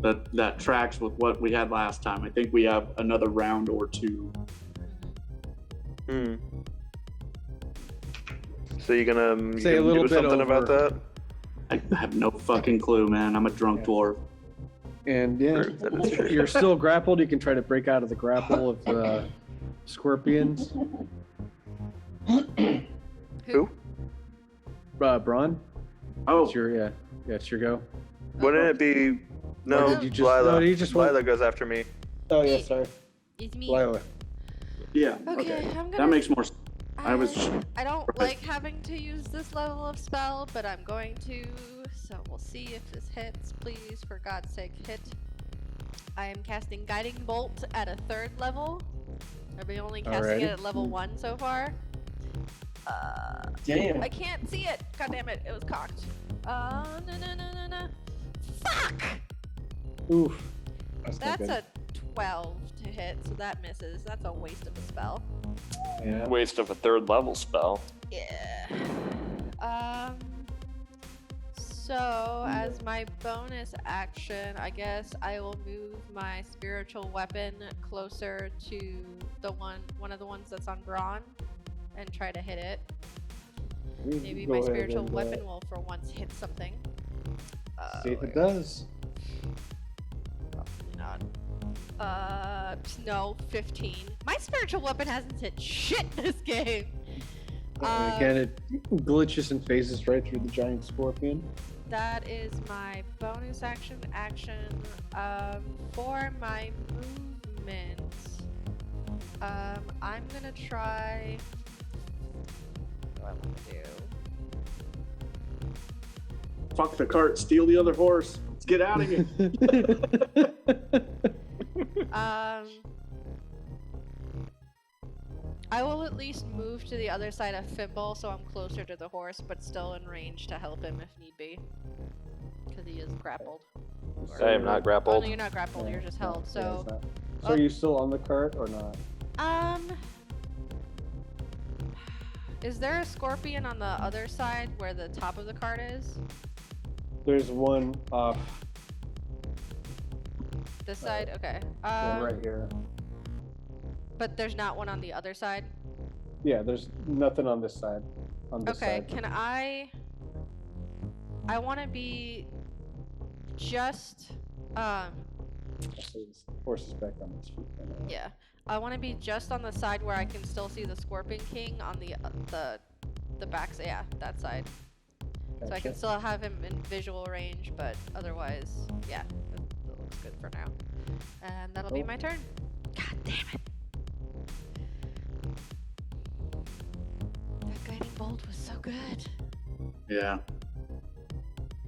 That tracks with what we had last time. I think we have another round or two. Hmm. So you gonna Say a little do bit something about over. that? I have no fucking clue, man. I'm a drunk dwurf. And yeah, True, that is true. you're still grappled. You can try to break out of the grapple of the scorpions. Who? Braun, Oh, it's your it's your go. Wouldn't it be? No, Or did you just- Lila. no, you just went- Lila goes after me. Oh yeah, sorry, It's me. Lila. yeah. Okay, Okay. I'm gonna. That makes more sense. I was- I don't like having to use this level of spell, but I'm going to. So we'll see if this hits. Please, for God's sake, hit. I am casting Guiding Bolt at a 3rd level. I've been only casting it Alrighty. at level 1 so far. Damn. I can't see it. God damn it! It was cocked. No. Fuck! Oof. That's not That's good. a 12 to hit, so that misses. That's a waste of a spell. Yeah. Waste of a 3rd level spell. Yeah. So as my bonus action, I guess I will move my spiritual weapon closer to the one of the ones that's on Braun and try to hit it. Maybe Go my ahead spiritual and, weapon will for once hit something. see if it Where- does. Probably not. No, 15. My spiritual weapon hasn't hit shit this game. Again, it glitches and phases right through the giant scorpion. That is my bonus action. For my movement, I'm gonna try. What do I want to do? Fuck the cart, steal the other horse. Let's get out of here. I will at least move to the other side of Fimble so I'm closer to the horse, but still in range to help him if need be. Because he is grappled. I am not Oh, grappled. no, you're not grappled, you're just held, Yeah, so. it's not. So are you still on the cart or not? Is there a scorpion on the other side where the top of the cart is? There's one off This side? Okay. right here. But there's not one on the other side? Yeah, there's nothing on this side. On this Okay, side. can I want to be just, Actually, this horse is back on its feet. yeah. I want to be just on the side where I can still see the Scorpion King on the back, yeah, that side. So I can Gotcha. still have him in visual range, but otherwise, yeah, it looks good for now. And that'll be Cool. my turn. God damn it. That guiding bolt was so good. Yeah.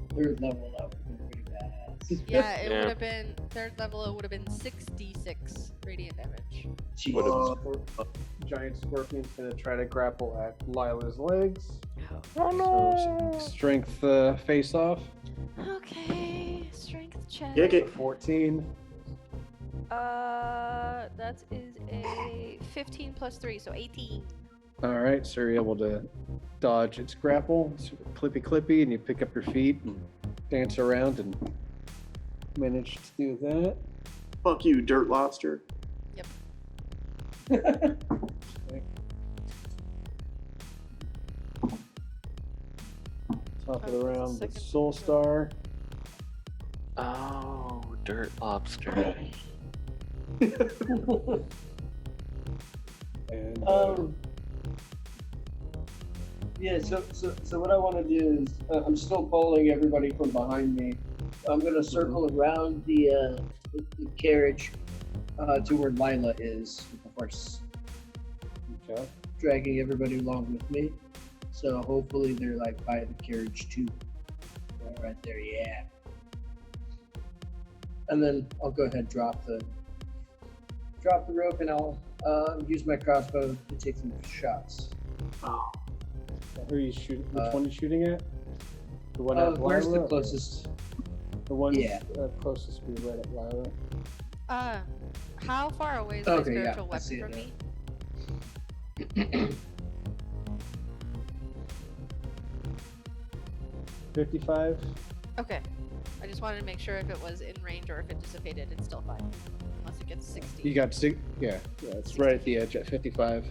3rd level, that would have been pretty badass. Yeah, it Yeah. would have been, 3rd level, it would have been 6d6 radiant damage. Jeez. Giant scorpion's gonna try to grapple at Lila's legs. Oh. So strength face off. Okay, strength check. Kick it. 14. That is a 15 plus 3, so 18. All right, so you're able to dodge its grapple, sort of clippy, and you pick up your feet and dance around and manage to do that. Fuck you, dirt lobster. Top of the Oh, round, the second Soul turn. Star. Oh, dirt lobster. And Yeah, so what I want to do is, I'm still pulling everybody from behind me. I'm going to circle around the carriage to where Lila is with the horse, okay. dragging everybody along with me. So hopefully they're like by the carriage too. Right there, yeah. And then I'll go ahead and drop the rope, and I'll use my crossbow to take some shots. Oh. Who are you shooting? Which one are you shooting at? The one at Where's Lila? the closest? The one Yeah. closest to be right at Lila. How far away is my Okay, yeah, spiritual I see weapon it from me? 55. Okay. I just wanted to make sure if it was in range or if it dissipated, it's still fine. Unless it gets 60. You got six. Yeah, it's right at the edge at 55.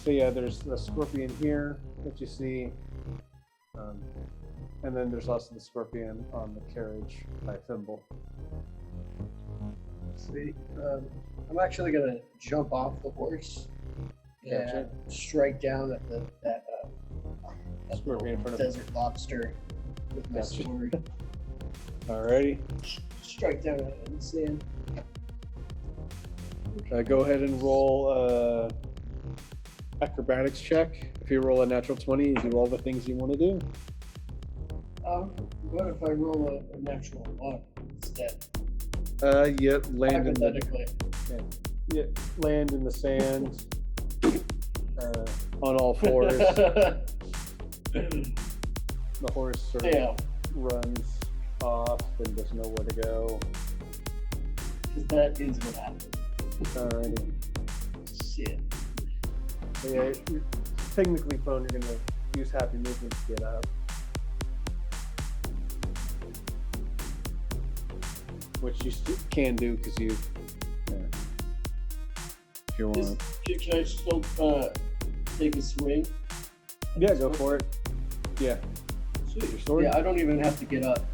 So yeah, there's the scorpion here that you see, and then there's also the scorpion on the carriage by Thimble. Sweet. I'm actually gonna jump off the horse and strike down at that Scorpion in front of desert lobster with my Gotcha. sword. Alrighty. Strike down at it in the sand. Go ahead and roll acrobatics check. If you roll a natural 20, you do all the things you want to do. What if I roll a natural 1 instead? Yeah, land in the Hypothetically. land in the sand on all fours. The horse sort of Yeah, runs off and doesn't know where to go. because that is what happened. Alrighty. Shit. So yeah, you're technically prone. You're gonna use happy movement to get up, which you can do because you, if you want. Can I still take a swing? Yeah, go for it. Yeah. Sweet. Your sword? Yeah, I don't even have to get up.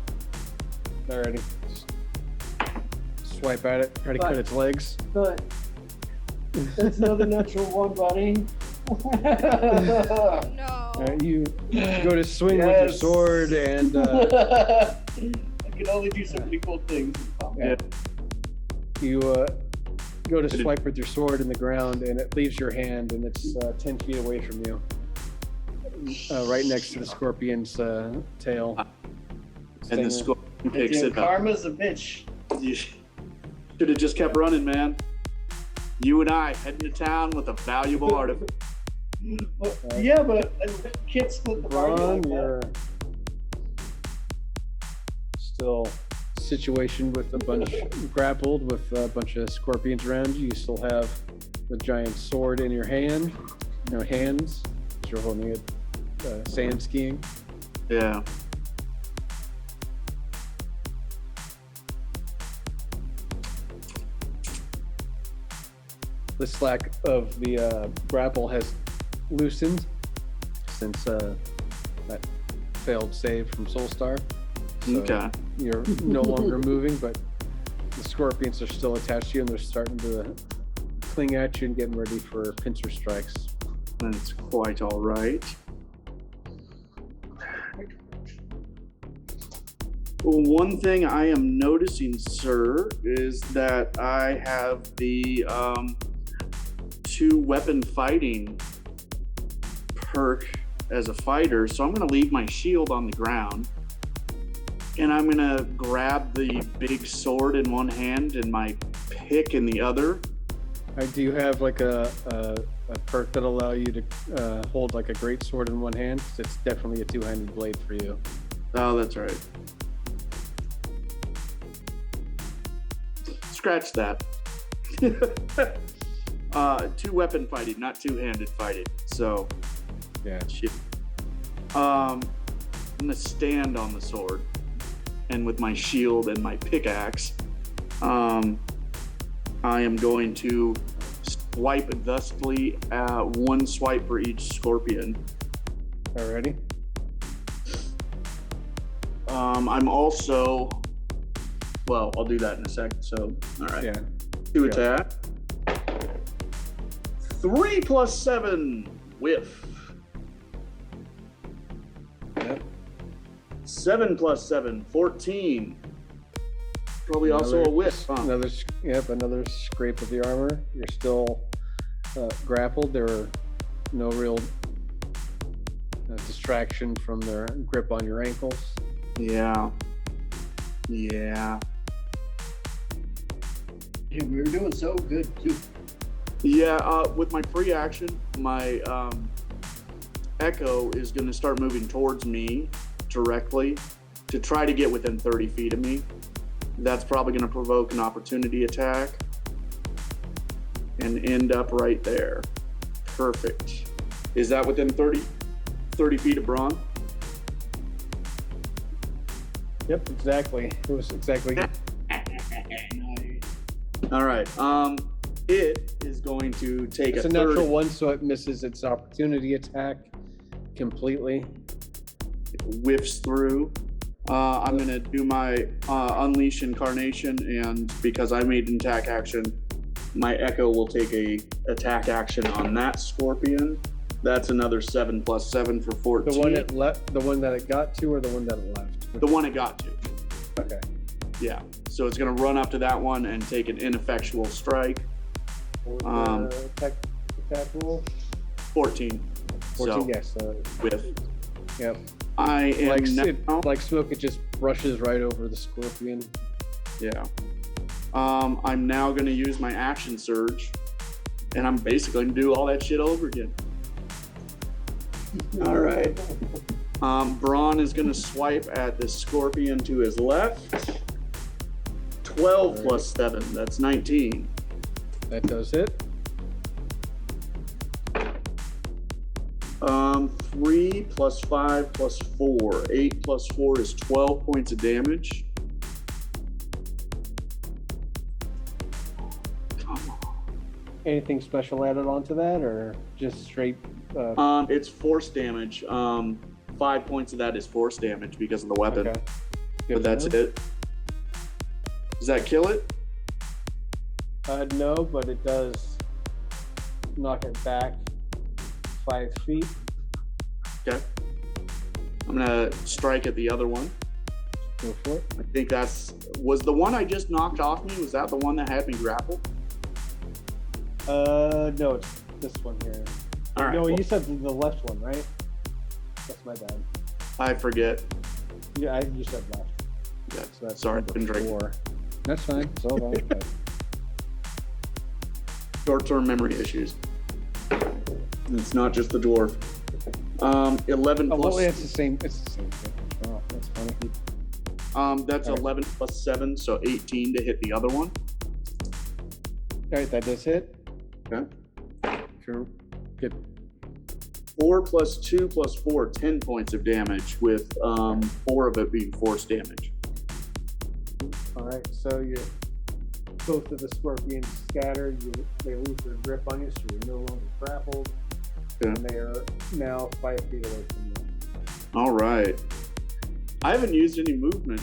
Alrighty. Just swipe at it. Try to cut its legs. But that's another natural 1, buddy. No. Alright, you go to swing with your Yes. sword, and I can only do so many cool things. you go to swipe with your sword in the ground, and it leaves your hand, and it's 10 feet away from you, right next to the scorpion's tail. And the scorpion picks it up. Karma's a bitch. You should have just kept running, man. You and I heading to town with a valuable artifact. Well, yeah, but I can't split the party Ron, like that. you're still situation with a bunch grappled with a bunch of scorpions around you. You still have the giant sword in your hands. You're holding it sand skiing. Yeah. The slack of the grapple has loosened since that failed save from Soulstar. So Okay. you're no longer moving, but the scorpions are still attached to you, and they're starting to cling at you and getting ready for pincer strikes. That's quite all right. Well, one thing I am noticing, sir, is that I have the 2 weapon fighting perk as a fighter, so I'm going to leave my shield on the ground, and I'm going to grab the big sword in one hand and my pick in the other. Do you have like a perk that allow you to hold like a great sword in one hand? 'Cause it's definitely a two-handed blade for you. Oh, that's right. Scratch that. 2 weapon fighting, not 2-handed fighting. So, Yeah. shit. I'm gonna stand on the sword, and with my shield and my pickaxe, I am going to swipe thusly, 1 swipe for each scorpion. Alrighty. I'm also, well, I'll do that in a second. So, all right. Yeah. 2 attack. 3 + 7, whiff. Yep. 7 + 7, 14. Probably also a whiff, huh? Another scrape of the armor. You're still grappled. There are no real distraction from their grip on your ankles. Yeah. Yeah. Yeah, we were doing so good too. Yeah, with my free action, my Echo is going to start moving towards me directly to try to get within 30 feet of me. That's probably going to provoke an opportunity attack and end up right there. Perfect. Is that within 30 30 feet of brawn. Yep, exactly. It was exactly. All right. It is going to take It's a a natural 30. one, so it misses its opportunity attack completely. Whiffs through. I'm going to do my Unleash Incarnation, and because I made an attack action, my Echo will take a attack action on that Scorpion. That's another 7 + 7 for 14. The one it left, the one that it got to, or the one that it left? The one it got to. Okay. Yeah. So it's going to run up to that one and take an ineffectual strike. Attack roll. 14. 14. So, Yes. whiff. Yep. I am now. Like smoke, it just brushes right over the Scorpion. Yeah. I'm now going to use my action surge, and I'm basically going to do all that shit over again. All right. Braun is going to swipe at the Scorpion to his left. 12 + 7. That's 19. That does hit. 3 + 5 + 4. 8 + 4 is 12 points of damage. Anything special added onto that, or just straight? It's force damage. 5 points of that is force damage because of the weapon. Okay. But that's it. Does that kill it? No, but it does knock it back 5 feet. Okay. I'm gonna strike at the other one. Go for it. I think was the one I just knocked off me. Was that the one that had me grappled? No, it's this one here. All right. No, well, you said the left one, right? That's my bad. I forget. Yeah, you said left. Yeah. So that's Sorry, number been drinking. 4. That's fine. It's all right. Short-term memory issues. It's not just the dwarf. 11 Oh, plus. well, it's the same. It's the same thing. Oh, that's funny. That's All right. 11 + 7, so 18 to hit the other one. All right, that does hit. Okay. Sure. Good. 4 + 2 + 4, 10 points of damage, with 4 of it being force damage. All right, so both of the Scorpions scatter. They lose their grip on you, so you're no longer grappled. Okay. And they are now 5 feet away from you. All right. I haven't used any movement.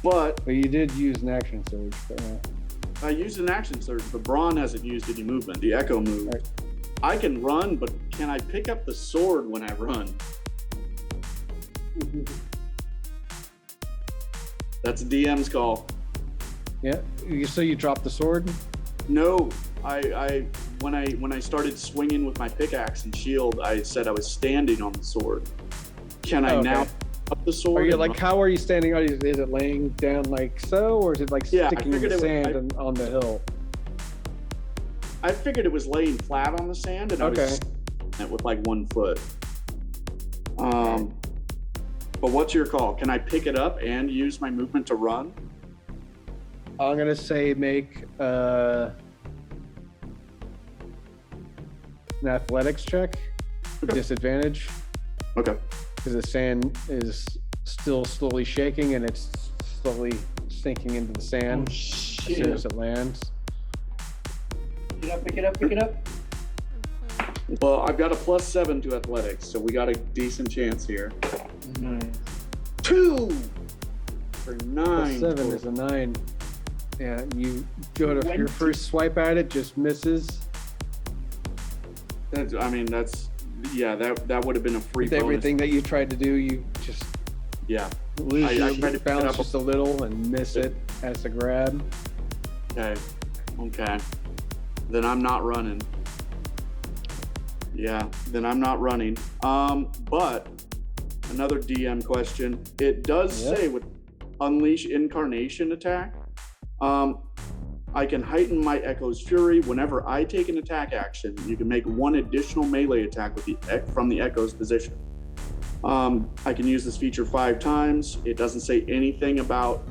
But you did use an action surge. But, I used an action surge, but Braun hasn't used any movement. The Echo moved. Right. I can run, but can I pick up the sword when I run? That's a DM's call. yeah. So you dropped the sword. No, when I started swinging with my pickaxe and shield, I said I was standing on the sword. Can I Okay. now pick up the sword? Are you and like? run? How are you standing? Is it laying down like so, or is it like Yeah, I sticking in figured the it was- sand on the hill? I figured it was laying flat on the sand, and I Okay. was it with like 1 foot. But what's your call? Can I pick it up and use my movement to run? I'm gonna say make an athletics check. Okay. Disadvantage Okay. because the sand is still slowly shaking and it's slowly sinking into the sand Oh, as shit. soon as it lands. Pick it up, pick it up, pick it up. Well, I've got a +7 to athletics, so we got a decent chance here. Nice. 2 for 9. Plus 7 is a 9. Yeah, you go to your 20. first swipe at it, just misses. That would have been a free With bonus. everything that you tried to do, you just Yeah. lose I your tried to pick it balance up. just a little and miss it as a grab. Okay. Then I'm not running. Yeah, then I'm not running. But another DM question. It does Yep. say with Unleash Incarnation attack, I can heighten my Echo's Fury. Whenever I take an attack action, you can make 1 additional melee attack with from the Echo's position. I can use this feature 5 times. It doesn't say anything about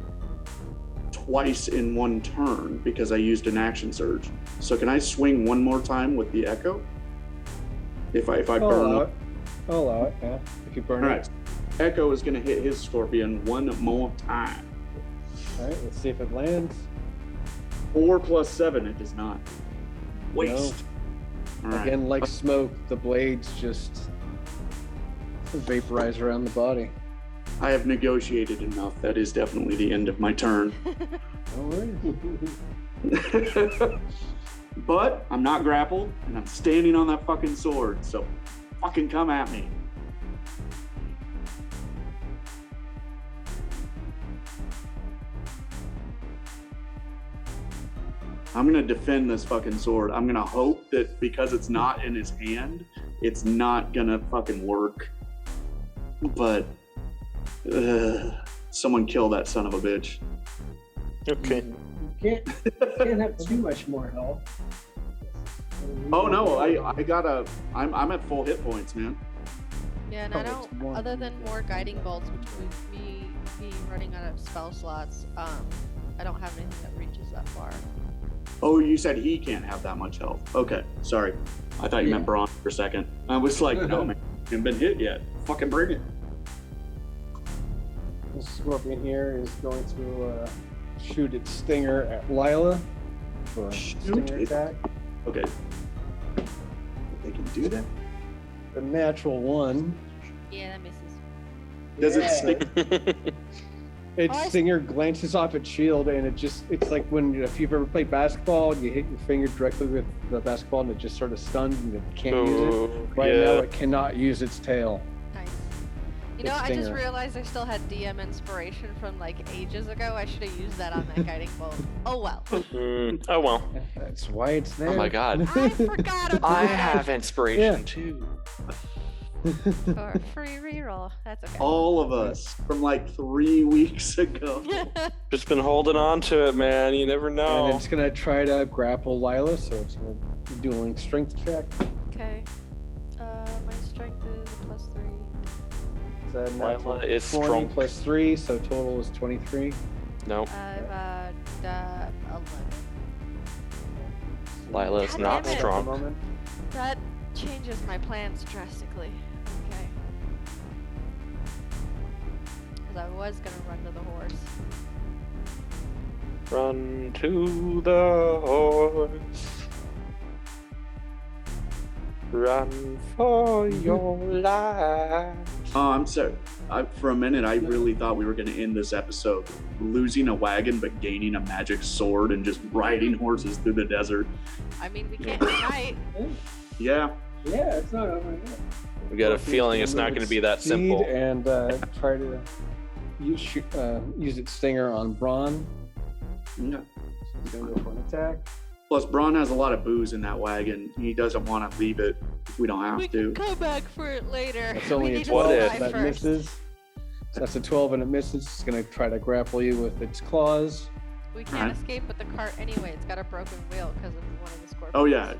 twice in one turn because I used an action surge. So can I swing one more time with the echo? If I burn up. I'll allow it, yeah. If you burn All it. right. Echo is going to hit his scorpion one more time. All right, let's see if it lands. 4 + 7, it does not. Waste. All right. Again, like smoke, the blades just vaporize around the body. I have negotiated enough. That is definitely the end of my turn. No worries. But I'm not grappled, and I'm standing on that fucking sword, so fucking come at me. I'm gonna defend this fucking sword. I'm gonna hope that because it's not in his hand, it's not gonna fucking work. But someone kill that son of a bitch. Okay. You can't have too much more health. Oh no, I'm at full hit points, man. Yeah, and I don't, other than more guiding bolts, which would me running out of spell slots, I don't have anything that reaches that far. Oh, you said he can't have that much health. Okay, sorry. I thought you meant Braun for a second. I was like, no man, haven't been hit yet. Fucking bring it. The scorpion here is going to shoot its stinger at Lila for a stinger attack. Okay. They can do that? The natural 1. Yeah, that misses. Does it stick? Its stinger glances off its shield, and it's like if you've ever played basketball, you hit your finger directly with the basketball and it just sort of stuns and it can't use it. Right now it cannot use its tail. Nice. You know, I just realized I still had DM inspiration from like ages ago. I should have used that on that guiding bolt. Oh well. Oh well. That's why it's there. Oh my god. I forgot about I that. have inspiration too. For a free reroll. That's okay. All of us from like 3 weeks ago. Just been holding on to it, man. You never And know. it's going to try to grapple Lila, so it's going to be doing strength check. Okay. My strength is +3. It's a natural Lila is 20 strong. plus 3, so total is 23. No, I've 11. Lila is God not damn it. strong. That changes my plans drastically. Okay. Because I was gonna run to the horse. Run to the horse. Run for your life. Oh, I'm sorry. For a minute, I really thought we were going to end this episode losing a wagon but gaining a magic sword and just riding horses through the desert. I mean, we can't unite. Yeah. Yeah, it's not over yet. We got a feeling it's not going to be that simple. And try to use its stinger on Braun. Yeah. So he's going to go for an attack. Plus, Braun has a lot of booze in that wagon. He doesn't want to leave it if we don't have We to. can come back for it later. That's only we a need to 12 if survive that first. misses. So that's a 12 and it misses. It's going to try to grapple you with its claws. We can't Alright. escape with the cart anyway. It's got a broken wheel because of one of the scorpions. Oh, yeah.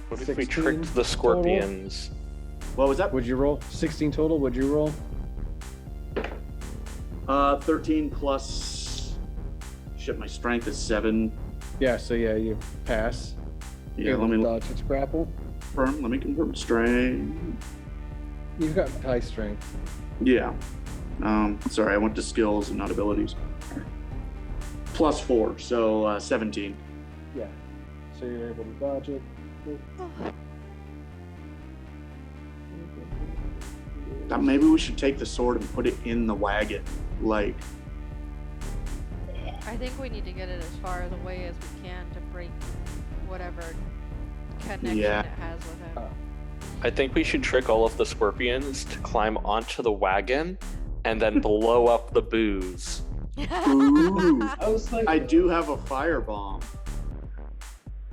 What if we 16 tricked the scorpions? What was that? Would you roll? 16 total, would you roll? 13 plus... Shit, my strength is 7. Yeah, so yeah, you pass. Yeah, Able let to me dodge its grapple. confirm strength. You've got high strength. Yeah. Sorry, I went to skills and not abilities. Plus 4, so 17. Yeah. So you're able to dodge it. Maybe we should take the sword and put it in the wagon. Like, I think we need to get it as far away as we can to break whatever connection Yeah. it has with him. I think we should trick all of the scorpions to climb onto the wagon and then blow up the booze. ooh, I was like, I do have a firebomb.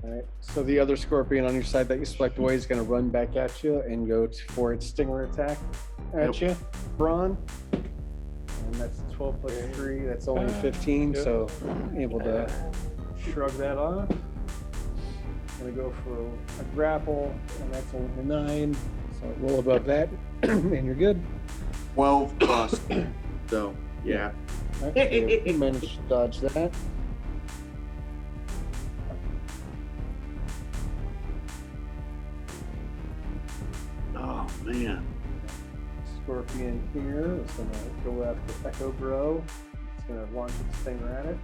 Alright. So the other scorpion on your side that you select away is going to run back at you and go for its stinger attack at you, Braun. And that's 12 plus 3. That's only 15, so able to shrug that off. Going to go for a grapple, and that's only a 9. So roll above that, and you're good. 12 plus. So, yeah. Actually, you managed to dodge that. Oh man. Scorpion here is going to go after Echo Bro. It's going to launch its thing at it.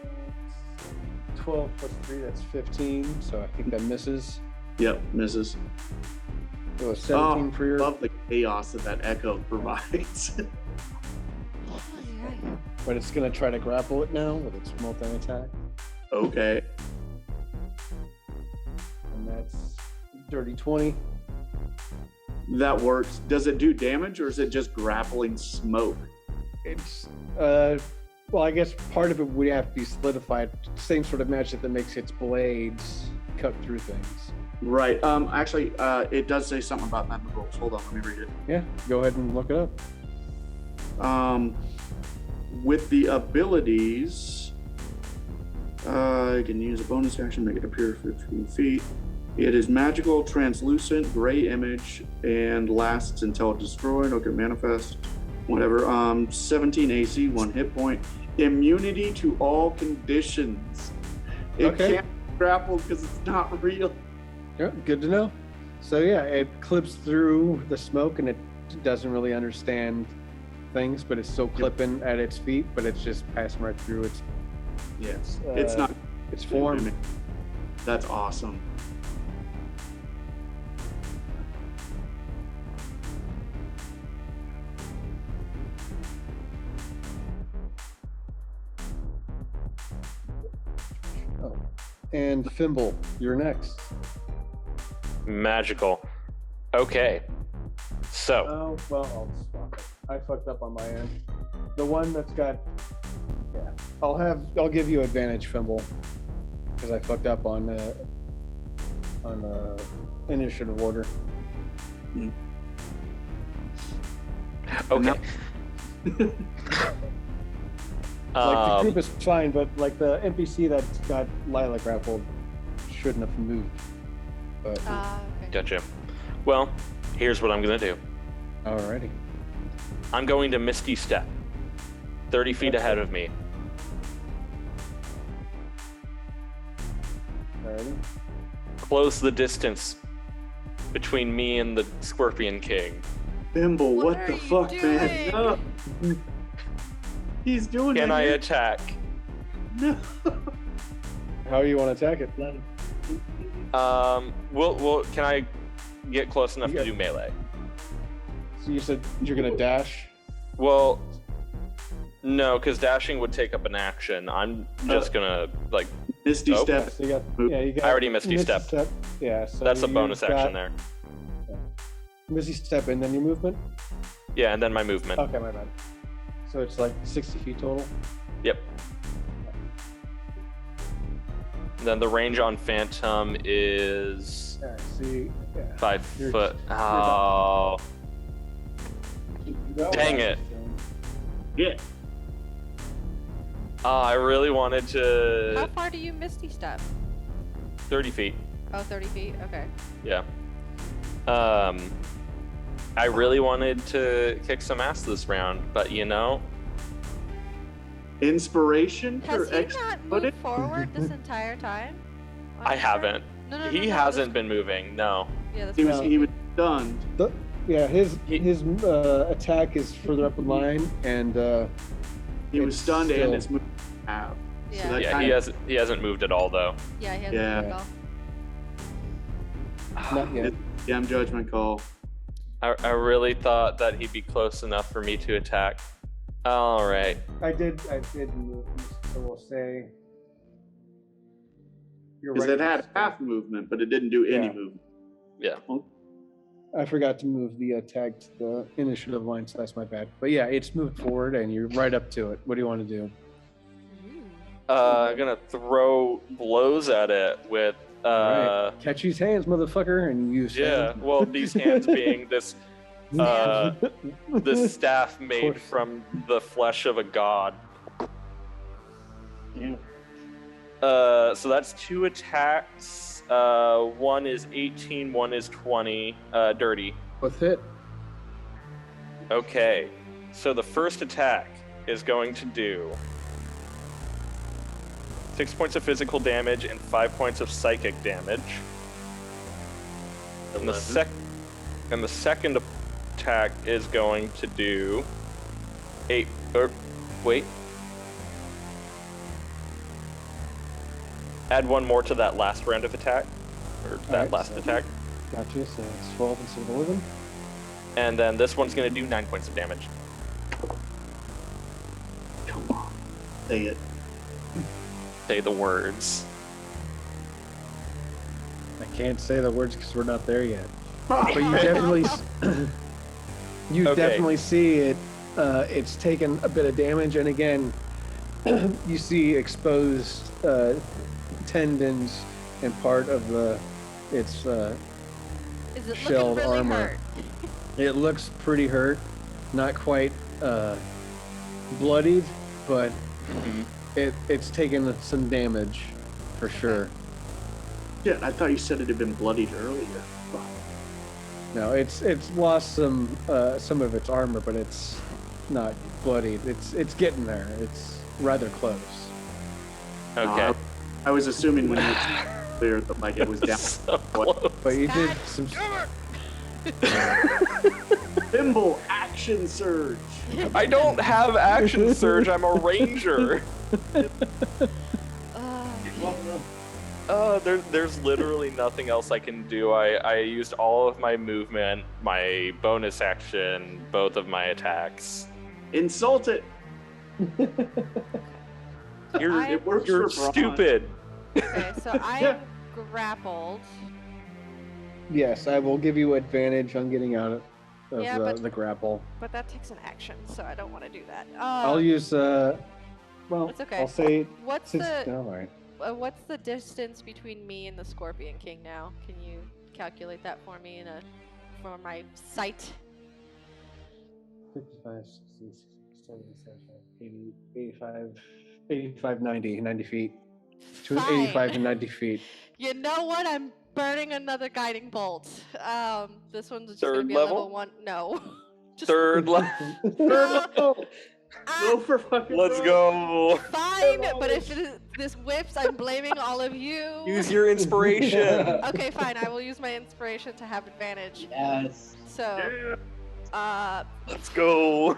That's 12 plus 3, that's 15. So I think that misses. Yep, misses. It was 17 for your. Love the chaos that Echo provides. But it's going to try to grapple it now with its multi-attack. Okay. And that's dirty 20. That works. Does it do damage or is it just grappling smoke? It's, well, I guess part of it would have to be solidified. Same sort of magic that makes its blades cut through things. Right. Actually, it does say something about that in the rules. Hold on, let me read it. Yeah, go ahead and look it up. With the abilities, you can use a bonus action, make it appear 15 feet. It is magical, translucent, gray image, and lasts until destroyed. Okay, manifest, whatever. 17 AC, 1 hit point. Immunity to all conditions. It can't grapple because it's not real. Yeah, good to know. So yeah, it clips through the smoke and it doesn't really understand things, but it's still clipping at its feet, but it's just passing right through its. Yes, it's not its form. That's awesome. Oh, and Fimble, you're next. Magical. Okay. So. Oh well, I'll swap it. I fucked up on my end. The one that's got. Yeah, I'll give you advantage, Fimble, because I fucked up on initiative order. Okay. Like the group is fine, but like the NPC that got Lila grappled shouldn't have moved. But Okay. Gotcha. Well, here's what I'm gonna do. alrighty. I'm going to Misty Step, 30 feet ahead of me. Alrighty. Close the distance between me and the Scorpion King. Bimble, What what are the you fuck, man? No. He's doing Can it. I attack? No. How do you want to attack it? Can I get close enough to Yeah. do melee? So you said you're gonna dash? Well, no, because dashing would take up an action. I'm just gonna like. Misty Oh. step. So you got, yeah, you got I already Misty step. stepped. Yeah, so That's a you've bonus action got there. Misty step and then your movement? Yeah, and then my movement. Okay, my bad. So it's like 60 feet total? Yep. And then the range on Phantom is Yeah, see, yeah. 5 You're- foot. you're Oh, dang it. Yeah. I really wanted How to. far do you Misty Step? 30 feet. Oh, 30 feet? Okay. Yeah. I really wanted to kick some ass this round, but you know, Inspiration Has for he extra not footage? moved forward this entire time? On I your haven't. turn? No, He this- hasn't been moving. No. Yeah, that's He was right. he was stunned. Yeah, his He- attack is further up the line, and He was It's stunned still- and his move half. Yeah. that Yeah, kinda- he hasn't moved at all though. Yeah, he hasn't Yeah. moved at all. not yet. Damn judgment call. I really thought that he'd be close enough for me to attack. All right. I did move, so we'll say. You're Because right. it had half movement, but it didn't do any Yeah. movement. Yeah. I forgot to move the tag to the initiative line, so that's my bad. But yeah, it's moved forward, and you're right up to it. What do you want to do? I'm gonna throw blows at it with Alright. Catch these hands, motherfucker, and use. yeah. Well, these hands being this this staff made course. from the flesh of a god. Yeah. So that's 2 attacks. One is 18, one is 20. Dirty. Both hit. Okay, so the first attack is going to do 6 points of physical damage and 5 points of psychic damage. And the second attack is going to do 8. Wait. Add one more to that last round of attack, or that last attack. Gotcha. So it's 12 instead of 11. And then this one's going to do 9 points of damage. Come on. Say it. Say the words. I can't say the words because we're not there yet. But you definitely, definitely see it. It's taken a bit of damage, and again, you see exposed tendons and part of its Is it shelled looking really armor. hurt? It looks pretty hurt, not quite bloodied, but it's taken some damage for sure. Yeah, I thought you said it had been bloodied earlier. Fuck. No, it's lost some of its armor, but it's not bloodied. It's getting there. It's rather close. Okay. I was assuming when you were clear that like it was down. So close. But you did God. some. Thimble action surge. I don't have action surge. I'm a ranger. There's literally nothing else I can do. I used all of my movement, my bonus action, both of my attacks. Insult it. It works You're for Braun. stupid. Okay, so I am grappled. Yes, I will give you advantage on getting out of Yeah, but- the grapple. But that takes an action, so I don't want to do that. I'll use well. It's okay. I'll say What's since the all right. what's the distance between me and the Scorpion King now? Can you calculate that for me for my sight? 55, 60, 70, 75, 80, 85, 90 feet. Between Fine. 85 and 90 feet. You know what? I'm burning another guiding bolt. This one's just gonna Third be a level level? 1. No. Just Third level. Go for fucking Let's Braun. go. Fine, but if this whips, I'm blaming all of you. Use your inspiration. Okay, fine. I will use my inspiration to have advantage. Yes. So, Let's go.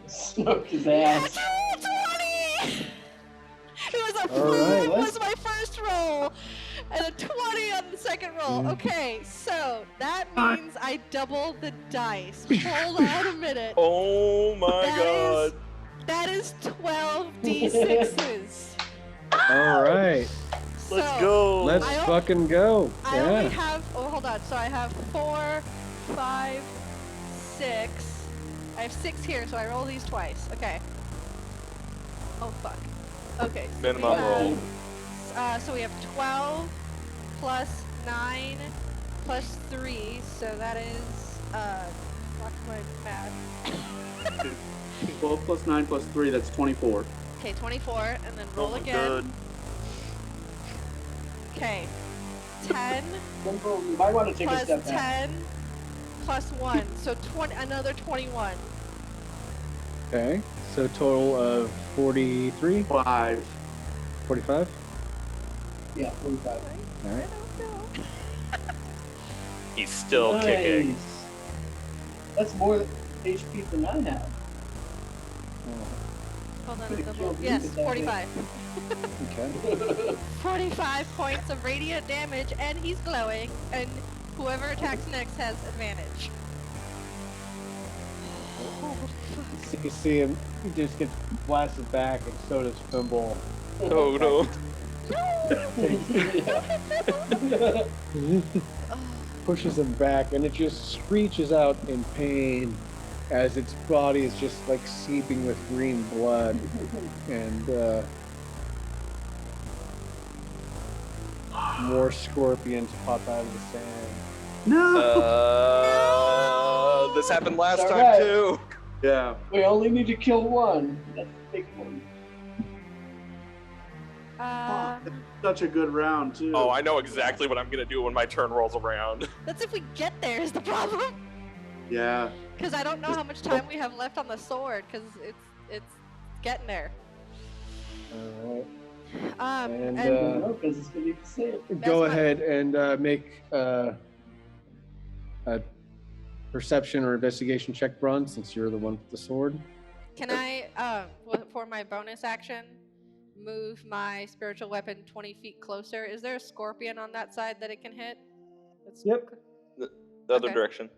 Smoked his ass. 20! It was a All 4 right. was my first roll, and a 20 on the second roll. Mm. Okay, so that means I double the dice. Hold on a minute. Oh my god. That is 12 d6s. All right. Let's So, go. Let's I don't- fucking go. I only Yeah. have. Oh, hold on. So I have 4, 5, 6. I have 6 here, so I roll these twice. Okay. Oh fuck. Okay. So Minimum we have, roll. so we have 12 plus 9 plus 3. So that is fuck my math. 12 plus 9 plus 3, that's 24. Okay, 24, and then roll Oh my again. god. Okay. 10 You might want to take a plus step back. 10 plus 1. So 20. Another 21. Okay. So total of 43, 5. 45. Yeah, 45. All right. I don't know. He's still Nice. kicking. That's more HP than I have. Hold on, Could've double. killed me Yes, with that 45. Okay. 45 points of radiant damage, and he's glowing, and whoever attacks next has advantage. So you see him, he just gets blasted back, and so does Fimble. Oh no. Pushes him back, and it just screeches out in pain as its body is just like seeping with green blood. And more scorpions pop out of the sand. No! This happened last It's time alright. too. Yeah. We only need to kill one. That's the big one. such a good round too. Oh, I know exactly what I'm gonna do when my turn rolls around. That's if we get there is the problem. Yeah. Because I don't know how much time we have left on the sword. Because it's getting there. All right. And Because it's gonna be the same. Go fine. ahead and make a perception or investigation check, Braun, since you're the one with the sword. can I, for my bonus action, move my spiritual weapon 20 feet closer? Is there a scorpion on that side that it can hit? Yep. The other Okay. direction.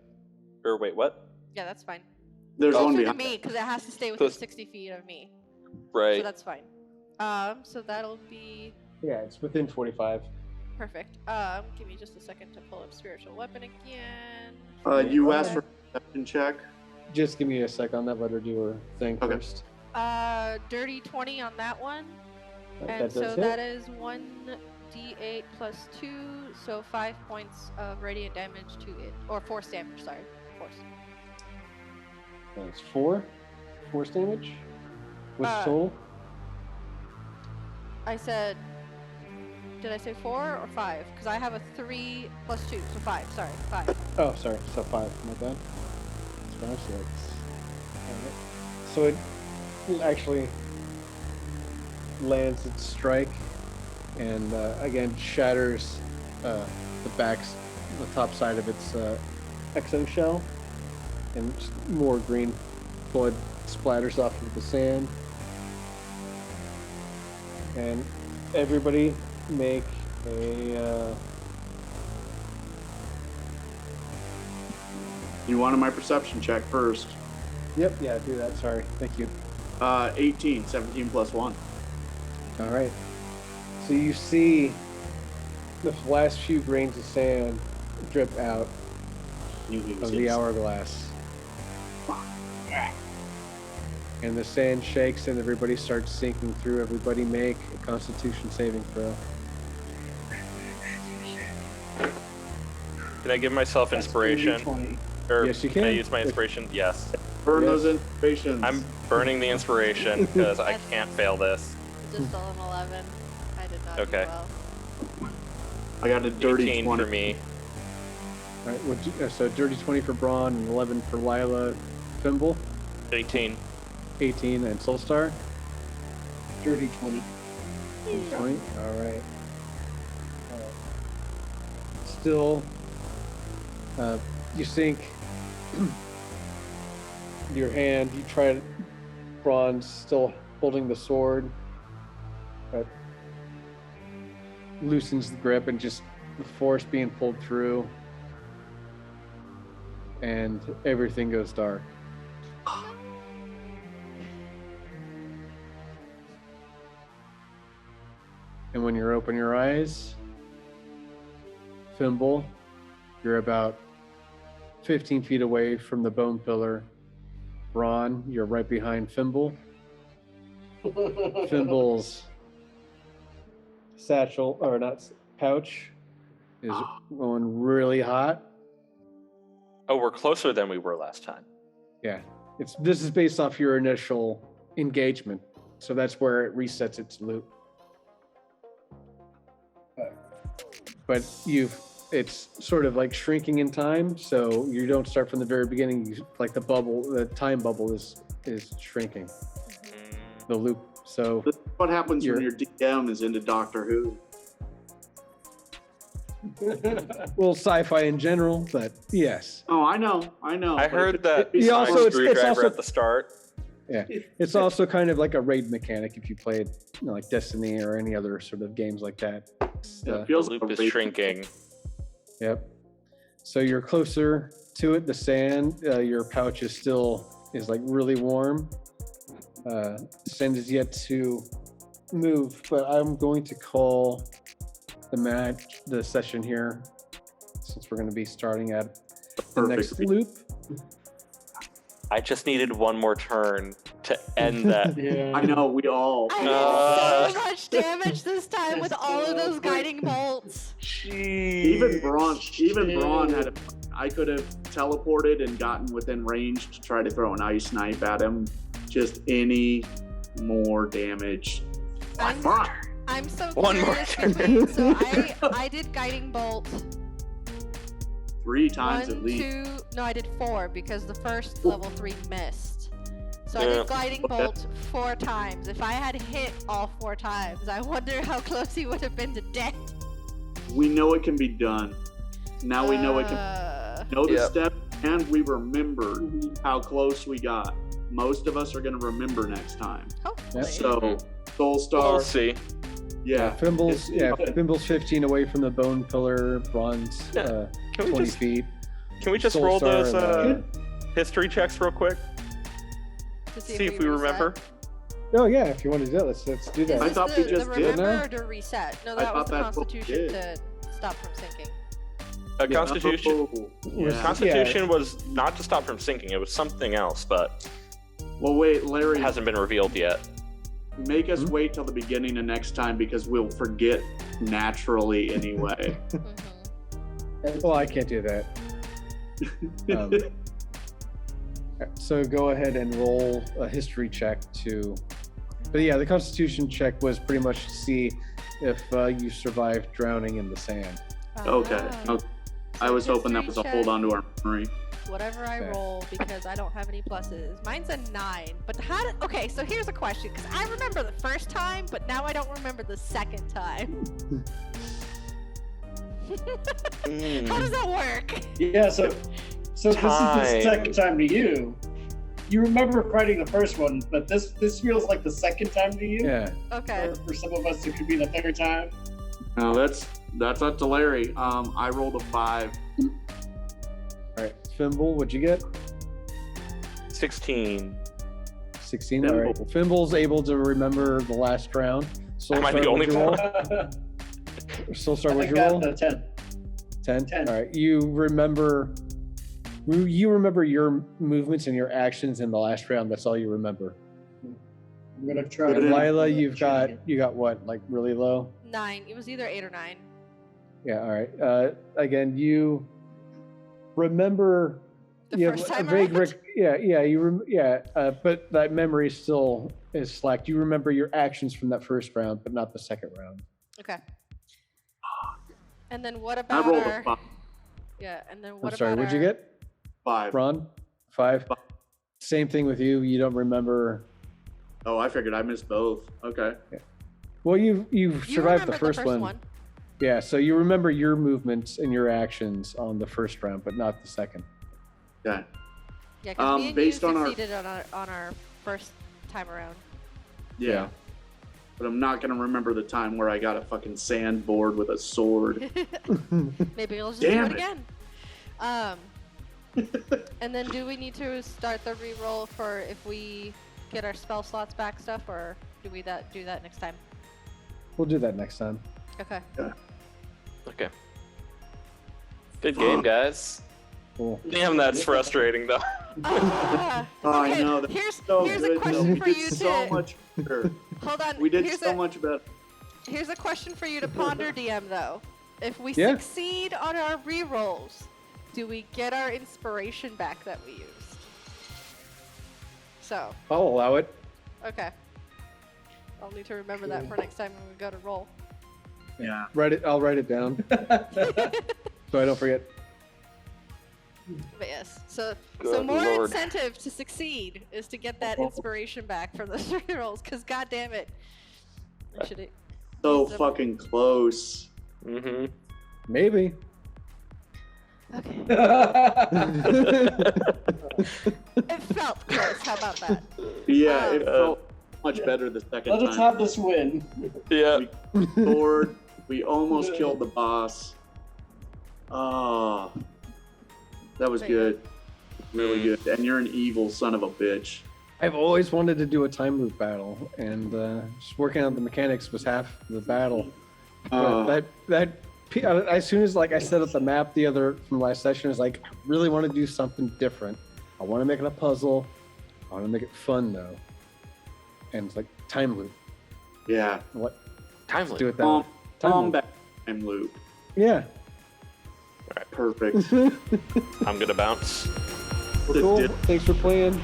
Or wait, what? Yeah, that's fine. There's one Closer to behind. me, because it has to stay within Close. 60 feet of me. Right. So that's fine. So that'll be Yeah, it's within 45. perfect. Give me just a second to pull up spiritual weapon again. You asked for a perception check. Just give me a sec on that. Let her do her thing Okay. first. Dirty 20 on that one. That And does so hit. that is 1d8 plus 2, so 5 points of radiant damage to it. Or force damage, sorry. Force. That's 4 force damage. What's Uh, total? I said. Did I say 4 or 5? Because I have a 3 plus 2, so 5. Sorry, 5. Oh, sorry. So 5. My bad. It's 5, so that's... So it actually lands its strike and again shatters the top side of its exo shell, and more green blood splatters off of the sand. And everybody make a You wanted my perception check first. yep, yeah, do that. Sorry, thank you. 18, 17 plus 1. All right. So you see the last few grains of sand drip out of the hourglass. And the sand shakes and everybody starts sinking through. Everybody make a Constitution saving throw. Can I give myself inspiration? 20. Or Yes, you can I can. use my inspiration? Yes. Burn Yes. those inspirations. I'm burning the inspiration because I can't fail this. Just still an 11. I did not Okay. do well. I got a dirty 18 20. for me. All right, so dirty 20 for Braun and 11 for Lila Fimble, 18. 18 and Soulstar. Dirty 20. 20. All right. Still, you sink your hand. You try to, Braun still holding the sword, but loosens the grip and just the force being pulled through, and everything goes dark. And when you open your eyes, Fimble, you're about 15 feet away from the bone pillar. Ron, you're right behind Fimble. Fimble's satchel, or not pouch, is going really hot. Oh, we're closer than we were last time. Yeah, this is based off your initial engagement, so that's where it resets its loop. But it's sort of like shrinking in time, so you don't start from the very beginning. Like the time bubble is shrinking, the loop. So This is what happens when You're- your DM is into Doctor Who. well, sci-fi in general, but yes, Oh, I know. I heard that He sonic also- it's screwdriver also- at the start. it's also kind of like a raid mechanic if you played, like Destiny or any other sort of games like that. It's, It The feels loop like a is raid- shrinking. Yep. So you're closer to it. The sand, your pouch is like really warm. Sand is yet to move, but I'm going to call the session here, since we're going to be starting at the Perfect. next loop. I just needed one more turn to end that. Yeah. I know, we all. I Uh, did so much damage this time with all of those guiding bolts. Even Braun had I could have teleported and gotten within range to try to throw an ice knife at him. Just any more damage. I'm I'm so One more curious between. So I did guiding bolt 3 times 1, at least. 2. No, I did 4 because the first level 3 missed. So I did gliding bolt 4 times. If I had hit all 4 times, I wonder how close he would have been to death. We know it can be done. Now we know it can know the Yep. step, and we remember how close we got. Most of us are going to remember next time. Hopefully. So, Soul Star, We'll see. yeah. Fimble's 15 away from the bone pillar, bronze, Yeah. Can we 20 just feet. can we just Soul roll Star those and, history checks real quick? To See if we remember. Oh yeah, if you want to do that, let's do Is that. I this thought we the just did. remember or to reset? No, I that was thought the that's what we Constitution did. to stop from sinking. Constitution. Oh, yeah. Constitution was not to stop from sinking. It was something else, but Well, wait, it Larry, hasn't been revealed yet. make us wait till the beginning of next time because we'll forget naturally anyway. Well, I can't do that. So go ahead and roll a history check to. But yeah, the Constitution check was pretty much to see if you survived drowning in the sand. Okay. Ah. Okay. I was hoping that was a History hold check. on to our memory. Whatever I Okay. roll because I don't have any pluses. Mine's a 9. But how did? Okay, so here's a question because I remember the first time, but now I don't remember the second time. How does that work? Yeah, so this is the Time. second time to you. You remember fighting the first one, but this feels like the second time to you. Yeah. Okay. For some of us, it could be the third time. No, that's up to Larry. I rolled a 5. All right, Fimble, what'd you get? 16. 16. All right. Well, Fimble's able to remember the last round. Soul Am I Star, the only what'd you one? roll? Soul Star, I what'd you got roll? the 10. 10? 10. All right. You remember your movements and your actions in the last round. That's all you remember. I'm gonna try. And Yeah. Lila, you Change it. got what? Like really low? 9. It was either 8 or 9. Yeah. All right. Again, you remember. The you first have a time vague around? but that memory still is slack. You remember your actions from that first round, but not the second round. Okay. And then what I about rolled our? a 5. Yeah, and then I'm what sorry. about What'd you our- get? 5. Ron? 5. Same thing with you. You don't remember. Oh, I figured I missed both. Okay. Well, you You survived remember the first one. Yeah, so you remember your movements and your actions on the first round, but not the second. Okay. Yeah, because me and based you on our- succeeded on our first time around. Yeah. Yeah. But I'm not gonna remember the time where I got a fucking sandboard with a sword. Maybe we'll just Damn do it it. again. And then do we need to start the reroll for if we get our spell slots back stuff, or do we do that next time? We'll do that next time. Okay. Okay. Good game, guys. Cool. Damn, that's frustrating though. Ah, Oh, I okay, know. That's Here's so a good, question though. for We you did so to much better. hold on. We did here's so a, much better. Here's a question for you to ponder, DM, though. If we Yeah. succeed on our rerolls, do we get our inspiration back that we used? So, I'll allow it. okay. I'll need to remember that for next time when we go to roll. Yeah. I'll write it down so I don't forget. But yes, so Good more Lord. incentive to succeed is to get that inspiration back from those rerolls, because god damn it. I should So fucking close. Mm-hmm. Maybe. Okay. It felt close, how about that? Yeah, it felt much better the second Let us time. have this win. Yeah. We scored. We almost killed the boss. Oh, that was But good. Really good. And you're an evil son of a bitch. I've always wanted to do a time loop battle, and just working out the mechanics was half the battle. But as soon as I set up the map from last session, is like I really want to do something different. I want to make it a puzzle. I want to make it fun though, and it's like time loop. Yeah. What? Time Let's do it that Calm, way. Time calm loop. back time loop. Yeah. Perfect. I'm gonna bounce. Cool. Thanks for playing.